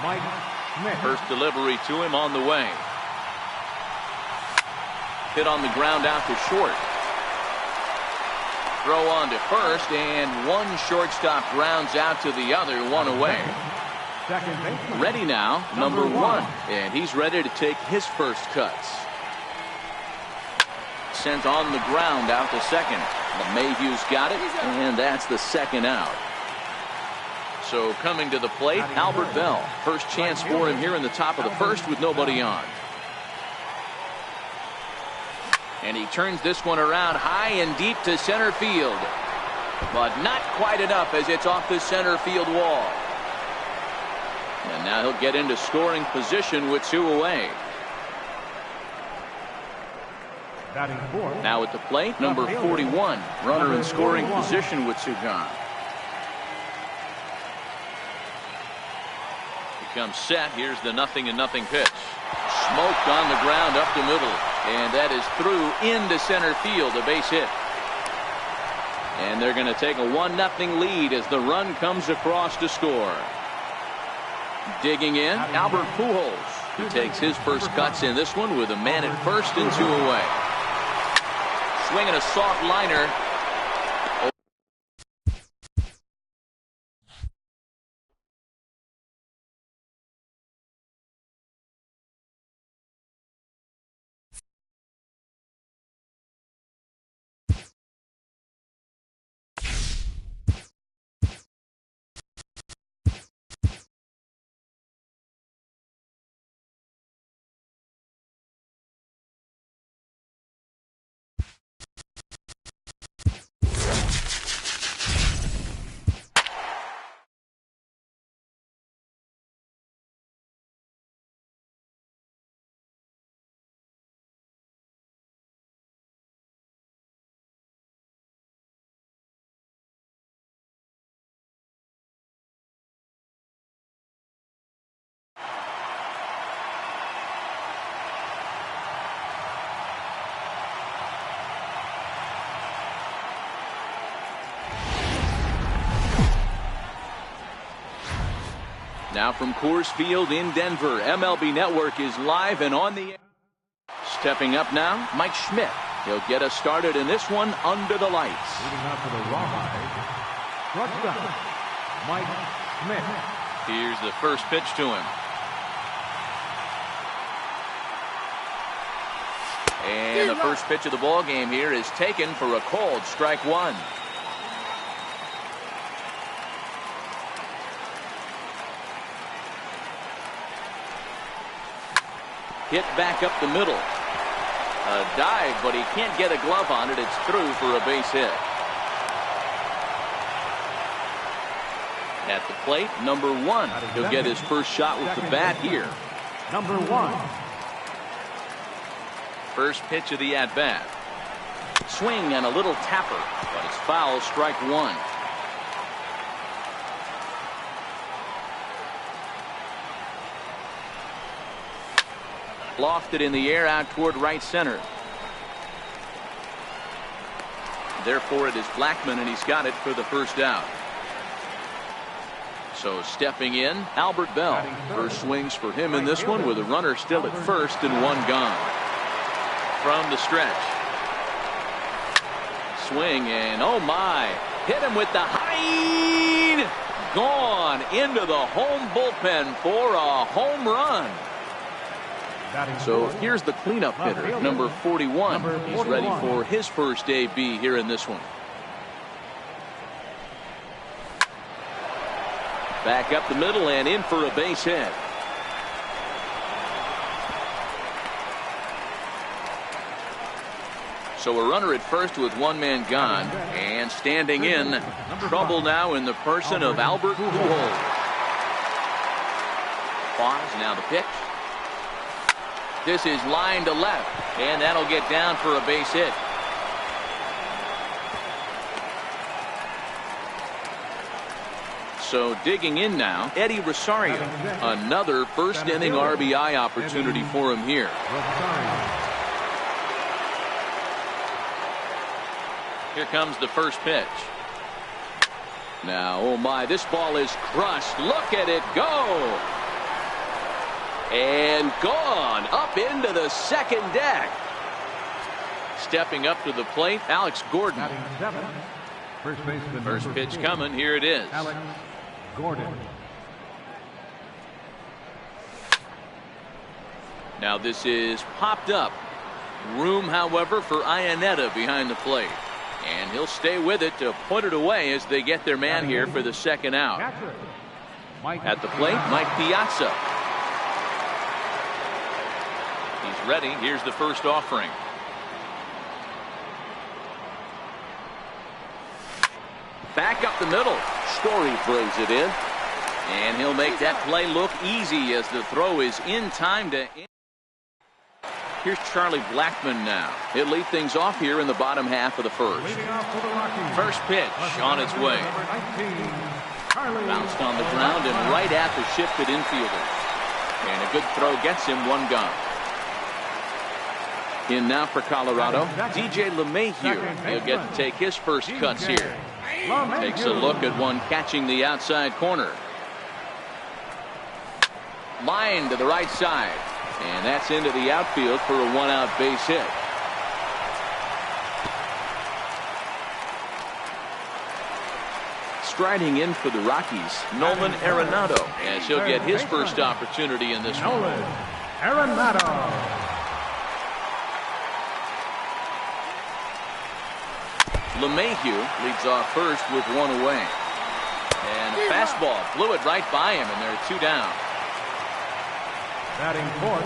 Mike Schmidt. First delivery to him on the way. Hit on the ground out to short. Throw on to first, and one shortstop grounds out to the other, 1 away. Ready now, number 1. And he's ready to take his first cuts. Sent on the ground out to second. LeMahieu's got it, and that's the second out. So coming to the plate, Albert Bell. First chance for him here in the top of the first with nobody on. And he turns this one around high and deep to center field. But not quite enough as it's off the center field wall. And now he'll get into scoring position with 2 away. Now at the plate, number 41. Runner in scoring position with 2 gone. He comes set. Here's the 0-0 pitch. Smoked on the ground up the middle. And that is through into center field, a base hit. And they're going to take a 1-0 lead as the run comes across to score. Digging in, Albert Pujols, who takes his first cuts in this one with a man at first and 2 away. Swinging a soft liner. Now from Coors Field in Denver, MLB Network is live and on the air. Stepping up now, Mike Schmidt. He'll get us started in this one under the lights. Leading out to the rawhide, shortstop, Mike Schmidt. Here's the first pitch to him. And the first pitch of the ball game here is taken for a called strike one. Hit back up the middle. A dive, but he can't get a glove on it. It's through for a base hit. At the plate, number 1. He'll get his first shot with the bat here. Number 1. First pitch of the at-bat. Swing and a little tapper, but it's foul, strike one. Lofted in the air out toward right center. Therefore it is Blackmon, and he's got it for the first out. So stepping in, Albert Bell. First swings for him in this one with a runner still at first and one gone. From the stretch. Swing and oh my. Hit him with the high. Gone into the home bullpen for a home run. So here's the cleanup hitter, number 41. He's ready for his first AB here in this one. Back up the middle and in for a base hit. So a runner at first with one man gone, and standing in, trouble now in the person of Albert Pujols. Pause, now the pitch. This is line to left, and that'll get down for a base hit. So digging in now, Eddie Rosario. Another first inning RBI opportunity for him here. Here comes the first pitch. Now, oh my, this ball is crushed. Look at it go. And gone up into the second deck. Stepping up to the plate, Alex Gordon. First pitch coming. Here it is. Alex Gordon. Now this is popped up. Room, however, for Iannetta behind the plate. And he'll stay with it to put it away as they get their man here for the second out. At the plate, Mike Piazza. He's ready. Here's the first offering. Back up the middle. Story brings it in. And he'll make that play look easy as the throw is in time to end. Here's Charlie Blackmon now. He'll lead things off here in the bottom half of the first. First pitch on its way. Bounced on the ground and right at the shifted infielders. And a good throw gets him one gone. In now for Colorado, DJ LeMahieu. He'll get to take his first cuts here. Takes a look at one catching the outside corner. Line to the right side. And that's into the outfield for a one-out base hit. Striding in for the Rockies, Nolan Arenado, as he'll get his first opportunity in this one. Nolan Arenado. LeMahieu leads off first with one away. And a fastball blew it right by him, and there are two down. Batting fourth.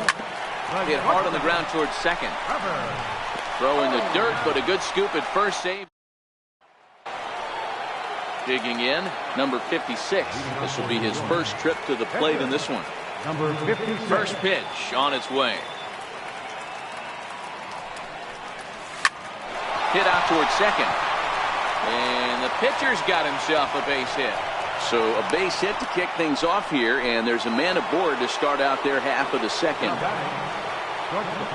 Hit hard on the ground towards second. Throw in the dirt, but a good scoop at first. Save. Digging in, number 56. This will be his first trip to the plate in this one. Number 56. First pitch on its way. Hit out towards second. And the pitcher's got himself a base hit. So a base hit to kick things off here, and there's a man aboard to start out their half of the second.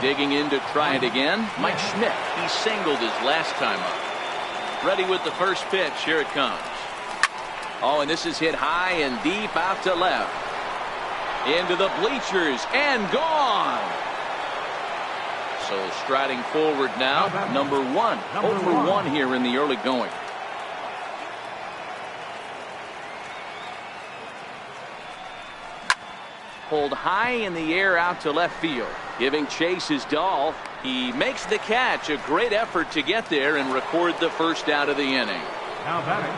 Digging in to try it again, Mike Schmidt. He singled his last time up. Ready with the first pitch. Here it comes. Oh, and this is hit high and deep out to left. Into the bleachers and gone. So striding forward now, number 1. 0 for 1 here in the early going. Pulled high in the air out to left field. Giving chase is Dahl. He makes the catch. A great effort to get there and record the first out of the inning. Now batting.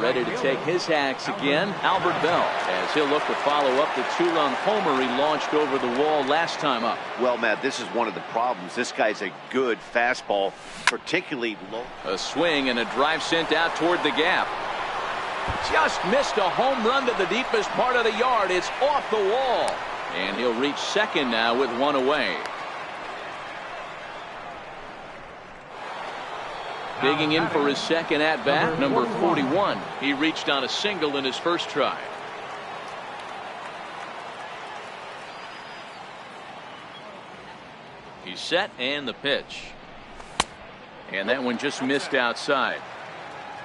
Ready to take his hacks again, Albert Bell, as he'll look to follow up the two-run homer he launched over the wall last time up. Well, Matt, this is one of the problems. This guy's a good fastball, particularly low. A swing and a drive sent out toward the gap. Just missed a home run to the deepest part of the yard. It's off the wall. And he'll reach second now with one away. Digging in for his second at-bat, number 41. He reached on a single in his first try. He's set, and the pitch. And that one just missed outside.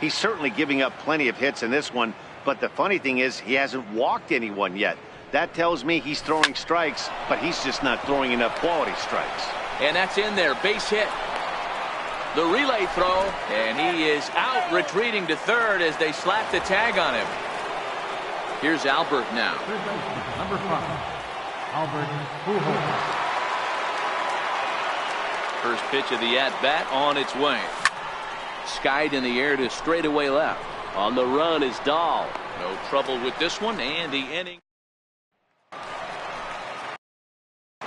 He's certainly giving up plenty of hits in this one, but the funny thing is he hasn't walked anyone yet. That tells me he's throwing strikes, but he's just not throwing enough quality strikes. And that's in there, base hit. The relay throw, and he is out, retreating to third as they slap the tag on him. Here's Albert now. Number 5, Albert Pujols. First pitch of the at-bat on its way. Skied in the air to straightaway left. On the run is Dahl. No trouble with this one, and the inning.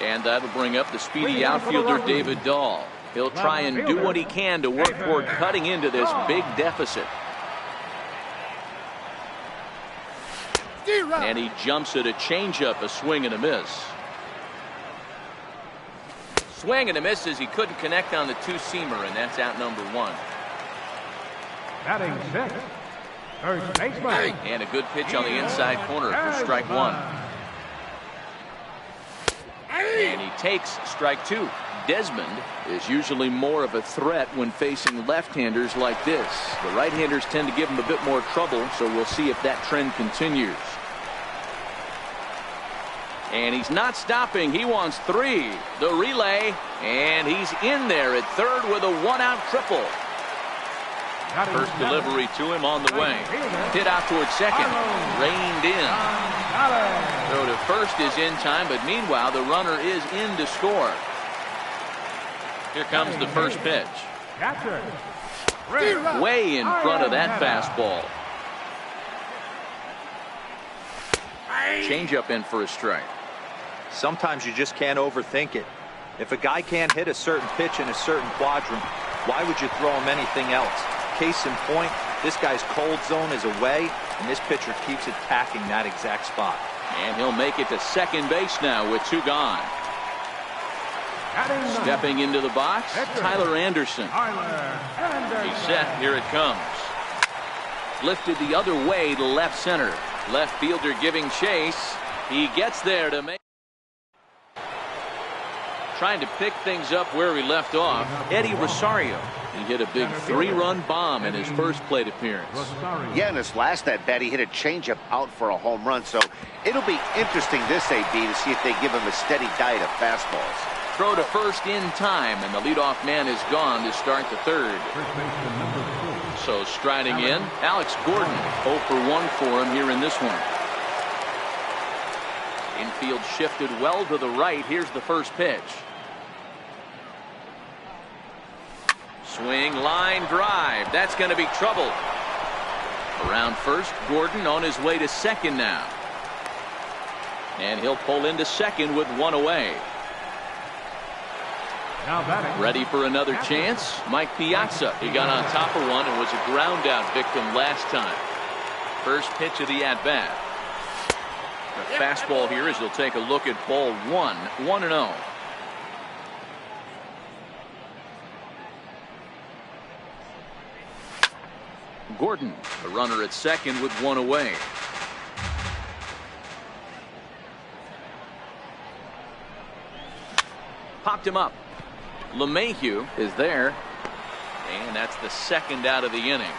And that'll bring up the speedy outfielder David Dahl. He'll try and do what he can to work toward cutting into this big deficit. And he jumps at a changeup, a swing and a miss. Swing and a miss as he couldn't connect on the two-seamer, and that's out number 1. Batting 6, first baseman. And a good pitch on the inside corner for strike 1. And he takes strike 2. Desmond is usually more of a threat when facing left-handers like this. The right-handers tend to give him a bit more trouble, so we'll see if that trend continues. And he's not stopping. He wants 3. The relay, and he's in there at third with a one-out triple. First delivery to him on the way. Hit out towards second. Reined in. Throw to first is in time, but meanwhile the runner is in to score. Here comes the first pitch. Way in front of that fastball. Changeup in for a strike. Sometimes you just can't overthink it. If a guy can't hit a certain pitch in a certain quadrant, why would you throw him anything else? Case in point, this guy's cold zone is away, and this pitcher keeps attacking that exact spot. And he'll make it to second base now with 2 gone. Stepping into the box, Tyler Anderson. He's set. Here it comes. Lifted the other way to left center. Left fielder giving chase. He gets there to make. Trying to pick things up where he left off, Eddie Rosario. He hit a big 3-run bomb in his first plate appearance. Yeah, in his last at-bat, he hit a changeup out for a home run. So it'll be interesting this AB to see if they give him a steady diet of fastballs. Throw to first in time, and the leadoff man is gone to start the third. So striding in, Alex Gordon. 0 for 1 for him here in this one. Infield shifted well to the right. Here's the first pitch. Swing, line drive. That's going to be trouble. Around first, Gordon on his way to second now. And he'll pull into second with one away. Ready for another chance? Mike Piazza. He got on top of one and was a ground out victim last time. First pitch of the at-bat. The fastball here as he'll take a look at ball 1. 1-0. Gordon, the runner at second with one away. Popped him up. LeMahieu is there. And that's the second out of the inning.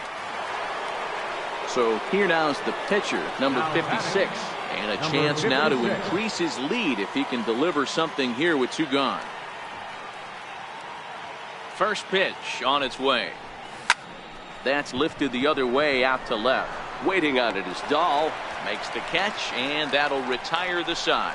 So here now is the pitcher, number 56. And a chance now to increase his lead if he can deliver something here with 2 gone. First pitch on its way. That's lifted the other way out to left. Waiting on it is Dahl. Makes the catch, and that'll retire the side.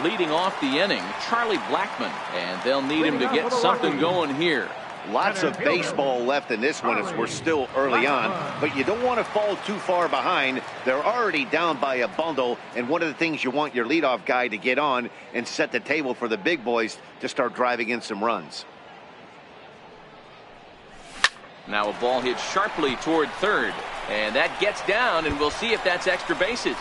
Leading off the inning, Charlie Blackmon, and they'll need him to get something going here. Lots of baseball left in this one as we're still early on, but you don't want to fall too far behind. They're already down by a bundle, and one of the things you want your leadoff guy to get on and set the table for the big boys to start driving in some runs. Now a ball hit sharply toward third, and that gets down, and we'll see if that's extra bases.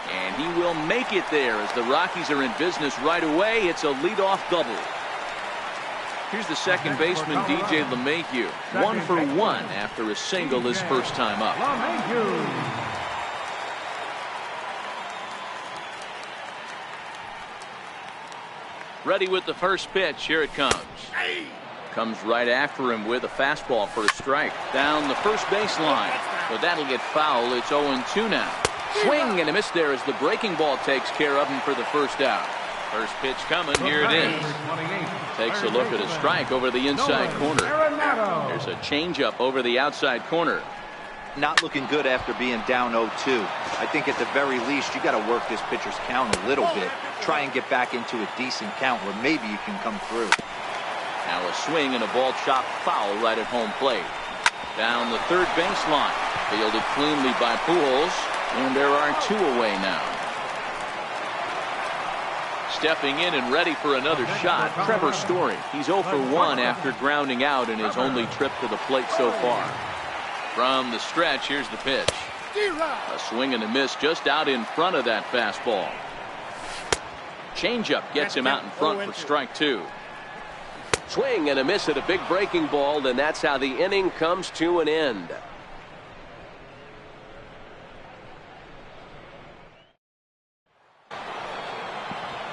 And he will make it there as the Rockies are in business right away. It's a leadoff double. Here's the second baseman, DJ LeMahieu. 1 for 1 after a single his first time up. Ready with the first pitch. Here it comes. Comes right after him with a fastball for a strike. Down the first baseline. But that'll get foul. It's 0-2 now. Swing and a miss there as the breaking ball takes care of him for the first out. First pitch coming. Here it is. Takes a look at a strike over the inside corner. There's a changeup over the outside corner. Not looking good after being down 0-2. I think at the very least you got to work this pitcher's count a little bit. Try and get back into a decent count where maybe you can come through. Now a swing and a ball chopped foul right at home plate. Down the third baseline. Fielded cleanly by Pujols. And there are 2 away now. Stepping in and ready for another shot, Trevor Story. He's 0 for 1 after grounding out in his only trip to the plate so far. From the stretch, here's the pitch. A swing and a miss just out in front of that fastball. Changeup gets him out in front for strike 2. Swing and a miss at a big breaking ball, and that's how the inning comes to an end.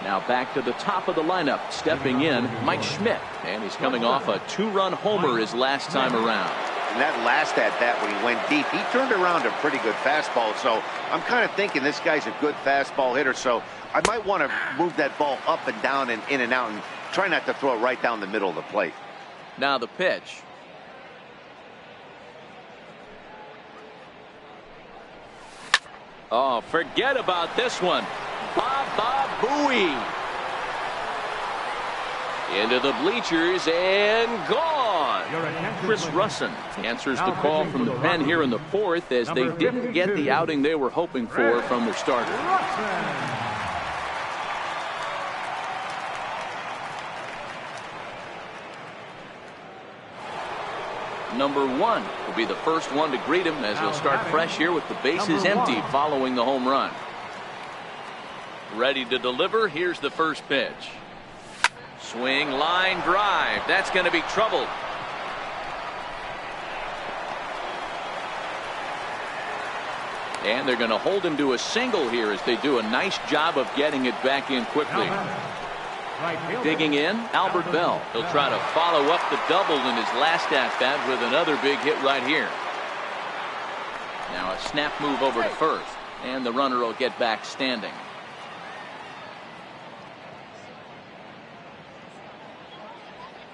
Now back to the top of the lineup. Stepping in, Mike Schmidt. And he's coming off a 2-run homer his last time around. And that last at-bat when he went deep, he turned around a pretty good fastball. So I'm kind of thinking this guy's a good fastball hitter. So I might want to move that ball up and down and in and out and try not to throw it right down the middle of the plate. Now the pitch. Oh, forget about this one. Baba Booey. Into the bleachers and gone. Chris Russin answers the call from the pen here in the 4th as they didn't get the outing they were hoping for from their starter. Number 1 will be the first one to greet him as he'll start fresh here with the bases empty following the home run. Ready to deliver. Here's the first pitch. Swing, line drive. That's going to be trouble. And they're going to hold him to a single here as they do a nice job of getting it back in quickly. Digging in, Albert Bell. He'll try to follow up the double in his last at-bat with another big hit right here. Now a snap move over to first, and the runner will get back standing.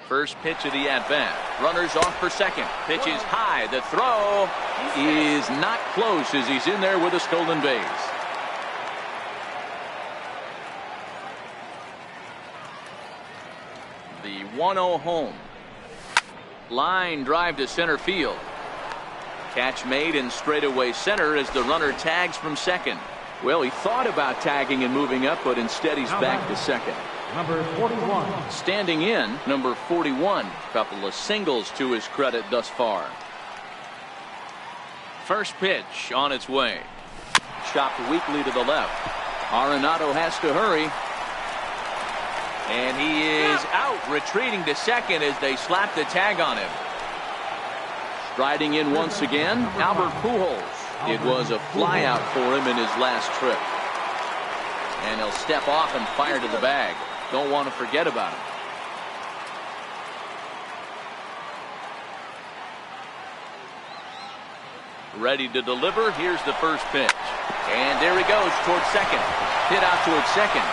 First pitch of the at-bat. Runners off for second. Pitch is high. The throw is not close as he's in there with a stolen base. The 1-0 home. Line drive to center field. Catch made in straightaway center as the runner tags from second. Well, he thought about tagging and moving up, but instead he's back to second. Number 41. Standing in, number 41. Couple of singles to his credit thus far. First pitch on its way. Chopped weakly to the left. Arenado has to hurry. And he is out, retreating to second as they slap the tag on him. Striding in once again, Albert Pujols. It was a fly out for him in his last trip. And he'll step off and fire to the bag. Don't want to forget about him. Ready to deliver. Here's the first pitch. And there he goes towards second. Hit out towards second.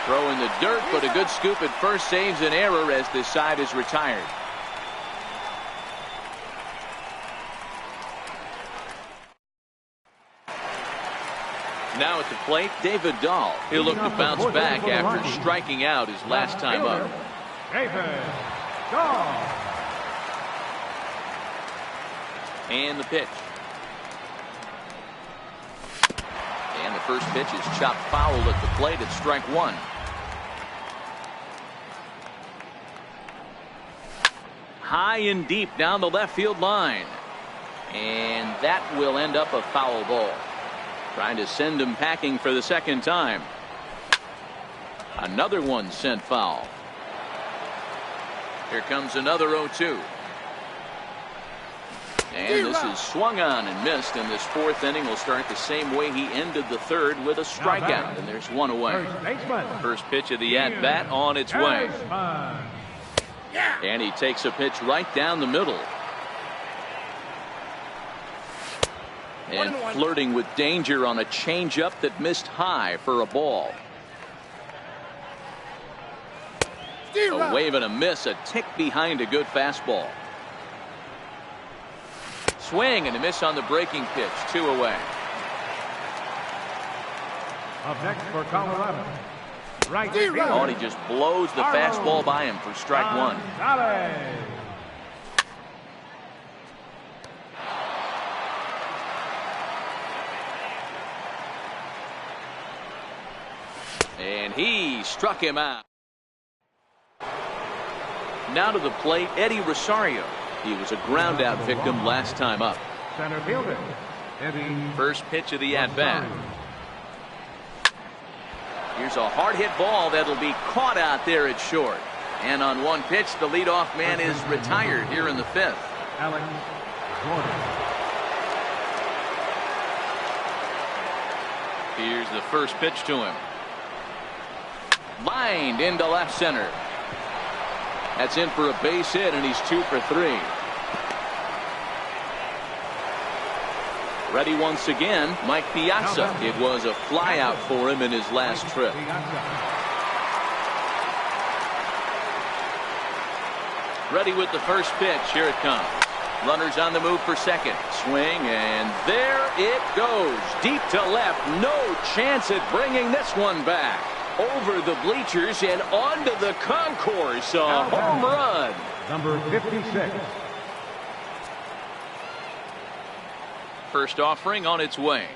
Throw in the dirt, but a good scoop at first saves an error as this side is retired. Now at the plate, David Dahl. He'll look to bounce back after striking out his last time up. David Dahl. And the pitch. And the first pitch is chopped foul at the plate at strike one. High and deep down the left field line. And that will end up a foul ball. Trying to send him packing for the second time. Another one sent foul. Here comes another 0-2. And this is swung on and missed, and this fourth inning will start the same way he ended the third, with a strikeout, and there's one away. First pitch of the at-bat on its way. And he takes a pitch right down the middle. And flirting with danger on a changeup that missed high for a ball. A wave and a miss, a tick behind a good fastball. Swing and a miss on the breaking pitch. 2 away. Up next for Colorado. Right. Oh, and he just blows the fastball by him for strike one. And he struck him out. Now to the plate, Eddie Rosario. He was a ground out victim last time up. Center fielder, Eddie. First pitch of the at-bat. Here's a hard hit ball that'll be caught out there at short. And on one pitch, the leadoff man is retired here in the fifth. Alex Gordon. Here's the first pitch to him. Lined into left center. That's in for a base hit, and he's 2 for 3. Ready once again, Mike Piazza. It was a fly out for him in his last trip. Ready with the first pitch. Here it comes. Runners on the move for second. Swing, and there it goes. Deep to left. No chance at bringing this one back. Over the bleachers and onto the concourse. A home run. Number 56. First offering on its way.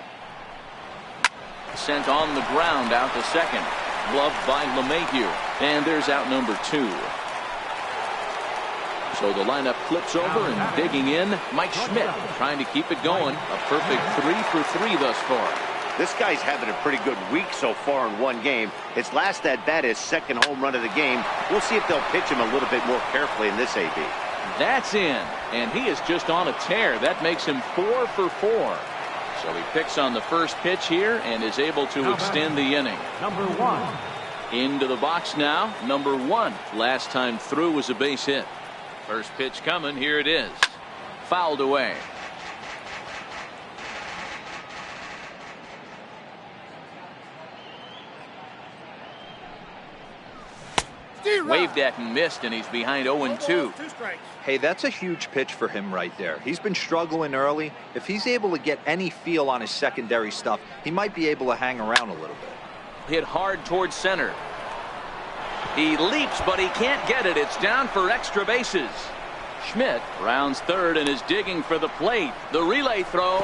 Sent on the ground out to second. Gloved by LeMahieu. And there's out number 2. So the lineup flips over, and digging in, Mike Schmidt trying to keep it going. A perfect 3 for 3 thus far. This guy's having a pretty good week so far in one game. His last at-bat is second home run of the game. We'll see if they'll pitch him a little bit more carefully in this AB. That's in, and he is just on a tear. That makes him 4 for 4. So he picks on the first pitch here and is able to extend the inning. Number 1. Into the box now, number 1. Last time through was a base hit. First pitch coming, here it is. Fouled away. Waved at and missed, and he's behind 0-2. Hey, that's a huge pitch for him right there. He's been struggling early. If he's able to get any feel on his secondary stuff, he might be able to hang around a little bit. Hit hard towards center. He leaps, but he can't get it. It's down for extra bases. Schmidt rounds third and is digging for the plate. The relay throw,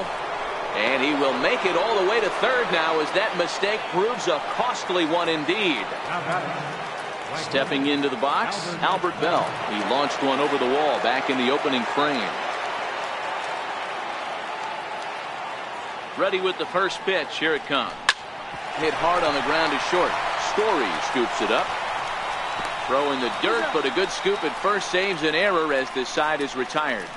and he will make it all the way to third now as that mistake proves a costly one indeed. Stepping into the box, Albert Bell. He launched one over the wall back in the opening frame. Ready with the first pitch. Here it comes. Hit hard on the ground to short. Story scoops it up. Throw in the dirt, but a good scoop at first saves an error as this side is retired.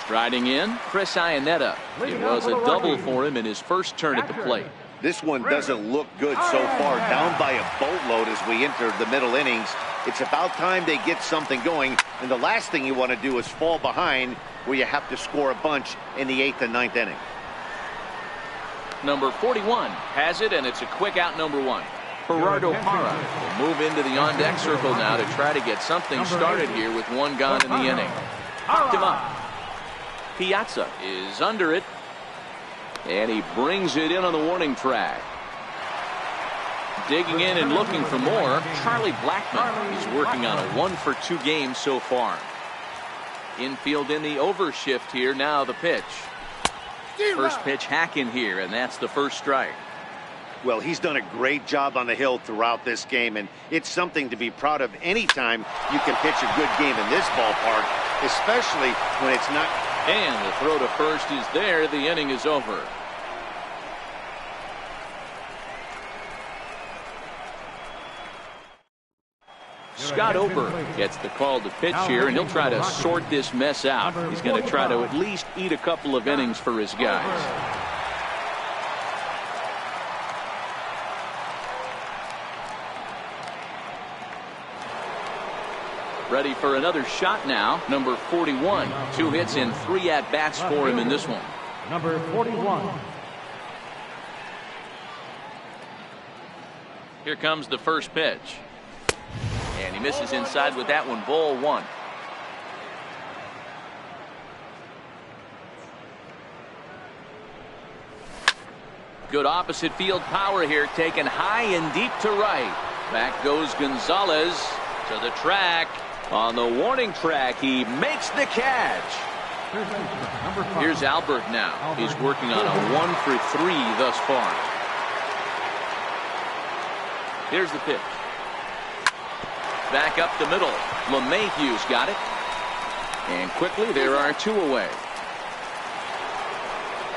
Striding in, Chris Iannetta. It was a double for him in his first turn at the plate. This one doesn't look good so far. Down by a boatload as we enter the middle innings. It's about time they get something going. And the last thing you want to do is fall behind where you have to score a bunch in the 8th and 9th inning. Number 41 has it, and it's a quick out, number 1. Gerardo Parra will move into the on-deck circle now to try to get something started here with one gone in the inning. Popped him up. Piazza is under it, and he brings it in on the warning track. Digging in and looking for more, Charlie Blackmon. He's working on a 1-for-2 game so far. Infield in the overshift here. Now the pitch. First pitch hack in here, and that's the first strike. Well, he's done a great job on the hill throughout this game, and it's something to be proud of anytime you can pitch a good game in this ballpark, especially when it's not. And the throw to first is there. The inning is over. Scott Ober gets the call to pitch here, and he'll try to sort this mess out. He's going to try to at least eat a couple of innings for his guys. Ready for another shot now. Number 41. 2 hits and 3 at-bats for him in this one. Number 41. Here comes the first pitch. And he misses inside with that one. Ball 1. Good opposite field power here, taken high and deep to right. Back goes Gonzalez to the track. On the warning track, he makes the catch. Here's Albert now. He's working on a 1-for-3 thus far. Here's the pitch. Back up the middle. LeMahieu's got it. And quickly there are 2 away.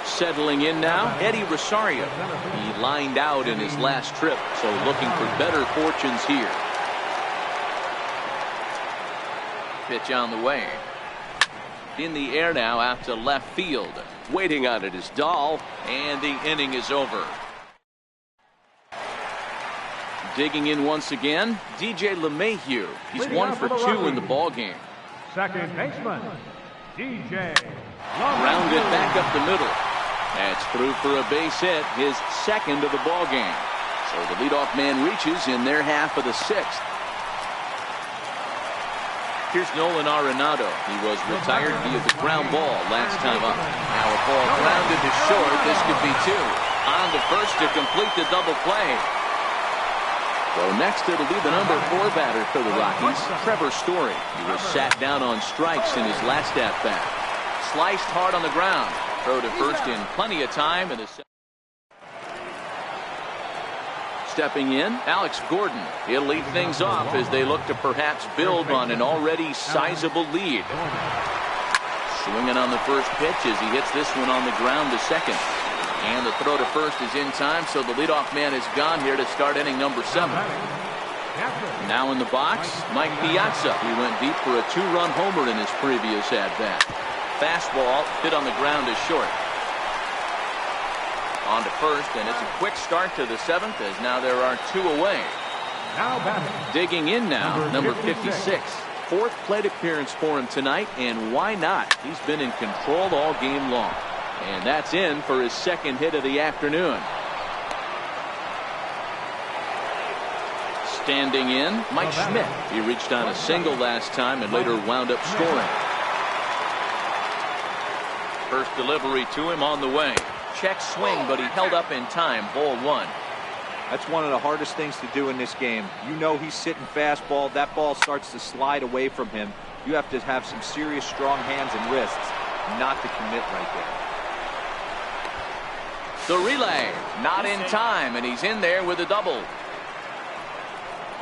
Settling in now, Eddie Rosario. He lined out in his last trip, so looking for better fortunes here. Pitch on the way. In the air now out to left field. Waiting on it is Dahl. And the inning is over. Digging in once again, DJ LeMahieu. He's 1-for-2 in the ball game. Second baseman, DJ. Rounded back up the middle. That's through for a base hit, his second of the ball game. So the leadoff man reaches in their half of the 6th. Here's Nolan Arenado. He was retired via the ground ball last time up. Now a ball grounded to short. This could be 2. On to first to complete the double play. So next it'll be the number 4 batter for the Rockies, Trevor Story. He was sat down on strikes in his last at-bat. Sliced hard on the ground. Throw to first in plenty of time. And stepping in, Alex Gordon. He'll lead things off as they look to perhaps build on an already sizable lead. Swinging on the first pitch as he hits this one on the ground to second. And the throw to first is in time, so the leadoff man is gone here to start inning number 7. Now in the box, Mike Piazza. He went deep for a 2-run homer in his previous at-bat. Fastball hit on the ground is short. On to first, and it's a quick start to the 7th as now there are 2 away. Now batting. Digging in now, number 56. 4th plate appearance for him tonight, and why not? He's been in control all game long. And that's in for his 2nd hit of the afternoon. Standing in, Mike Schmidt. He reached on a single last time and later wound up scoring. First delivery to him on the way. Check swing, but he held up in time. Ball 1. That's one of the hardest things to do in this game. You know he's sitting fastball. That ball starts to slide away from him. You have to have some serious strong hands and wrists not to commit right there. The relay, not in time, and he's in there with a double.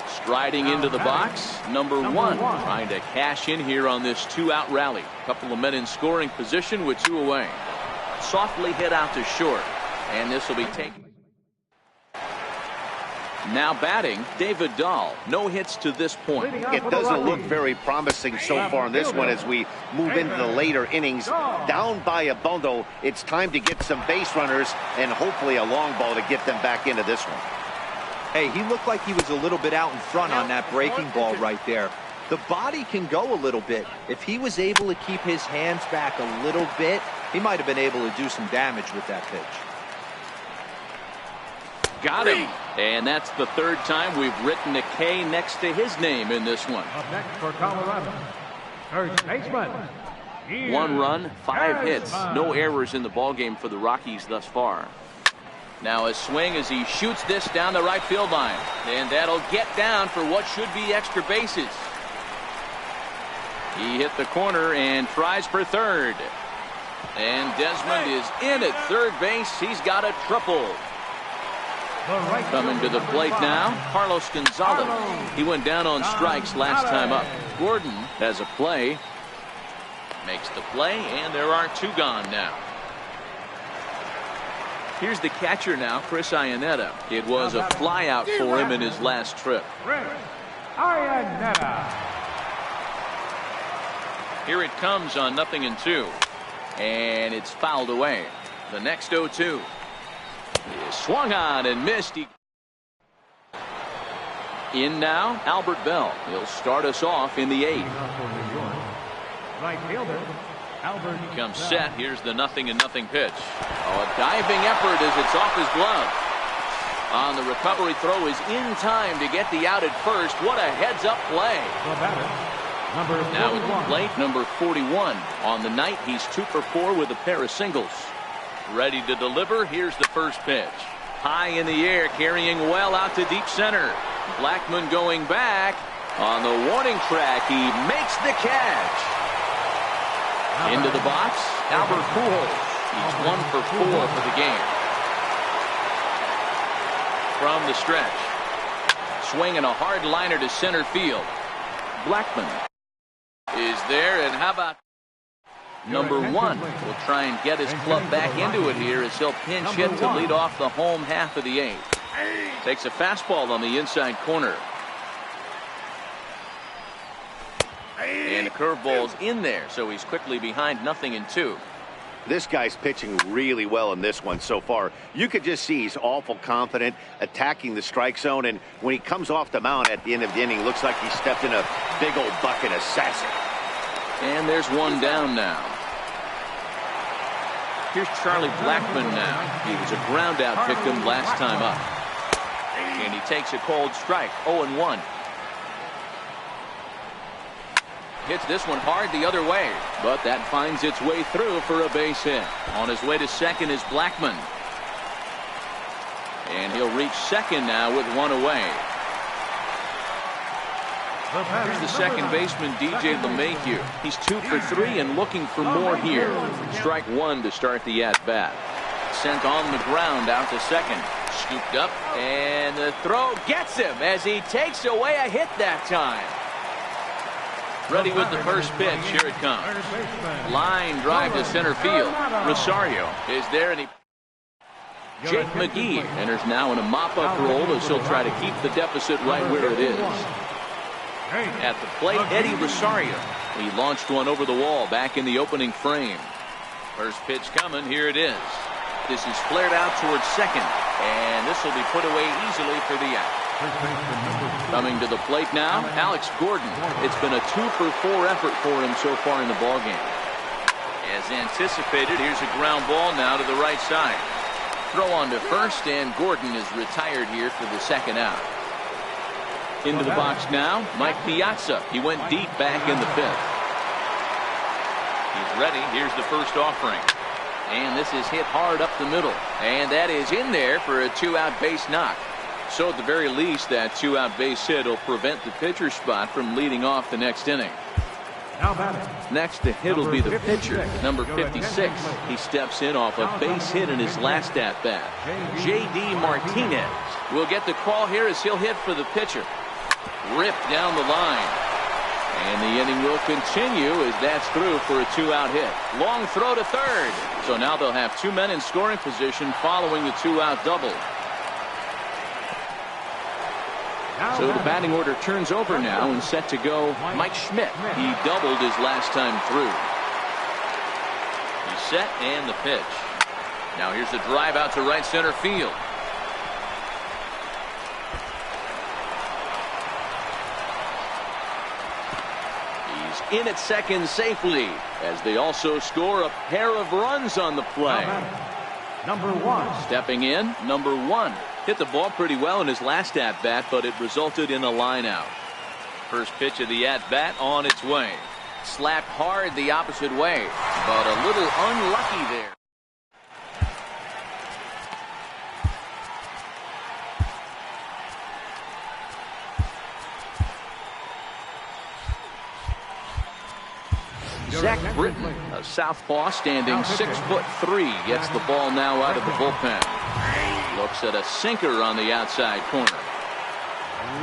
Striding into the box, number 1, trying to cash in here on this 2-out rally. Couple of men in scoring position with 2 away. Softly hit out to short, and this will be taken. Now batting, David Dahl. No hits to this point. It doesn't look very promising so far in this one as we move into the later innings. Down by a bundle, it's time to get some base runners and hopefully a long ball to get them back into this one. Hey, he looked like he was a little bit out in front on that breaking ball right there. The body can go a little bit. If he was able to keep his hands back a little bit, he might have been able to do some damage with that pitch. Got him. And that's the 3rd time we've written a K next to his name in this one. Up next for Colorado, first baseman. 1 run, 5 hits. No errors in the ballgame for the Rockies thus far. Now a swing as he shoots this down the right field line. And that'll get down for what should be extra bases. He hit the corner and tries for 3rd. And Desmond is in at 3rd base. He's got a triple. Coming to the plate now, Carlos Gonzalez. He went down on strikes last time up. Gordon has a play. Makes the play, and there are 2 gone now. Here's the catcher now, Chris Iannetta. It was a fly out for him in his last trip. Here it comes on 0-2. And it's fouled away. The next 0-2. He is swung on and missed. In now, Albert Bell. He'll start us off in the 8th. Right fielder, Albert. Comes set. Here's the 0-0 pitch. Oh, a diving effort as it's off his glove. On the recovery throw is in time to get the out at first. What a heads-up play. Now at the plate, number 41. On the night, he's 2 for 4 with a pair of singles. Ready to deliver. Here's the first pitch. High in the air, carrying well out to deep center. Blackman going back. On the warning track, he makes the catch. Into the box, Albert Pujols. He's 1 for 4 for the game. From the stretch. Swinging a hard liner to center field. Blackman is there, and how about number 1? Will try and get his club back into it here as he'll pinch hit to lead off the home half of the 8th. Takes a fastball on the inside corner. And the curveball's in there, so he's quickly behind 0-2. This guy's pitching really well in this one so far. You could just see he's awful confident attacking the strike zone, and when he comes off the mound at the end of the inning, looks like he stepped in a big old bucket of sassy. And there's 1 down now. Here's Charlie Blackman now. He was a ground out victim last time up. And he takes a cold strike, 0-1. Hits this one hard the other way, but that finds its way through for a base hit. On his way to second is Blackman. And he'll reach second now with 1 away. Here's the second baseman, DJ LeMahieu. He's 2 for 3 and looking for more here. Strike 1 to start the at-bat. Sent on the ground out to second. Scooped up, and the throw gets him as he takes away a hit that time. Ready with the first pitch. Here it comes. Line drive to center field. Rosario is there, and he Jake McGee enters now in a mop-up role as he'll try to keep the deficit right where it is. At the plate, Eddie Rosario. He launched one over the wall back in the opening frame. First pitch coming. Here it is. This is flared out towards second, and this will be put away easily for the out. Coming to the plate now, Alex Gordon. It's been a 2-for-4 effort for him so far in the ballgame. As anticipated, here's a ground ball now to the right side. Throw on to first, and Gordon is retired here for the second out. Into the box now, Mike Piazza. He went deep back in the fifth. He's ready. Here's the first offering. And this is hit hard up the middle. And that is in there for a 2-out base knock. So at the very least, that 2-out base hit will prevent the pitcher spot from leading off the next inning. Next to hit will be the pitcher, number 56. He steps in off a base hit in his last at-bat. J.D. Martinez will get the call here as he'll hit for the pitcher. Ripped down the line. And the inning will continue as that's through for a 2-out hit. Long throw to third. So now they'll have 2 men in scoring position following the 2-out double. So the batting order turns over now and set to go Mike Schmidt. He doubled his last time through. He's set and the pitch. Now here's a drive out to right center field. He's in at second safely as they also score a pair of runs on the play. Number 1. Stepping in, number 1. Hit the ball pretty well in his last at-bat, but it resulted in a line out. First pitch of the at-bat on its way. Slapped hard the opposite way, but a little unlucky there. Zach Britton, a southpaw standing 6'3", gets the ball now out of the bullpen. Looks at a sinker on the outside corner.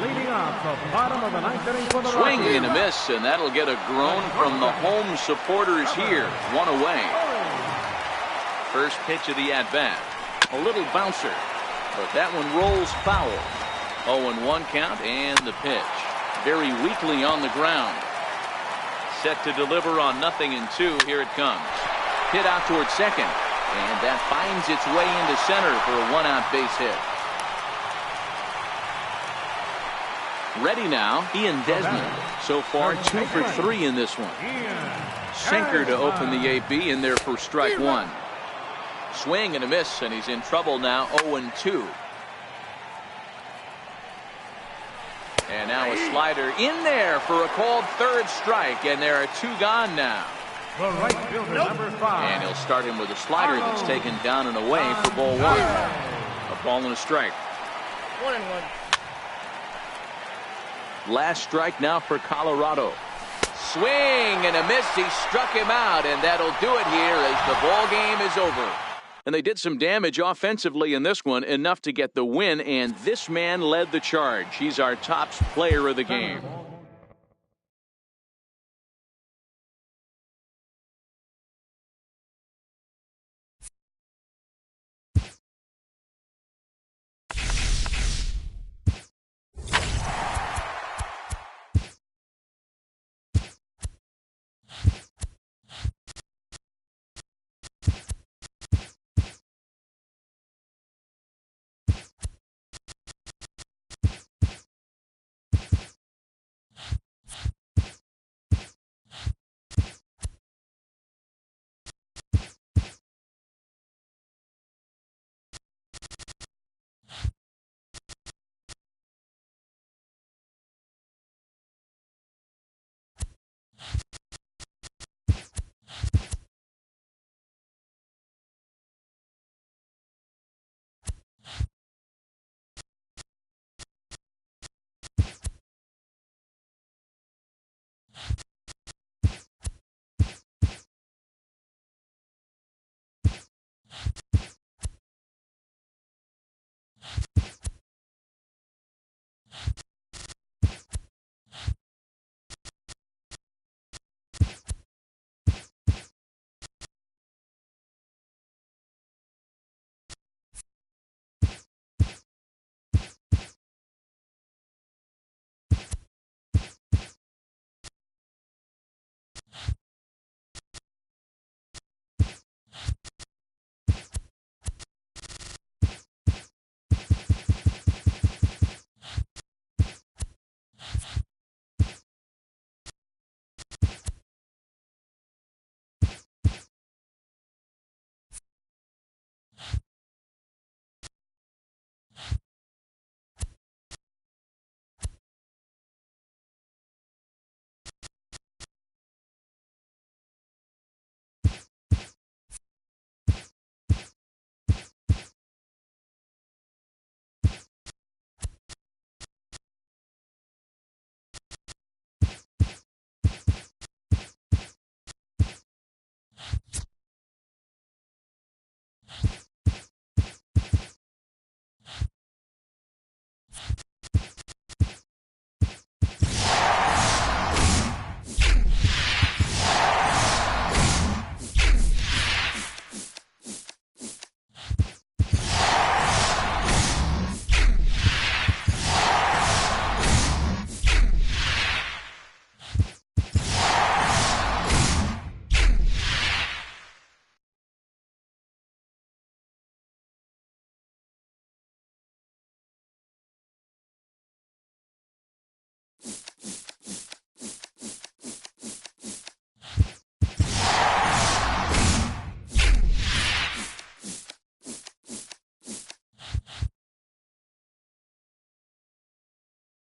Leading off the bottom of the ninth inning for the Swing and a miss, and that'll get a groan from the home supporters here. One away. First pitch of the at-bat. A little bouncer, but that one rolls foul. 0-1 count and the pitch. Very weakly on the ground. Set to deliver on 0-2. Here it comes. Hit out towards second. And that finds its way into center for a 1-out base hit. Ready now, Ian Desmond. So far, 2 for 3 in this one. Sinker to open the AB in there for strike 1. Swing and a miss, and he's in trouble now, 0-2. And now a slider in there for a called third strike, and there are 2 gone now. The right fielder, number 5. And he'll start him with a slider that's taken down and away for ball 1. A ball and a strike. 1-1. Last strike now for Colorado. Swing and a miss. He struck him out, and that'll do it here as the ball game is over. And they did some damage offensively in this one, enough to get the win, and this man led the charge. He's our top player of the game.